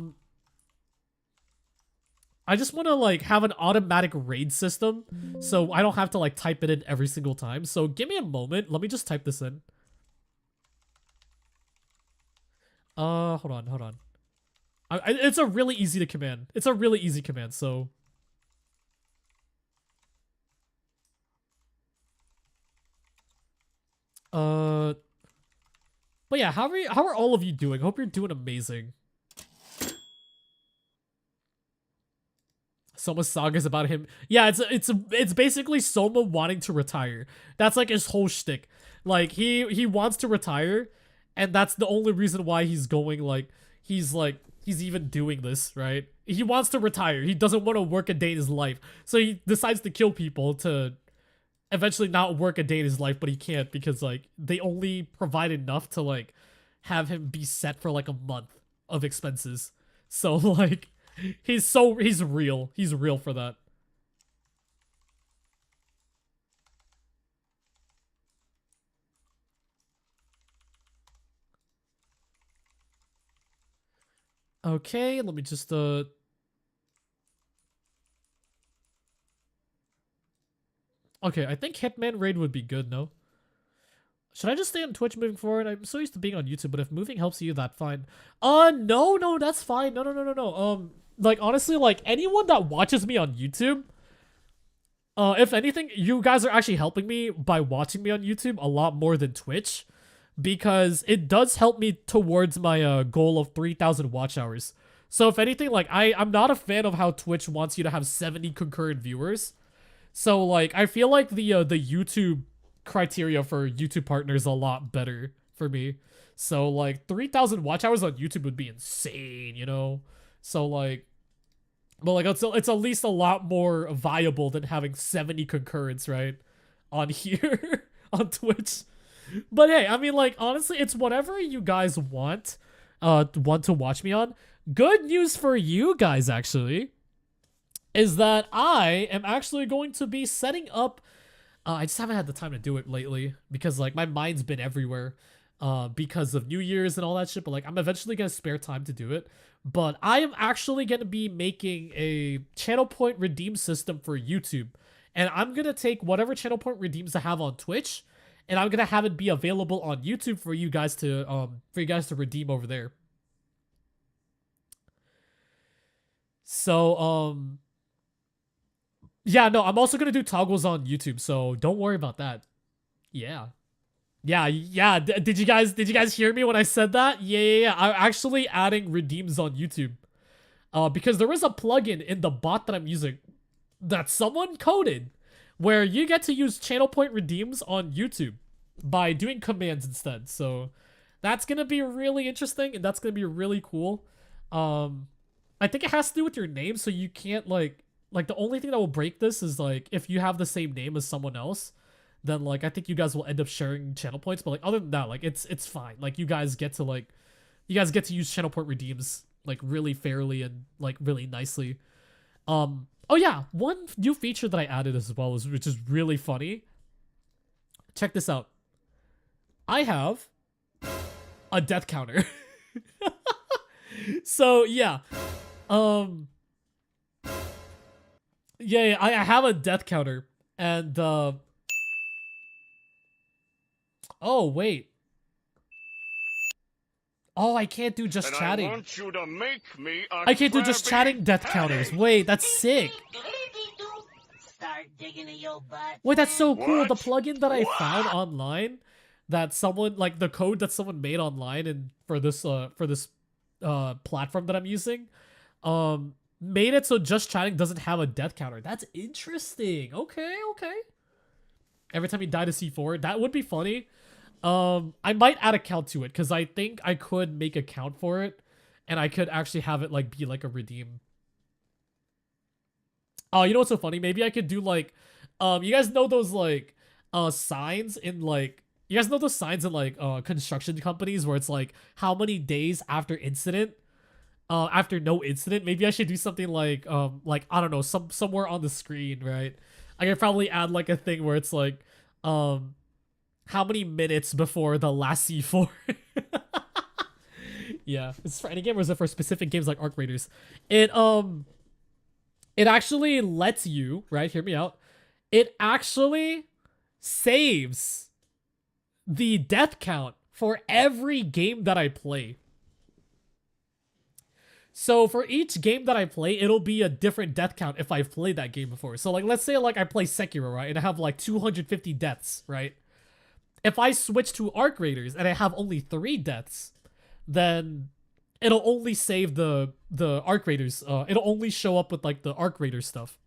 just want to like have an automatic raid system so I don't have to like type it in every single time. So give me a moment. Let me just type this in. Hold on. It's a really easy to command. It's a really easy command, so but yeah, how are all of you doing? Hope you're doing amazing. Soma Saga is about him. Yeah, it's basically Soma wanting to retire. That's like his whole shtick. Like he wants to retire, and that's the only reason why he's going he's even doing this, right? He wants to retire. He doesn't want to work a day in his life. So he decides to kill people to eventually not work a day in his life, but he can't because like they only provide enough to like have him be set for like a month of expenses. So like he's real. He's real for that. Okay, let me just okay, I think Hitman raid would be good, no? Should I just stay on Twitch moving forward? I'm so used to being on YouTube, but if moving helps you, that's fine. No, that's fine. No. Like, honestly, like, anyone that watches me on YouTube, if anything, you guys are actually helping me by watching me on YouTube a lot more than Twitch, because it does help me towards my goal of 3,000 watch hours. So if anything, like, I'm not a fan of how Twitch wants you to have 70 concurrent viewers. So, like, I feel like the YouTube criteria for YouTube partners a lot better for me. So, like, 3,000 watch hours on YouTube would be insane, you know? So, like, but, like, it's at least a lot more viable than having 70 concurrents, right? On here, on Twitch. But hey, I mean, like, honestly, it's whatever you guys want to watch me on. Good news for you guys, actually, is that I am actually going to be setting up. I just haven't had the time to do it lately because like my mind's been everywhere because of New Year's and all that shit. But like I'm eventually gonna spare time to do it. But I am actually gonna be making a channel point redeem system for YouTube, and I'm gonna take whatever channel point redeems I have on Twitch, and I'm gonna have it be available on YouTube for you guys to redeem over there. So Yeah, no, I'm also gonna do toggles on YouTube, so don't worry about that. Yeah. Yeah. Did you guys hear me when I said that? Yeah. I'm actually adding redeems on YouTube. Because there is a plugin in the bot that I'm using that someone coded where you get to use channel point redeems on YouTube by doing commands instead. So that's gonna be really interesting and that's gonna be really cool. I think it has to do with your name, so you can't like the only thing that will break this is like if you have the same name as someone else, then like I think you guys will end up sharing channel points. But like other than that, like it's fine. Like you guys get to use channel point redeems like really fairly and like really nicely. Oh yeah, one new feature that I added as well which is really funny. Check this out. I have a death counter. So yeah. Yeah, I have a death counter and oh wait. Oh, I can't do just chatting. I want you to make me a I can't do just chatting death counters. Wait, that's sick. Start digging in your butt. Wait, that's so cool. What? The plugin that I found online, that someone like the code that someone made online and for this platform that I'm using, made it so just chatting doesn't have a death counter. That's interesting. Okay. Every time you die to C4, that would be funny. I might add a count to it because I think I could make a count for it, and I could actually have it like be like a redeem. Oh, you know what's so funny? Maybe I could do like, you guys know those like, signs in like, construction companies where it's like how many days after incident, after no incident. Maybe I should do something like I don't know, somewhere on the screen, right? I could probably add like a thing where it's like, how many minutes before the last C4? Yeah, it's for any game or is it for specific games like Arc Raiders? It actually lets you, right? Hear me out. It actually saves the death count for every game that I play. So for each game that I play, it'll be a different death count if I've played that game before. So like, let's say like I play Sekiro, right? And I have like 250 deaths, right? If I switch to Arc Raiders and I have only 3 deaths, then it'll only save the Arc Raiders. It'll only show up with like the Arc Raiders stuff.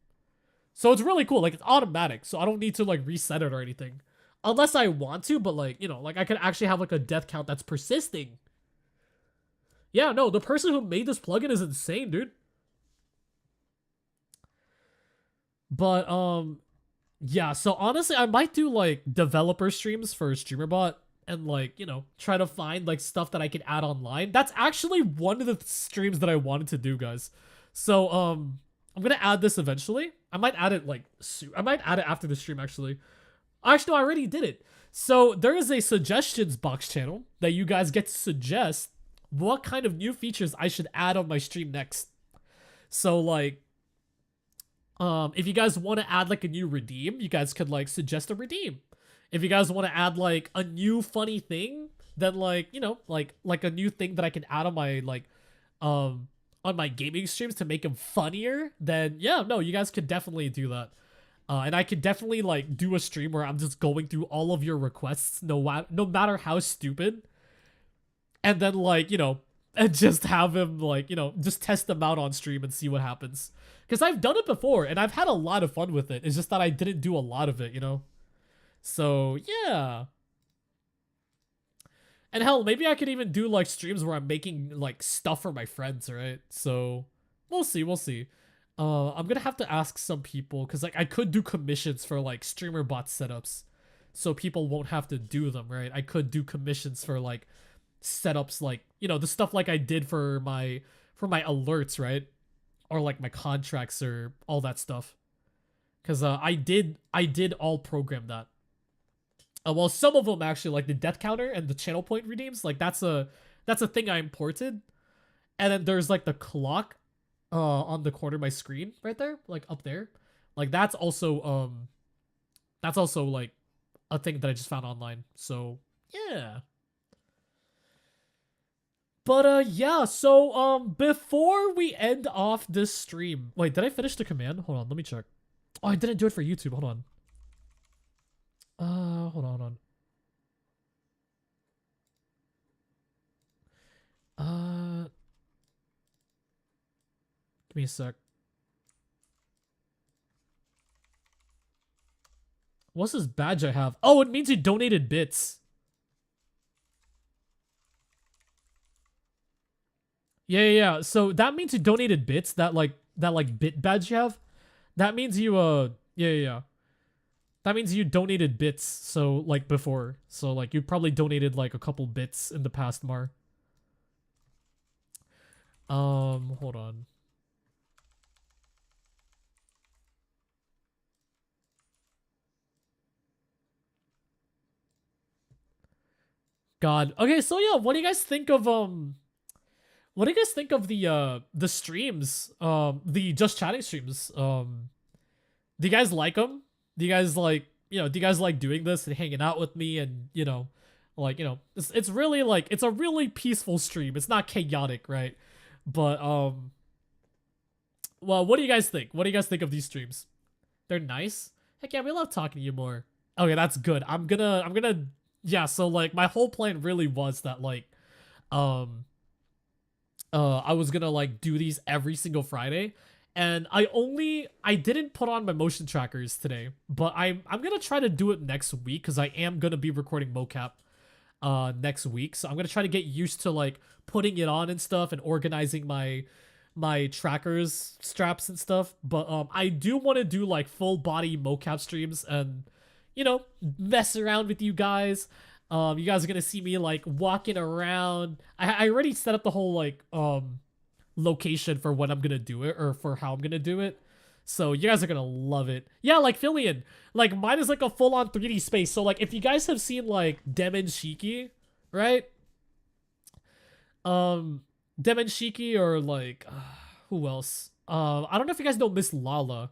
So it's really cool. Like it's automatic. So I don't need to like reset it or anything. Unless I want to, but like, you know, like I could actually have like a death count that's persisting. Yeah, no, the person who made this plugin is insane, dude. But, yeah, so honestly, I might do, like, developer streams for StreamerBot and, like, you know, try to find, like, stuff that I could add online. That's actually one of the streams that I wanted to do, guys. So, I'm gonna add this eventually. I might add it, like, I might add it after the stream, actually. Actually, no, I already did it. So, there is a suggestions box channel that you guys get to suggest what kind of new features I should add on my stream next. So, like, if you guys want to add like a new redeem, you guys could like suggest a redeem. If you guys want to add like a new funny thing, then like, you know, like a new thing that I can add on my like on my gaming streams to make them funnier, then yeah, no, you guys could definitely do that. And I could definitely like do a stream where I'm just going through all of your requests, no matter how stupid. And then like, you know, and just have him like, you know, just test them out on stream and see what happens. Because I've done it before, and I've had a lot of fun with it. It's just that I didn't do a lot of it, you know? So, yeah. And hell, maybe I could even do, like, streams where I'm making, like, stuff for my friends, right? So, we'll see. I'm gonna have to ask some people, because, like, I could do commissions for, like, streamer bot setups. So people won't have to do them, right? I could do commissions for, like, setups, like, you know, the stuff like I did for my alerts, right? Or like my contracts or all that stuff, because I did all program that. Well, some of them actually, like the death counter and the channel point redeems, like that's a thing I imported. And then there's like the clock on the corner of my screen right there, like up there, like that's also like a thing that I just found online. So yeah. But, yeah, so, before we end off this stream... Wait, did I finish the command? Hold on, let me check. Oh, I didn't do it for YouTube. Hold on. Hold on. Give me a sec. What's this badge I have? Oh, it means you donated bits. Yeah. So that means you donated bits. That bit badge you have. That means you yeah. That means you donated bits. So like before. So like you probably donated like a couple bits in the past, Mar. Hold on. God. Okay, so yeah, what do you guys think of what do you guys think of the streams? The just chatting streams. Do you guys like them? Do you guys like, do you guys like doing this and hanging out with me and, it's really like it's a really peaceful stream. It's not chaotic, right? But well, what do you guys think? What do you guys think of these streams? They're nice? Heck yeah, we love talking to you more. Okay, that's good. I'm gonna yeah, so like my whole plan really was that like I was gonna like do these every single Friday, and I didn't put on my motion trackers today, but I'm gonna try to do it next week because I am gonna be recording mocap next week, so I'm gonna try to get used to like putting it on and stuff and organizing my trackers straps and stuff. But I do want to do like full body mocap streams and mess around with you guys. You guys are gonna see me like walking around. I already set up the whole like location for when I'm gonna do it, or for how I'm gonna do it, so you guys are gonna love it. Yeah, like Fillion, like mine is like a full-on 3D space. So like if you guys have seen like Demon Shiki, right? Demon Shiki, or like who else? I don't know if you guys know Miss Lala.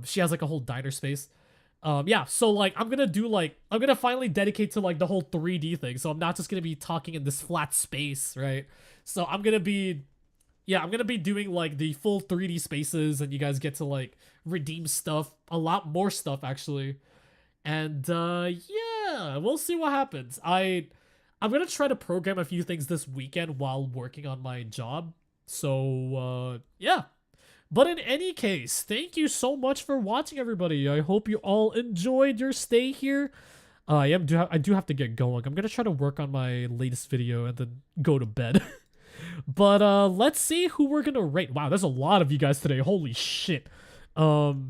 She has like a whole diner space. Yeah, so like I'm gonna finally dedicate to like the whole 3D thing, so I'm not just gonna be talking in this flat space, right? So I'm gonna be doing like the full 3D spaces, and you guys get to like redeem stuff, a lot more stuff actually. And yeah, we'll see what happens. I'm gonna try to program a few things this weekend while working on my job. So yeah. But in any case, thank you so much for watching, everybody. I hope you all enjoyed your stay here. I do have to get going. I'm gonna try to work on my latest video and then go to bed. But let's see who we're gonna rate. Wow, there's a lot of you guys today. Holy shit. Let's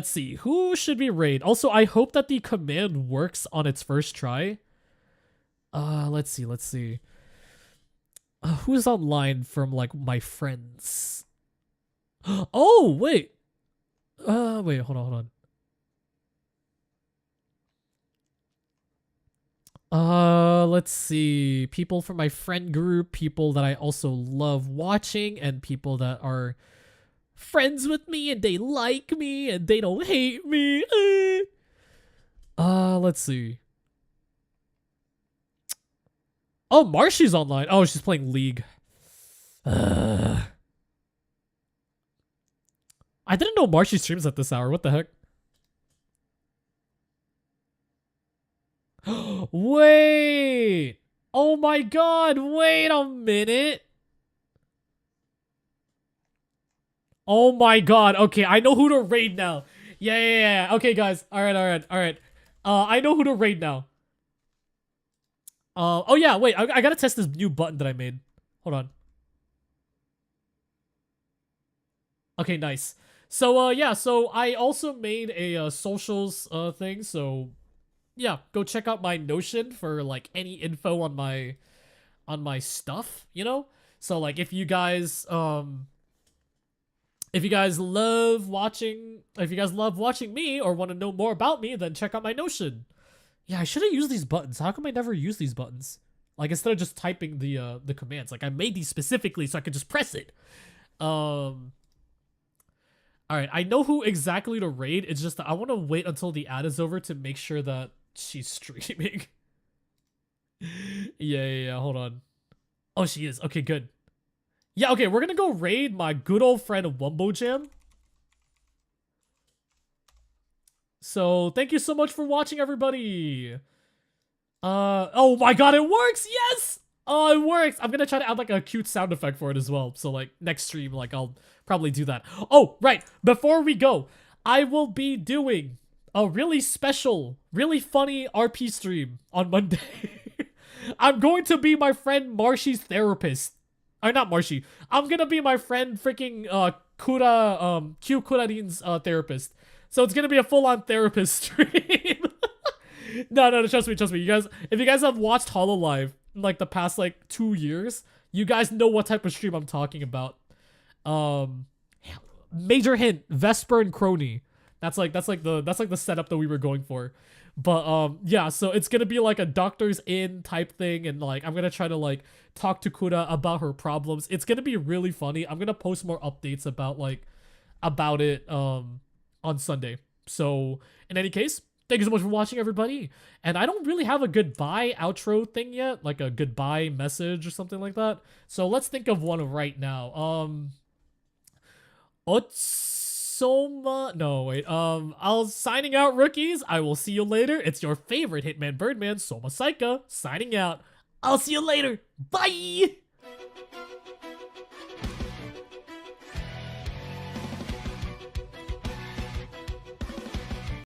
see, who should we rate? Also, I hope that the command works on its first try. Let's see. Who's online from like my friends? Oh, wait. Wait, hold on. Let's see. People from my friend group, people that I also love watching, and people that are friends with me and they like me and they don't hate me. Let's see. Oh, Marshy's online. Oh, she's playing League. I didn't know Marshy streams at this hour. What the heck? Wait. Oh my god. Wait a minute. Oh my god. Okay, I know who to raid now. Yeah. Okay, guys. All right. I know who to raid now. Oh yeah, wait, I gotta test this new button that I made. Hold on. Okay, nice. So, yeah, so I also made a, socials, thing, so, yeah, go check out my Notion for, like, any info on my stuff, So, like, if you guys love watching me or want to know more about me, then check out my Notion. Yeah, I should have used these buttons. How come I never use these buttons? Like, instead of just typing the commands. Like, I made these specifically so I could just press it. Alright, I know who exactly to raid. It's just that I want to wait until the ad is over to make sure that she's streaming. Yeah, hold on. Oh, she is. Okay, good. Yeah, okay, we're gonna go raid my good old friend Wumbo Jam. So thank you so much for watching, everybody. Oh my god, it works! Yes! Oh, it works! I'm gonna try to add like a cute sound effect for it as well. So like next stream, like I'll probably do that. Oh, right. Before we go, I will be doing a really special, really funny RP stream on Monday. I'm going to be my friend Marshy's therapist. Or not Marshy. I'm gonna be my friend freaking Q Kurarin's therapist. So it's gonna be a full-on therapist stream. No, trust me. You guys, if you guys have watched HoloLive in like the past like 2 years, you guys know what type of stream I'm talking about. Major hint, Vesper and Crony. That's like the setup that we were going for. But yeah, so it's gonna be like a doctor's in type thing, and like I'm gonna try to like talk to Kura about her problems. It's gonna be really funny. I'm gonna post more updates about it on Sunday. So in any case, thank you so much for watching, everybody. And I don't really have a goodbye outro thing yet, like a goodbye message or something like that. So let's think of one right now. Soma. No, wait. I'll signing out, rookies. I will see you later. It's your favorite Hitman Birdman, Soma Saika, signing out. I'll see you later. Bye!